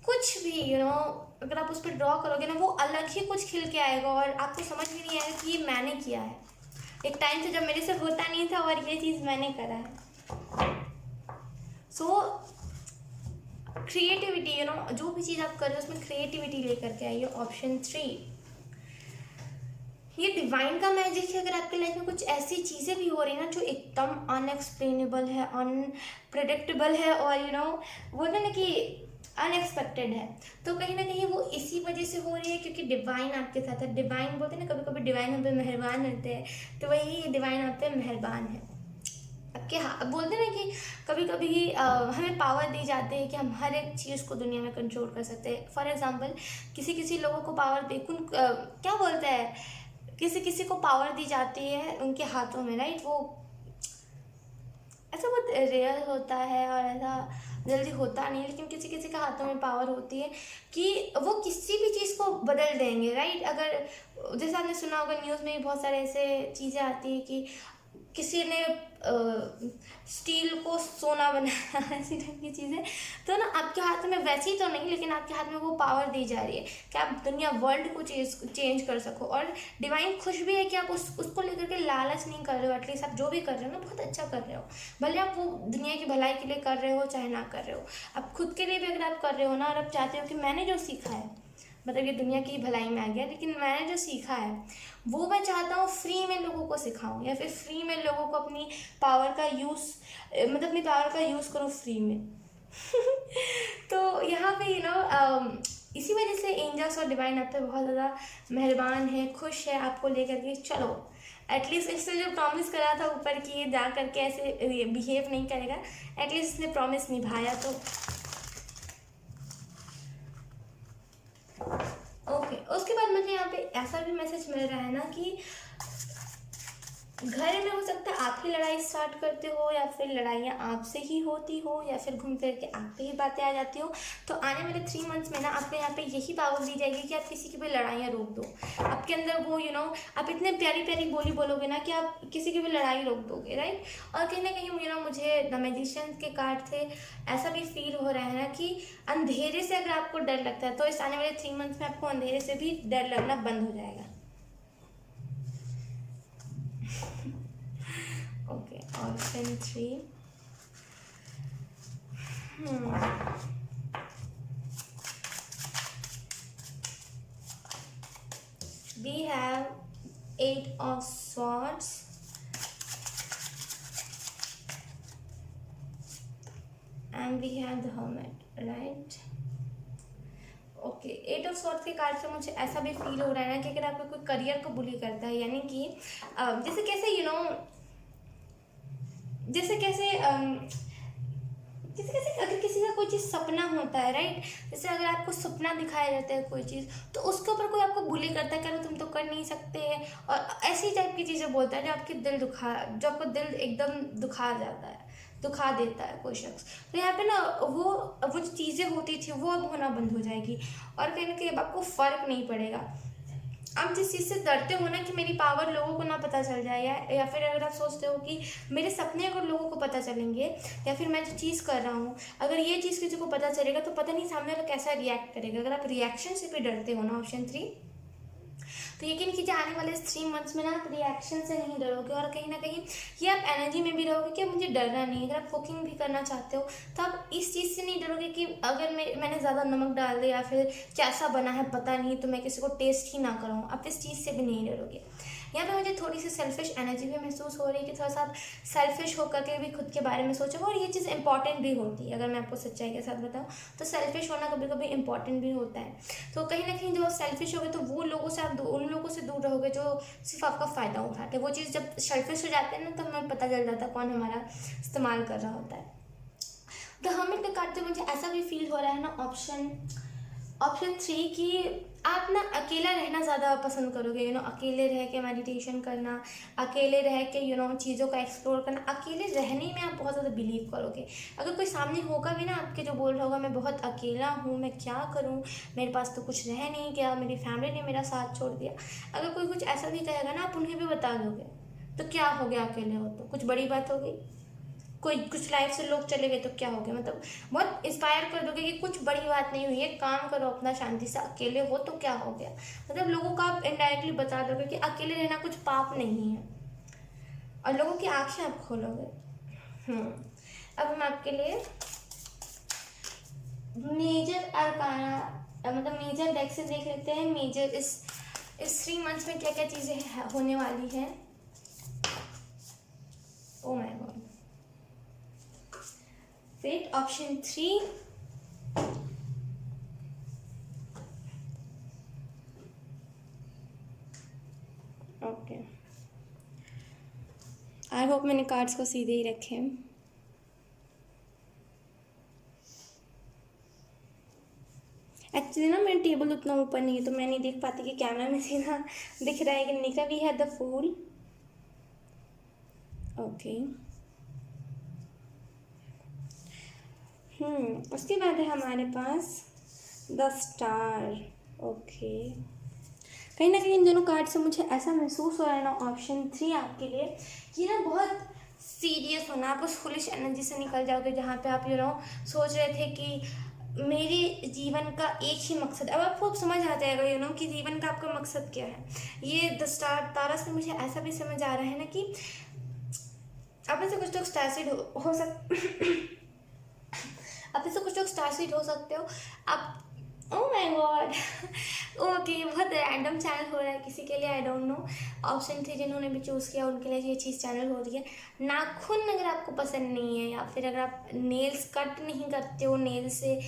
कुछ भी अगर आप उस पर ड्रॉ करोगे ना, वो अलग ही कुछ खिल के आएगा और आपको समझ भी नहीं आएगा कि ये मैंने किया है। एक टाइम से जब मेरे से होता नहीं था और ये चीज़ मैंने करा है। सो क्रिएटिविटी जो भी चीज़ आप कर रहे हो उसमें क्रिएटिविटी लेकर के आइए। ऑप्शन 3, ये डिवाइन का मैजिक है। अगर आपके लाइफ में कुछ ऐसी चीज़ें भी हो रही है ना जो एकदम अनएक्सप्लेनेबल है, अनप्रिडिक्टेबल है और बोलते ना कि अनएक्सपेक्टेड है, तो कहीं ना कहीं वो इसी वजह से हो रही है क्योंकि डिवाइन आपके साथ है। डिवाइन बोलते हैं ना, कभी कभी डिवाइन हम पे मेहरबान होते हैं, तो वही डिवाइन आप पे मेहरबान है। आपके बोलते हैं ना कि कभी कभी हमें पावर दी जाती है कि हम हर एक चीज़ को दुनिया में कंट्रोल कर सकते हैं। फॉर एग्जांपल किसी लोगों को पावर क्या बोलते हैं, किसी को पावर दी जाती है उनके हाथों में, राइट। वो ऐसा बहुत रेयर होता है और ऐसा जल्दी होता नहीं है, लेकिन किसी के हाथों में पावर होती है कि वो किसी भी चीज़ को बदल देंगे, राइट। अगर जैसे आपने सुना होगा न्यूज़ में भी बहुत सारे ऐसे चीज़ें आती है कि किसी ने स्टील को सोना बनाया, ऐसी टाइप की चीज़ें। तो ना आपके हाथ में वैसी तो नहीं, लेकिन आपके हाथ में वो पावर दी जा रही है कि आप दुनिया वर्ल्ड को चेंज कर सको। और डिवाइन खुश भी है कि आप उसको लेकर के लालच नहीं कर रहे हो। एटलीस्ट आप जो भी कर रहे हो ना बहुत अच्छा कर रहे हो, भले आप वो दुनिया की भलाई के लिए कर रहे हो चाहे ना कर रहे हो। आप खुद के लिए भी अगर आप कर रहे हो ना और आप चाहते हो कि मैंने जो सीखा है, मतलब ये दुनिया की भलाई में आ गया, लेकिन मैंने जो सीखा है वो मैं चाहता हूँ फ्री में लोगों को सिखाऊं या फिर फ्री में लोगों को अपनी पावर का यूज़ अपनी पावर का यूज़ करूँ फ्री में। तो यहाँ पे इसी वजह से एंजल्स और डिवाइन आप पे बहुत ज़्यादा मेहरबान है, खुश है आपको लेकर के। चलो एटलीस्ट इसने जो प्रॉमिस करा था ऊपर कि ये जा करके ऐसे बिहेव नहीं करेगा, एटलीस्ट इसने प्रॉमिस निभाया। तो ओके, उसके बाद मुझे यहाँ पे ऐसा भी मैसेज मिल रहा है ना कि घर में हो सकता है आप ही लड़ाई स्टार्ट करते हो या फिर लड़ाइयाँ आपसे ही होती हो या फिर घूम फिर के आप पे ही बातें आ जाती हो। तो आने वाले 3 मंथ्स में ना आपको यहाँ पे यही पावर दी जाएगी कि आप किसी की भी लड़ाइयाँ रोक दो। आपके अंदर वो आप इतने प्यारी प्यारी बोली बोलोगे ना कि आप किसी की भी लड़ाई रोक दोगे, राइट। और कहीं ना कहीं मुझे द मैजिशियन के कार्ड से ऐसा भी फील हो रहा है ना कि अंधेरे से अगर आपको डर लगता है तो इस आने वाले 3 मंथ्स में आपको अंधेरे से भी डर लगना बंद हो जाएगा। Okay, option 3. We have 8 of Swords and we have the Hermit, right? Okay, 8 of swords के कार्ड से मुझे ऐसा भी फील हो रहा है ना कि अगर आपको कोई करियर को बुली करता है, यानी कि जैसे कैसे अगर किसी का कोई चीज़ सपना होता है, राइट। जैसे अगर आपको सपना दिखाया जाता है कोई चीज़, तो उसके ऊपर कोई आपको बुली करता है, क्या तुम तो कर नहीं सकते, और ऐसी टाइप की चीज़ें बोलता है जो आपको दिल एकदम दुखा देता है कोई शख्स। तो यहाँ पे ना वो जो चीज़ें होती थी वो अब होना बंद हो जाएगी और कहीं ना कहीं अब आपको फ़र्क नहीं पड़ेगा। आप जिस चीज़ से डरते हो ना कि मेरी पावर लोगों को ना पता चल जाए, या फिर अगर आप सोचते हो कि मेरे सपने अगर लोगों को पता चलेंगे, या फिर मैं जो चीज़ कर रहा हूँ अगर ये चीज़ किसी को पता चलेगा तो पता नहीं सामने वाला कैसा रिएक्ट करेगा। अगर आप रिएक्शन से भी डरते हो ना, ऑप्शन 3, तो यकीन कीजिए आने वाले इस 3 मंथ्स में ना आप रिएक्शन से नहीं डरोगे, और कहीं ना कहीं ये आप एनर्जी में भी रहोगे कि मुझे डरना नहीं है। अगर आप कुकिंग भी करना चाहते हो तो आप इस चीज़ से नहीं डरोगे कि अगर मैंने ज़्यादा नमक डाल दिया या फिर कैसा बना है पता नहीं तो मैं किसी को टेस्ट ही ना कराऊँ, आप इस चीज़ से भी नहीं डरोगे। यहाँ पे मुझे थोड़ी सी सेल्फिश एनर्जी भी महसूस हो रही है कि थोड़ा सा आप सेल्फिश होकर के भी खुद के बारे में सोचोगे, और ये चीज़ इंपॉर्टेंट भी होती है। अगर मैं आपको सच्चाई के साथ बताऊँ तो सेल्फिश होना कभी कभी इंपॉर्टेंट भी होता है। तो कहीं ना कहीं जब आप सेल्फिश होगे तो वो लोगों से आप उन लोगों से दूर रहोगे जो सिर्फ आपका फ़ायदा उठाते हैं। वो चीज़ जब सेल्फिश हो जाते हैं ना तो हमें पता चल जाता है कौन हमारा इस्तेमाल कर रहा होता है। तो हमें के कार्ड से मुझे ऐसा भी फील हो रहा है ना, ऑप्शन 3 कि आप ना अकेला रहना ज़्यादा पसंद करोगे। अकेले रह के मेडिटेशन करना, अकेले रह के चीज़ों का एक्सप्लोर करना, अकेले रहने में आप बहुत ज़्यादा बिलीव करोगे। अगर कोई सामने होगा भी ना आपके जो बोल रहा होगा मैं बहुत अकेला हूँ, मैं क्या करूँ, मेरे पास तो कुछ रह नहीं गया, मेरी फैमिली ने मेरा साथ छोड़ दिया, अगर कोई कुछ ऐसा भी कहेगा ना आप उन्हें भी बता दोगे तो क्या हो गया, अकेले हो तो कुछ बड़ी बात हो गई। कोई कुछ लाइफ से लोग चले गए तो क्या हो गया, मतलब बहुत इंस्पायर कर दोगे कि कुछ बड़ी बात नहीं हुई है, काम करो अपना शांति से, अकेले हो तो क्या हो गया। मतलब लोगों को आप इनडायरेक्टली बता दोगे कि अकेले रहना कुछ पाप नहीं है, और लोगों की आंखें आप खोलोगे। अब हम आपके लिए मेजर अरकाना मतलब मेजर डेक से देख लेते हैं मेजर इस 3 मंथ्स में क्या क्या चीज़ें होने वाली हैं। ओ माय गॉड, फिर ऑप्शन 3, ओके, आई होप मैंने कार्ड्स को सीधे ही रखे हैं। एक्चुअली ना मेरा टेबल उतना ऊपर नहीं है तो मैं नहीं देख पाती कि कैमरा में सीधा दिख रहा है कि नहीं। We have the fool, okay. उसके बाद है हमारे पास द स्टार, ओके। कहीं ना कहीं इन दोनों कार्ड से मुझे ऐसा महसूस हो रहा है ना, ऑप्शन 3 आपके लिए कि ना बहुत सीरियस होना, आप उस फुलिश एनर्जी से निकल जाओगे जहाँ पे आप सोच रहे थे कि मेरे जीवन का एक ही मकसद। अब आपको समझ आ जाएगा कि जीवन का आपका मकसद क्या है। ये द स्टार तारा से मुझे ऐसा भी समझ आ रहा है ना कि आप ऐसे कुछ लोग स्टारसीड हो सकते आप ऐसे कुछ लोग स्टारसीड हो सकते हो आप। ओह माय गॉड, ओके, बहुत रैंडम चैनल हो रहा है किसी के लिए, आई डोंट नो। ऑप्शन 3 जिन्होंने भी चूज़ किया उनके लिए ये चीज़ चैनल हो रही है। नाखून अगर आपको पसंद नहीं है, या फिर अगर आप नेल्स कट नहीं करते हो, नेल से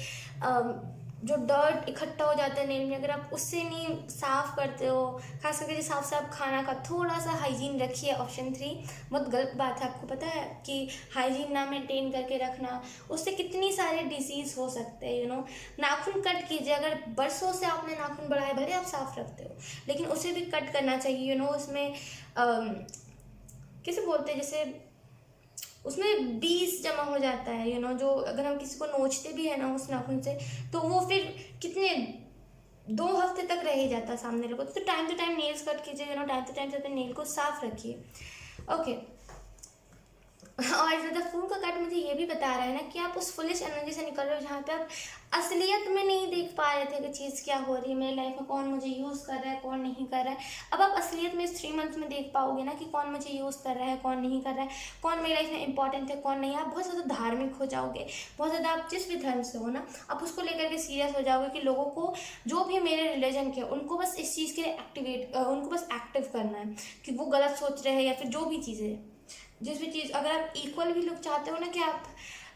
जो डर्ट इकट्ठा हो जाता है नेल में, अगर आप उससे नहीं साफ़ करते हो, खास करके जिस हिसाब से आप खाना का थोड़ा सा हाइजीन रखिए। ऑप्शन 3 बहुत गलत बात है, आपको पता है कि हाइजीन ना मेंटेन करके रखना, उससे कितनी सारे डिसीज़ हो सकते हैं। नाखून कट कीजिए, अगर बरसों से आपने नाखून बढ़ाए, भले आप साफ़ रखते हो लेकिन उसे भी कट करना चाहिए। उसमें कैसे बोलते हैं, जैसे उसमें बीस जमा हो जाता है। जो अगर हम किसी को नोचते भी है ना उस नाखून से, तो वो फिर कितने 2 हफ्ते तक रह ही जाता है सामने लोगों। तो time to time nails cut कीजिए, टाइम टू टाइम से अपने नेल को साफ रखिए, ओके। और द फूल का कार्ड मुझे ये भी बता रहा है ना कि आप उस फुलिश एनर्जी से निकल रहे हो जहाँ पे आप असलियत में नहीं देख पा रहे थे कि चीज़ क्या हो रही है, मेरी लाइफ में कौन मुझे यूज़ कर रहा है, कौन नहीं कर रहा है। अब आप असलियत में इस 3 मंथ्स में देख पाओगे ना कि कौन मुझे यूज़ कर रहा है, कौन नहीं कर रहा है, कौन मेरी लाइफ में इंपॉर्टेंट है, कौन नहीं। आप बहुत ज़्यादा धार्मिक हो जाओगे, बहुत ज़्यादा आप जिस भी धर्म से हो ना, आप उसको लेकर के सीरियस हो जाओगे कि लोगों को जो भी मेरे रिलीजन के उनको बस इस चीज़ के लिए उनको बस एक्टिव करना है कि वो गलत सोच रहे हैं या फिर जो भी चीज़ें, जिस भी चीज़। अगर आप इक्वल भी लोग चाहते हो ना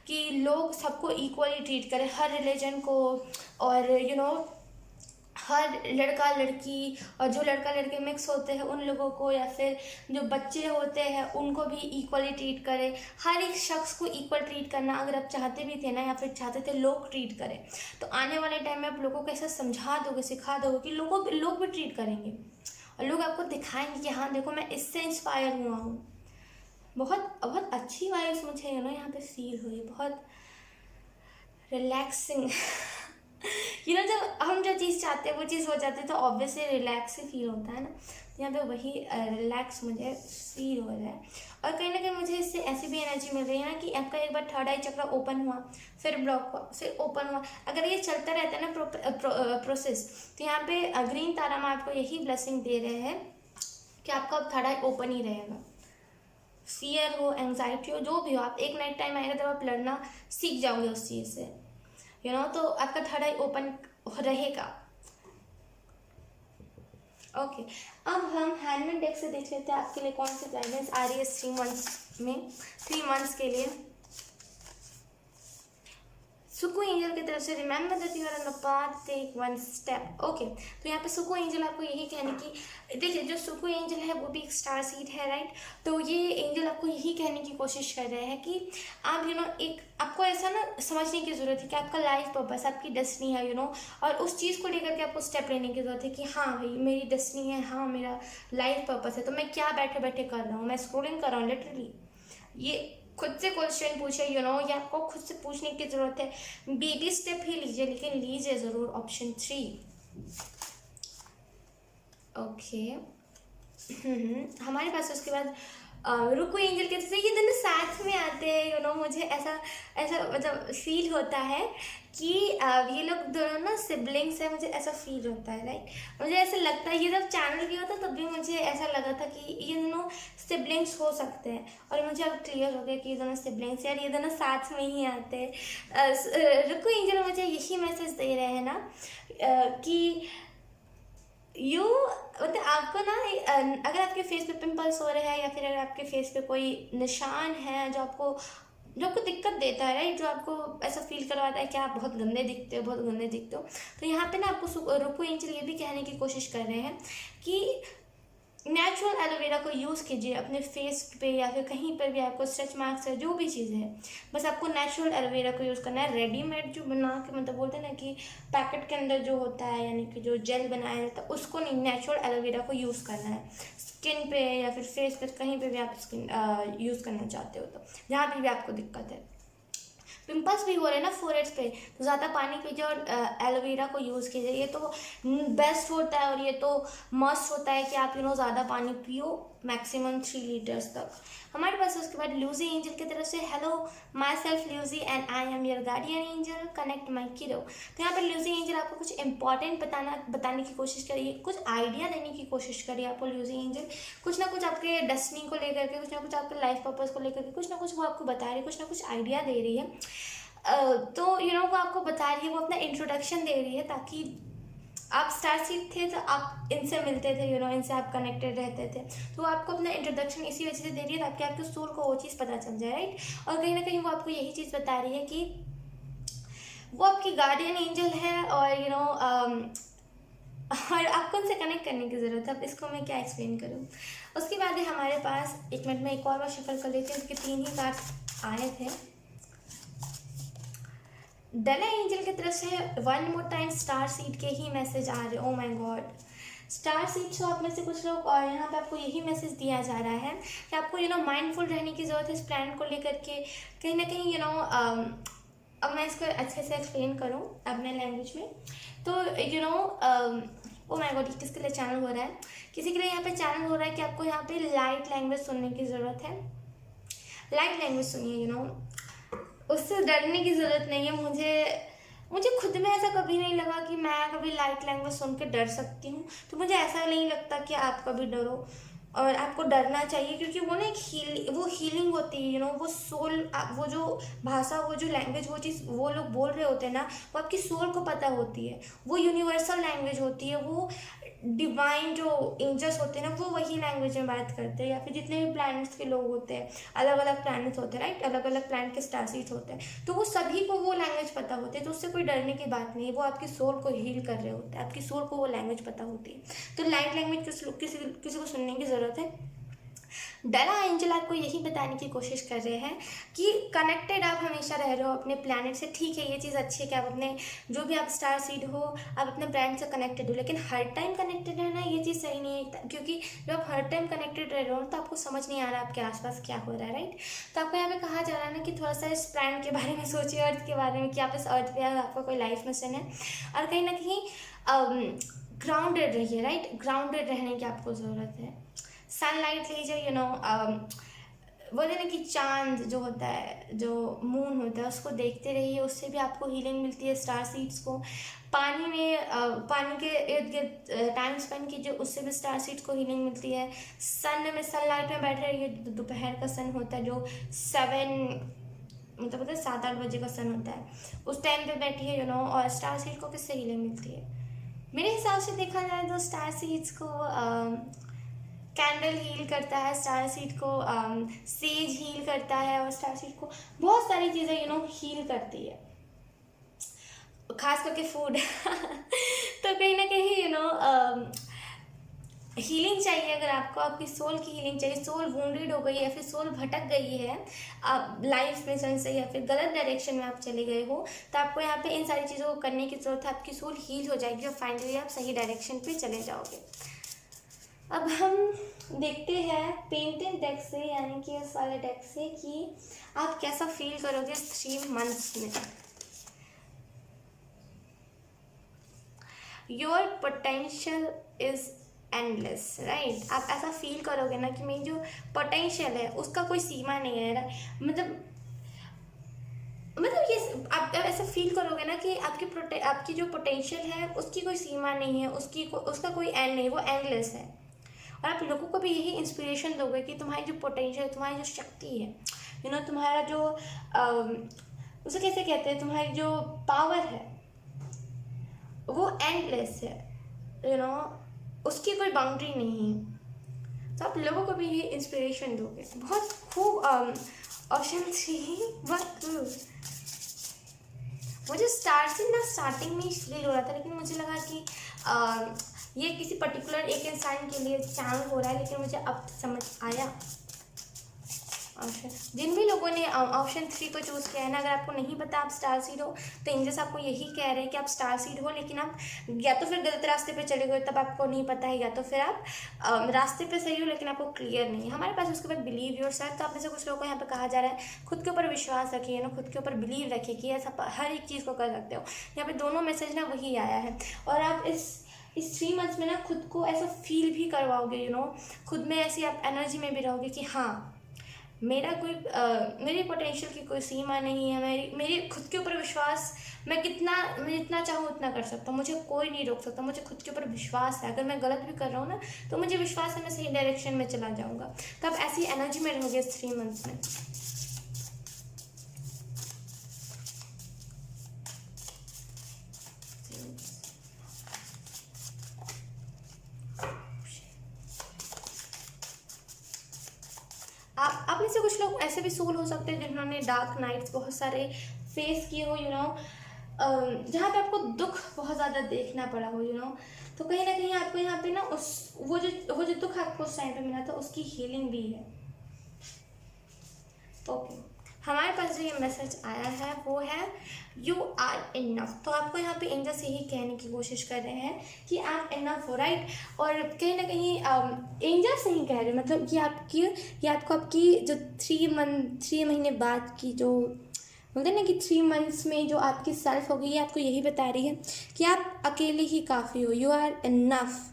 कि लोग सबको इक्वली ट्रीट करें, हर रिलीजन को, और हर लड़का लड़की, और जो लड़का लड़के मिक्स होते हैं उन लोगों को, या फिर जो बच्चे होते हैं उनको भी इक्वली ट्रीट करें, हर एक शख्स को इक्वल ट्रीट करना अगर आप चाहते भी थे ना, या फिर चाहते थे लोग ट्रीट करें, तो आने वाले टाइम में आप लोगों को ऐसा समझा दोगे, सिखा दोगे कि लोग भी ट्रीट करेंगे, और लोग आपको दिखाएंगे कि हाँ देखो मैं इससे इंस्पायर हुआ हूँ। बहुत बहुत अच्छी वाइब्स मुझे यहाँ पे फील हुई, बहुत रिलैक्सिंग। जब हम जो चीज़ चाहते हैं वो चीज़ हो जाती है तो ऑब्वियसली रिलैक्स ही फील होता है ना। तो यहाँ पे वही रिलैक्स मुझे फील हो रहा है। और कहीं ना कहीं मुझे इससे ऐसी भी एनर्जी मिल रही है ना कि आपका एक बार थर्ड आई चक्र ओपन हुआ, फिर ब्लॉक हुआ, फिर ओपन हुआ, अगर ये चलता रहता है ना प्रोसेस, तो यहाँ पे ग्रीन तारा में आपको यही ब्लेसिंग दे रहे हैं कि आपका अब थर्ड आई ओपन ही रहेगा। फियर हो, एंग्जाइटी हो, जो भी हो, आप एक नाइट टाइम आएगा तब आप लड़ना सीख जाओगे उस चीज़ से, तो आपका थर्ड आई ओपन रहेगा। ओके, अब हम हैंडमेड डेक से देख लेते हैं आपके लिए कौन सी गाइडेंस आ रही है 3 मंथ्स में, 3 मंथ्स के लिए। सुकू एंजल की तरफ से remember that you are on the path, take one step. Okay, तो यहाँ पे सुकू एंजल आपको यही कहने की, देखिए जो सुकू एंजल है वो भी एक स्टार सीड है, राइट। तो ये एंजल आपको यही कहने की कोशिश कर रहे हैं कि आप एक आपको ऐसा ना समझने की ज़रूरत है कि आपका लाइफ पर्पस, आपकी डेस्टिनी है, और उस चीज़ को लेकर के आपको स्टेप लेने की ज़रूरत है कि हाँ भाई मेरी डेस्टिनी है, हाँ मेरा लाइफ पर्पस है, तो मैं क्या बैठे बैठे कर रहा हूँ, मैं स्क्रोलिंग कर रहा हूँ लिटरली। ये खुद से क्वेश्चन पूछे, ये आपको खुद से पूछने की ज़रूरत है। बेबी स्टेप ही लीजिए, लेकिन लीजिए ज़रूर। ऑप्शन 3। ओके, हमारे पास उसके बाद रुको एंजल के जैसे ये दोनों साथ में आते हैं, मुझे ऐसा ऐसा मतलब फील होता है कि ये लोग दोनों ना सिबलिंग्स हैं, मुझे ऐसा फील होता है, राइट। मुझे ऐसा लगता है, ये जब चैनल किया था तब भी मुझे ऐसा लगा था कि ये दोनों सिबलिंग्स हो सकते हैं, और मुझे अब क्लियर हो गया कि ये दोनों सिबलिंग्स हैं और ये दोनों साथ में ही आते हैं। रुको एंजल मुझे यही मैसेज दे रहे हैं ना कि मतलब आपको ना अगर आपके फेस पे पिंपल्स हो रहे हैं या फिर अगर आपके फेस पे कोई निशान है जो आपको दिक्कत देता है, राइट, जो आपको ऐसा फील करवाता है कि आप बहुत गंदे दिखते हो, बहुत गंदे दिखते हो, तो यहाँ पे ना आपको रुको एंजल ये भी कहने की कोशिश कर रहे हैं कि नेचुरल एलोवेरा को यूज़ कीजिए अपने फेस पे या फिर कहीं पर भी आपको स्ट्रेच मार्क्स है, जो भी चीज़ है, बस आपको नेचुरल एलोवेरा को यूज़ करना है। रेडीमेड जो बना के मतलब बोलते हैं ना कि पैकेट के अंदर जो होता है, यानी कि जो जेल बनाया जाता है, उसको नहीं, नेचुरल एलोवेरा को यूज़ करना है स्किन पे या फिर फेस पे, कहीं पे भी आप स्किन यूज़ करना चाहते हो, तो जहाँ पर भी आपको दिक्कत है। पिंपल्स भी हो रहे हैं ना फोरहेड्स पे, तो ज़्यादा पानी पीजिए और एलोवेरा को यूज़ कीजिए। ये तो बेस्ट होता है और ये तो मस्ट होता है कि आप ज़्यादा पानी पियो, मैक्सिमम 3 लीटर्स तक। हमारे पास उसके बाद लूजी एंजल की तरफ से हेलो माई सेल्फ लूजी and I am your guardian angel, connect my kiddo. तो यहाँ पर लूजी एंजल आपको कुछ इंपॉर्टेंट बताने की कोशिश करिए, कुछ आइडिया देने की कोशिश करिए आपको लूजी एंजल, कुछ ना कुछ आपके डेस्टिनी को लेकर के, कुछ ना कुछ आपके लाइफ पर्पस को लेकर के, कुछ ना कुछ वो आपको बता रही है, कुछ ना कुछ आइडिया दे रही है। तो वो आपको बता रही है, वो अपना इंट्रोडक्शन दे रही है, ताकि आप स्टार सीड थे तो आप इनसे मिलते थे, इनसे आप कनेक्टेड रहते थे, तो आपको अपना इंट्रोडक्शन इसी वजह से दे रही है ताकि आपके सोल को वो चीज़ पता चल जाए, राइट। और कहीं ना कहीं वो आपको यही चीज़ बता रही है कि वो आपकी गार्डियन एंजल है, और और आपको उनसे कनेक्ट करने की ज़रूरत है। अब इसको मैं क्या एक्सप्लेन करूँ। उसके बाद है हमारे पास, एक मिनट में एक और बार शफल कर लेते हैं, उसके 3 ही कार्ड आए थे। डला एंजल की तरफ से 1 मोर टाइम स्टार सीड के ही मैसेज आ रहे। ओ माय गॉड, स्टार सीड तो आप में से कुछ लोग, और यहाँ पे आपको यही मैसेज दिया जा रहा है कि आपको माइंडफुल रहने की ज़रूरत है इस प्लान को लेकर के। कहीं ना कहीं अब मैं इसको अच्छे से एक्सप्लेन करूँ अपने लैंग्वेज में, तो ओ माय गॉड, किसके लिए चैनल हो रहा है, किसी के लिए यहाँ पे चैनल हो रहा है कि आपको यहाँ पे लाइट लैंग्वेज सुनने की ज़रूरत है। लाइट लैंग्वेज सुनिए, उससे डरने की ज़रूरत नहीं है। मुझे खुद में ऐसा कभी नहीं लगा कि मैं कभी लाइट लैंग्वेज सुन के डर सकती हूँ, तो मुझे ऐसा नहीं लगता कि आप कभी डरो, और आपको डरना चाहिए, क्योंकि वो ना वो हीलिंग होती है, वो सोल, वो जो भाषा, वो जो लैंग्वेज, वो चीज़ वो लोग बोल रहे होते हैं ना, वो आपकी सोल को पता होती है, वो यूनिवर्सल लैंग्वेज होती है, वो डिवाइन जो एंजल्स होते हैं ना, वो वही लैंग्वेज में बात करते हैं, या फिर जितने भी प्लैनेट्स के लोग होते हैं, अलग अलग प्लैनेट्स होते हैं, राइट, अलग अलग प्लैनेट के स्टार सीड्स होते हैं, तो वो सभी को वो लैंग्वेज पता होती है, तो उससे कोई डरने की बात नहीं है। वो आपकी सोल को हील कर रहे होते हैं, आपकी सोल को वो लैंग्वेज पता होती है, तो लाइट लैंग्वेज किसी को सुनने की ज़रूरत है। डला एंजल आपको यही बताने की कोशिश कर रहे हैं कि कनेक्टेड आप हमेशा रह रहे हो अपने प्लैनेट से। ठीक है, ये चीज़ अच्छी है कि आप अपने जो भी आप स्टार सीड हो आप अपने प्लैनेट से कनेक्टेड हो, लेकिन हर टाइम कनेक्टेड रहना ये चीज़ सही नहीं है, क्योंकि जब आप हर टाइम कनेक्टेड रह रहे हो तो आपको समझ नहीं आ रहा आपके आसपास क्या हो रहा है, राइट। तो आपको यहाँ पे कहा जा रहा है ना कि थोड़ा सा इस प्लैनेट के बारे में सोचिए, अर्थ के बारे में, कि आप इस अर्थ पे आपका कोई लाइफ मिशन है, और कहीं ना कहीं ग्राउंडेड रहिए, राइट। ग्राउंडेड रहने की आपको ज़रूरत है। सनलाइट लीजिए, बोलते ना कि चांद जो होता है, जो मून होता है, उसको देखते रहिए, उससे भी आपको हीलिंग मिलती है। स्टार सीड्स को पानी में पानी के इर्द गिर्द टाइम स्पेंड कीजिए, उससे भी स्टार सीड्स को हीलिंग मिलती है। सनलाइट में बैठे रहिए, दोपहर का सन होता है जो 7-8 बजे का सन होता है, उस टाइम पे बैठिए, और स्टार सीड को किससे हीलिंग मिलती है? मेरे हिसाब से देखा जाए तो स्टार सीड्स को कैंडल हील करता है, स्टार सीड को सेज हील करता है, और स्टार सीड को बहुत सारी चीज़ें हील करती है, खास करके फूड तो कहीं ना कहीं हीलिंग चाहिए। अगर आपको आपकी सोल की हीलिंग चाहिए, सोल वुंडेड हो गई है, फिर सोल भटक गई है आप लाइफ मिशन से, या फिर गलत डायरेक्शन में आप चले गए हो, तो आपको यहाँ पे इन सारी चीज़ों को करने की ज़रूरत है। आपकी सोल हील हो जाएगी और फाइनली आप सही डायरेक्शन पे चले जाओगे। अब हम देखते हैं पेंटेड डेक से, यानी कि इस वाले डेक से, कि आप कैसा फील करोगे 3 मंथ्स में। Your potential is endless, right. आप ऐसा फील करोगे ना कि मेरी जो पोटेंशियल है उसका कोई सीमा नहीं है, मतलब ये आप ऐसा फील करोगे ना कि आपकी जो पोटेंशियल है उसकी कोई सीमा नहीं है, उसका कोई एंड नहीं, वो एंडलेस है। और आप लोगों को भी यही इंस्पिरेशन दोगे कि तुम्हारी जो पोटेंशियल, तुम्हारी जो शक्ति है, तुम्हारा जो उसे कैसे कहते हैं, तुम्हारी जो पावर है वो एंडलेस है, उसकी कोई बाउंड्री नहीं है। तो आप लोगों को भी ये इंस्पिरेशन दोगे। बहुत खूब ऑप्शन थी, बहुत खूब। मुझे स्टार्टिंग में फील हो रहा था, लेकिन मुझे लगा कि ये किसी पर्टिकुलर एक इंसान के लिए चैनल हो रहा है, लेकिन मुझे अब समझ आया। ऑप्शन जिन भी लोगों ने ऑप्शन 3 को चूज़ किया है ना, अगर आपको नहीं पता आप स्टार सीड हो, तो एंजल्स आपको यही कह रहे हैं कि आप स्टार सीड हो, लेकिन आप या तो फिर गलत रास्ते पे चले गए तब आपको नहीं पता है, या तो फिर आप रास्ते पे सही हो लेकिन आपको क्लियर नहीं है। हमारे पास उसके बाद बिलीव योर सेल्फ। तो आप में से कुछ लोगों को यहाँ पे कहा जा रहा है खुद के ऊपर विश्वास रखिए, खुद के ऊपर बिलीव रखिए कि ऐसा हर एक चीज़ को कर सकते हो। यहाँ पे दोनों मैसेज ना वही आया है, और आप इस 3 मंथ्स में ना खुद को ऐसा फील भी करवाओगे, खुद में ऐसी आप एनर्जी में भी रहोगे कि हाँ, मेरी पोटेंशियल की कोई सीमा नहीं है, मेरी खुद के ऊपर विश्वास, मैं जितना चाहूँ उतना कर सकता हूँ, मुझे कोई नहीं रोक सकता, मुझे खुद के ऊपर विश्वास है। अगर मैं गलत भी कर रहा हूँ ना, तो मुझे विश्वास है मैं सही डायरेक्शन में चला जाऊँगा। तो आप ऐसी एनर्जी में रहोगे इस 3 मंथ्स में। आप में से कुछ लोग ऐसे भी सोल हो सकते हैं जिन्होंने डार्क नाइट्स बहुत सारे फेस किए हो, जहाँ पे आपको दुख बहुत ज़्यादा देखना पड़ा हो, तो कहीं ना कहीं आपको यहाँ पे ना वो जो दुख आपको उस टाइम पे मिला था उसकी हीलिंग भी है। ओके, हमारे पास जो ये मैसेज आया है वो है यू आर इनफ। तो आपको यहाँ पे एंजल्स यही कहने की कोशिश कर रहे हैं कि आप इनफ हो, राइट। और कहीं ना कहीं एंजल्स नहीं कह रहे, मतलब ये आपको आपकी जो 3 महीने बाद की जो बोलते हैं ना कि 3 मंथ्स में जो आपकी सेल्फ हो गई है, आपको यही बता रही है कि आप अकेले ही काफ़ी हो, यू आर इनफ।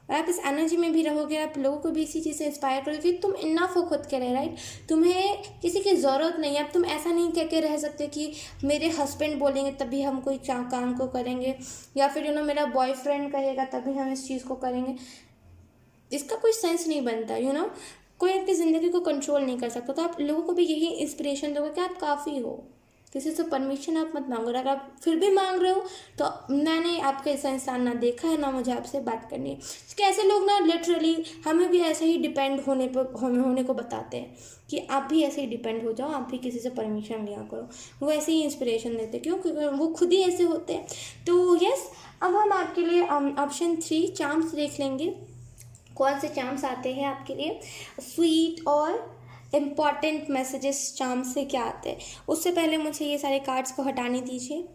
और आप इस एनर्जी में भी रहोगे, आप लोगों को भी इसी चीज़ से इंस्पायर करोगे, तुम इनफ हो खुद के लिए, राइट। तुम्हें किसी की ज़रूरत नहीं है। अब तुम ऐसा नहीं कह के रह सकते कि मेरे हस्बैंड बोलेंगे तभी हम कोई काम को करेंगे, या फिर मेरा बॉयफ्रेंड कहेगा तभी हम इस चीज़ को करेंगे। इसका कोई सेंस नहीं बनता, कोई आपकी ज़िंदगी को कंट्रोल नहीं कर सकता। तो आप लोगों को भी यही इंस्पिरेशन दोगे कि आप काफ़ी हो, किसी से परमिशन आप मत मांगो। अगर आप फिर भी मांग रहे हो तो मैंने आपका ऐसा इंसान ना देखा है, ना मुझे आपसे बात करनी है। क्योंकि ऐसे लोग ना लिटरली हमें भी ऐसे ही डिपेंड होने को बताते हैं कि आप भी ऐसे ही डिपेंड हो जाओ, आप भी किसी से परमिशन लिया करो। वो ऐसे ही इंस्पिरेशन देते, क्यों? क्योंकि वो खुद ही ऐसे होते हैं। तो यस, अब हम आपके लिए ऑप्शन 3 चार्म्स देख लेंगे। कौन से चार्म्स आते हैं आपके लिए, स्वीट और इम्पॉर्टेंट मैसेजेस चार्म से क्या आते हैं। उससे पहले मुझे ये सारे कार्ड्स को हटाने दीजिए।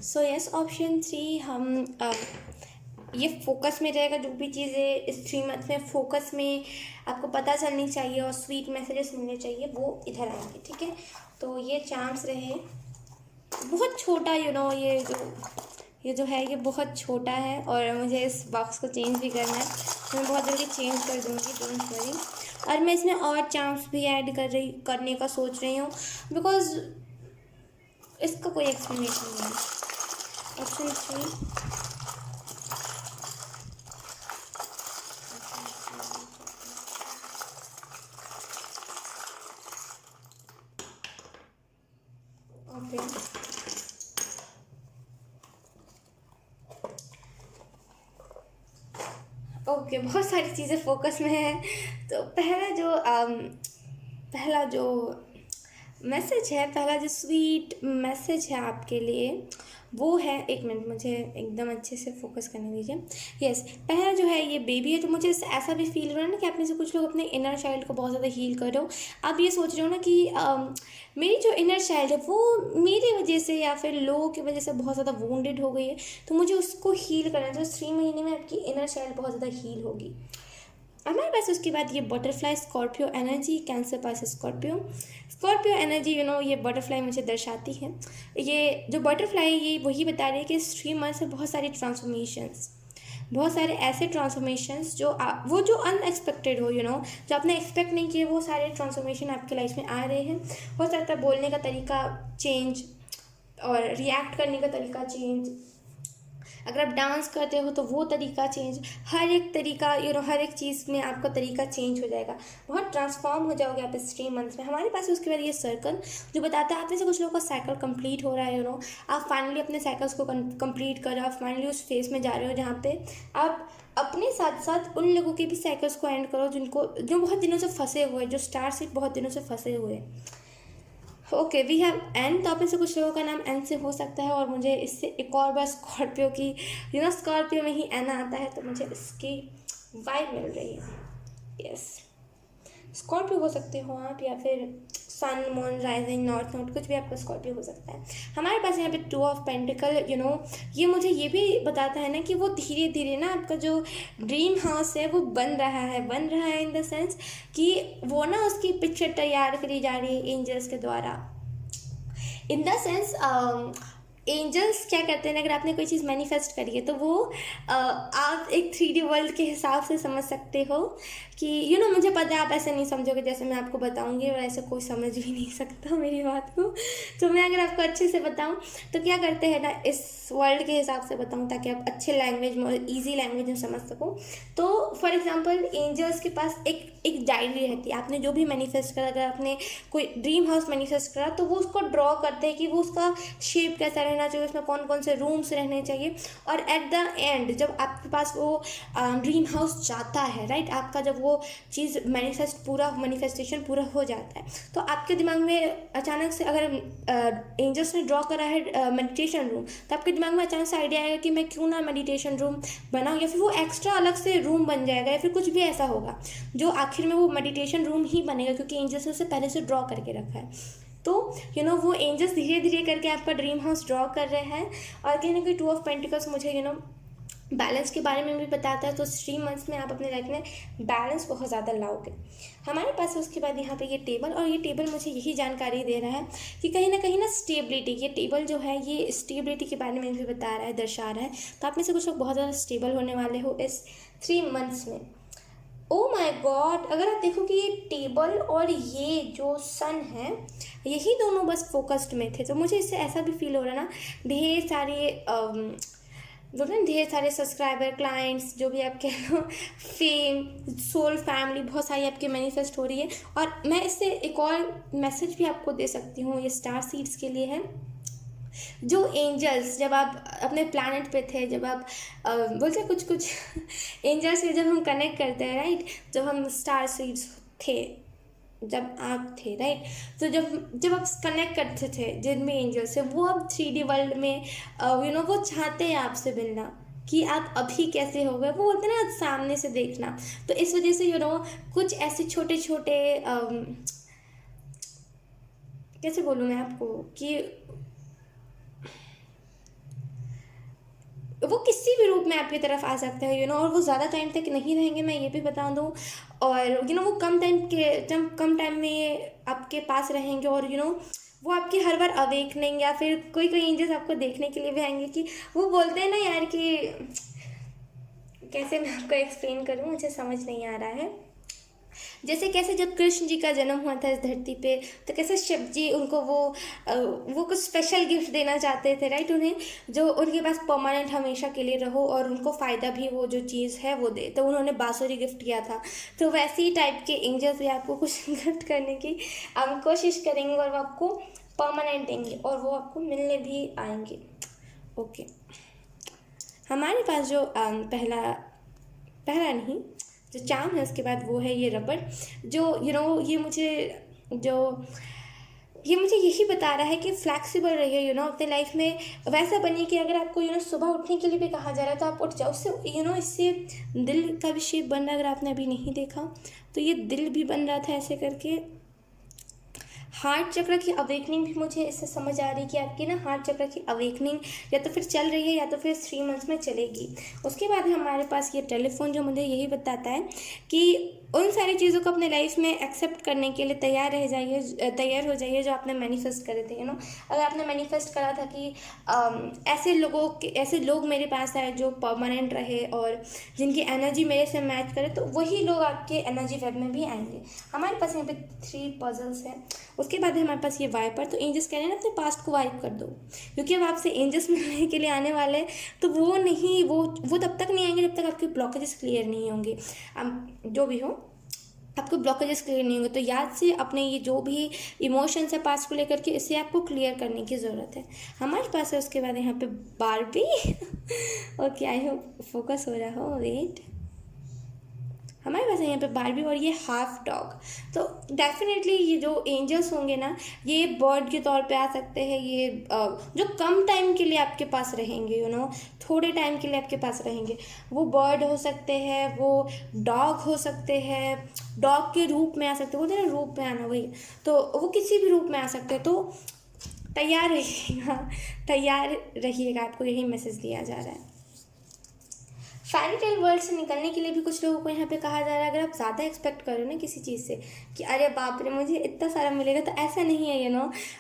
सो यस, ऑप्शन 3 हम ये फोकस में रहेगा। जो भी चीज़ें इस 3 मंथ में फोकस में आपको पता चलनी चाहिए और स्वीट मैसेजेस मिलने चाहिए, वो इधर आएंगे, ठीक है। तो ये चांस रहे, बहुत छोटा ये जो है ये बहुत छोटा है और मुझे इस बॉक्स को चेंज भी करना है, तो मैं बहुत जल्दी चेंज कर दूँगी, डोंट वरी। और मैं इसमें और चार्म्स भी ऐड करने का सोच रही हूँ, बिकॉज इसका कोई एक्सप्लेनेशन नहीं है। Option 3 okay. ओके, बहुत सारी चीज़ें फोकस में है। तो पहला जो मैसेज है, पहला जो स्वीट मैसेज है आपके लिए, वो है, एक मिनट मुझे एकदम अच्छे से फोकस करने दीजिए। यस, पहला जो है ये बेबी है। तो मुझे ऐसा भी फील हो रहा है ना कि आप में से कुछ लोग अपने इनर चाइल्ड को बहुत ज़्यादा हील कर रहे हो। आप ये सोच रहे हो ना कि मेरी जो इनर चाइल्ड है वो मेरी वजह से या फिर लोगों की वजह से बहुत ज़्यादा वुंडेड हो गई है, तो मुझे उसको हील करना है। तो 3 महीने में आपकी इनर चाइल्ड बहुत ज़्यादा हील होगी। हमारे पास उसके बाद ये बटरफ्लाई स्कॉर्पियो एनर्जी, कैंसर पास स्कॉर्पियो एनर्जी, ये बटरफ्लाई मुझे दर्शाती है। ये जो बटरफ्लाई है ये वही बता रही है कि इस 3 मंथ से बहुत सारे ट्रांसफॉर्मेशंस, बहुत सारे ऐसे ट्रांसफॉर्मेशंस जो अनएक्सपेक्टेड हो, जो आपने एक्सपेक्ट नहीं किए, वो सारे ट्रांसफॉर्मेशन आपके लाइफ में आ रहे हैं। हो सकता है बोलने का तरीका चेंज और रिएक्ट करने का तरीका चेंज, अगर आप डांस करते हो तो वो तरीका चेंज, हर एक तरीका हर एक चीज़ में आपका तरीका चेंज हो जाएगा, बहुत ट्रांसफॉर्म हो जाओगे आप इस 3 मंथ्स में। हमारे पास उसके बाद ये सर्कल जो बताता है आप में से कुछ लोगों का साइकिल कंप्लीट हो रहा है। आप फाइनली अपने साइकिल्स को कंप्लीट कर रहे हो, आप फाइनली उस फेज में जा रहे हो जहाँ पे आप अपने साथ साथ उन लोगों के भी साइकिल्स को एंड करो जो बहुत दिनों से फंसे हुए, जो स्टार सीट बहुत दिनों से फंसे हुए। Okay, we have an. तो आप में से कुछ लोगों का नाम एन से हो सकता है और मुझे इससे एक और बार स्कॉर्पियो की स्कॉर्पियो में ही एन आता है, तो मुझे इसकी वाइब मिल रही है। यस, स्कॉर्पियो हो सकते हो आप, या फिर sun moon rising north node, कुछ भी आपका स्कॉर्पियो हो सकता है। हमारे पास यहाँ पे 2 ऑफ पेंटिकल, ये मुझे ये भी बताता है ना कि वो धीरे धीरे ना आपका जो ड्रीम हाउस है वो बन रहा है इन द सेंस कि वो ना उसकी पिक्चर तैयार करी जा रही है एंजल्स के द्वारा। इन द सेंस एंजल्स क्या करते हैं, अगर आपने कोई चीज़ मैनिफेस्ट करी है तो वो आप एक 3D वर्ल्ड के हिसाब से समझ सकते हो कि मुझे पता है आप ऐसे नहीं समझोगे जैसे मैं आपको बताऊंगी, और ऐसे कोई समझ भी नहीं सकता मेरी बात को। तो मैं अगर आपको अच्छे से बताऊं तो क्या करते हैं ना, इस वर्ल्ड के हिसाब से बताऊं ताकि आप अच्छे लैंग्वेज में और ईजी लैंग्वेज में समझ सको। तो फॉर एग्जाम्पल एंजल्स के पास एक डायरी रहती है। आपने जो भी मैनिफेस्ट करा, अगर आपने कोई ड्रीम हाउस मैनिफेस्ट करा तो वो उसको ड्रॉ करते हैं कि वो उसका शेप कैसा रहना चाहिए, उसमें कौन कौन से रूम्स रहने चाहिए। और एट द एंड जब आपके पास वो ड्रीम हाउस जाता है, राइट, आपका जब वो चीज़ मैनिफेस्टेशन पूरा हो जाता है, तो आपके दिमाग में अचानक से, अगर एंजल्स ने ड्रॉ करा है मेडिटेशन रूम, तो आपके दिमाग में अचानक से आइडिया आएगा कि मैं क्यों ना मेडिटेशन रूम बनाऊँ, या फिर वो एक्स्ट्रा अलग से रूम बन जाएगा, या फिर कुछ भी ऐसा होगा जो आखिर में वो मेडिटेशन रूम ही बनेगा, क्योंकि एंजल्स ने उसे पहले से ड्रॉ करके रखा है। तो वो एंजल्स धीरे धीरे करके आपका ड्रीम हाउस ड्रॉ कर रहे हैं। और कहीं ना कहीं 2 ऑफ पेंटिकल्स मुझे बैलेंस के बारे में भी बताता है। तो 3 मंथ्स में आप अपने लाइफ में बैलेंस बहुत ज़्यादा लाओगे। हमारे पास उसके बाद यहाँ पे ये टेबल, और ये टेबल मुझे यही जानकारी दे रहा है कि कहीं ना स्टेबिलिटी, ये टेबल जो है ये स्टेबिलिटी के बारे में भी बता रहा है, दर्शा रहा है। तो आप में से कुछ लोग बहुत ज़्यादा स्टेबल होने वाले हो इस 3 मंथ्स में। ओ माय गॉड, अगर आप देखो कि ये टेबल और ये जो सन है, यही दोनों बस फोकस्ड में थे, तो मुझे इससे ऐसा भी फील हो रहा है ना, ढेर सारे सब्सक्राइबर, क्लाइंट्स, जो भी आप कह लो, फेम, सोल, फैमिली, बहुत सारी आपकी मैनिफेस्ट हो रही है। और मैं इससे एक और मैसेज भी आपको दे सकती हूँ, ये स्टार सीड्स के लिए है। जो एंजल्स, जब आप अपने प्लैनेट पे थे, जब आप बोलते हैं कुछ एंजल्स से जब हम कनेक्ट करते हैं, राइट, जब हम स्टार सीड्स थे, जब आप थे, राइट, तो जब आप कनेक्ट करते थे जिन भी एंजल से, वो अब 3D वर्ल्ड में वो चाहते हैं आपसे मिलना, कि आप अभी कैसे हो गए, वो बोलते हैं ना सामने से देखना। तो इस वजह से कुछ ऐसे छोटे छोटे कैसे बोलूँ मैं आपको कि वो किसी भी रूप में आपकी तरफ आ सकते हैं और वो ज़्यादा टाइम तक नहीं रहेंगे, मैं ये भी बता दूँ। और वो कम टाइम में आपके पास रहेंगे, और वो आपकी हर बार अवेकनिंग या फिर कोई कोई एंजल्स आपको देखने के लिए भी आएंगे। कि वो बोलते हैं ना यार कि कैसे मैं आपको एक्सप्लेन करूँ, मुझे समझ नहीं आ रहा है। जैसे कैसे जब कृष्ण जी का जन्म हुआ था इस धरती पे, तो कैसे शिव जी उनको वो कुछ स्पेशल गिफ्ट देना चाहते थे, राइट, उन्हें जो उनके पास परमानेंट हमेशा के लिए रहो और उनको फ़ायदा भी वो जो चीज़ है वो दे, तो उन्होंने बांसुरी गिफ्ट किया था। तो वैसे ही टाइप के एंजल्स भी आपको कुछ गिफ्ट करने की कोशिश करेंगे, और वो आपको परमानेंट देंगे, और वो आपको मिलने भी आएंगे। ओके, हमारे पास जो पहला पहला नहीं, जो चार्म है उसके बाद वो है ये रबड़, जो जो ये मुझे यही बता रहा है कि फ्लैक्सिबल रहिए अपने लाइफ में। वैसा बनिए कि अगर आपको सुबह उठने के लिए भी कहा जा रहा है तो आप उठ जाओ। उससे इससे दिल का भी शेप बन रहा है, अगर आपने अभी नहीं देखा तो ये दिल भी बन रहा था ऐसे करके। हार्ट चक्र की अवेकनिंग भी मुझे इससे समझ आ रही है कि आपकी ना हार्ट चक्र की अवेकनिंग या तो फिर चल रही है या तो फिर 3 मंथ्स में चलेगी। उसके बाद हमारे पास ये टेलीफोन जो मुझे यही बताता है कि उन सारी चीज़ों को अपने लाइफ में एक्सेप्ट करने के लिए तैयार हो जाइए जो आपने मैनिफेस्ट करे थे। अगर आपने मैनिफेस्ट करा था कि ऐसे लोग मेरे पास आए जो परमानेंट रहे और जिनकी एनर्जी मेरे से मैच करे, तो वही लोग आपके एनर्जी वेब में भी आएंगे। हमारे पास यहाँ पे 3 पजल्स हैं। उसके बाद हमारे पास ये वाइपर। तो एंजल्स कह रहे हैं ना अपने पास्ट को वाइप कर दो, क्योंकि अब आपसे एंजल्स मिलने के लिए आने वाले हैं। तो वो तब तक नहीं आएंगे जब तक आपके ब्लॉकेजेस क्लियर नहीं होंगे। जो भी हो, आपको ब्लॉकेजेस क्लियर नहीं होंगे, तो याद से अपने ये जो भी इमोशंस है पास्ट को लेकर के, इसे आपको क्लियर करने की ज़रूरत है। हमारे पास है उसके बाद यहाँ पे Barbie. Okay, I hope focus हो रहा हो। वेट, हमारे पास है यहाँ पे बारबी और ये हाफ डॉग। तो डेफिनेटली ये जो एंजल्स होंगे ना, ये बर्ड के तौर पे आ सकते हैं। ये जो कम टाइम के लिए आपके पास रहेंगे, थोड़े टाइम के लिए आपके पास रहेंगे। वो बर्ड हो सकते हैं, वो डॉग हो सकते हैं, डॉग के रूप में आ सकते हैं, बोलते हैं ना रूप में आना, वही। तो वो किसी भी रूप में आ सकते हैं। तो तैयार रहिएगा, आपको यही मैसेज दिया जा रहा है। फेरी टेल वर्ल्ड से निकलने के लिए भी कुछ लोगों को यहाँ पे कहा जा रहा है, अगर आप ज़्यादा एक्सपेक्ट करो ना किसी चीज़ से कि अरे बाप रे मुझे इतना सारा मिलेगा, तो ऐसा नहीं है।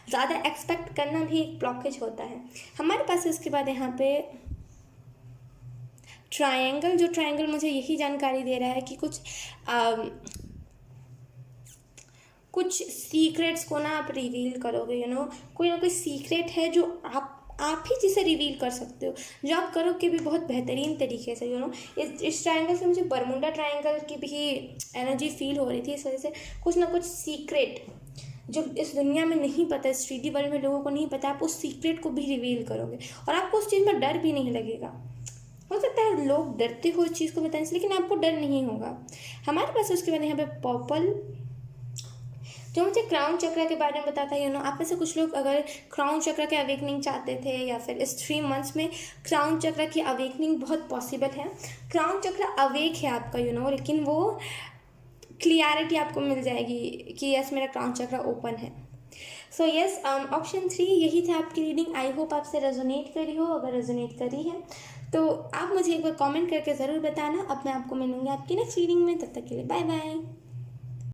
ज़्यादा एक्सपेक्ट करना भी एक ब्लॉकेज होता है। हमारे पास उसके बाद यहाँ पे ट्रायंगल। जो ट्रायंगल मुझे यही जानकारी दे रहा है कि कुछ सीक्रेट्स को ना आप रिवील करोगे। कोई ना कोई सीक्रेट है जो आप ही जिसे रिवील कर सकते हो, जो आप करोगे भी बहुत बेहतरीन तरीके से। इस ट्रायंगल से मुझे बरमुंडा ट्रायंगल की भी एनर्जी फील हो रही थी। इस वजह से कुछ ना कुछ सीक्रेट जो इस दुनिया में नहीं पता, इस 3D वर्ल्ड में लोगों को नहीं पता, आप उस सीक्रेट को भी रिवील करोगे और आपको उस चीज़ में डर भी नहीं लगेगा। हो सकता है लोग डरते हो इस चीज़ को बताने से, लेकिन आपको डर नहीं होगा। हमारे पास उसके बाद यहाँ पे पर्पल, जो मुझे क्राउन चक्र के बारे में बताता है। आप में से कुछ लोग अगर क्राउन चक्र के अवेकनिंग चाहते थे, या फिर इस 3 मंथ्स में क्राउन चक्र की अवेकनिंग बहुत पॉसिबल है। क्राउन चक्र अवेक है आपका, लेकिन वो क्लियरिटी आपको मिल जाएगी कि यस मेरा क्राउन चक्र ओपन है। सो यस, ऑप्शन 3 यही था आपकी रीडिंग। आई होप आपसे रेजोनेट करी हो। अगर रेजोनेट करी है तो आप मुझे एक बार कमेंट करके ज़रूर बताना। अब मैं आपको मिलूँगी आपकी नेक्स्ट रीडिंग में। तब तक के लिए बाय बाय।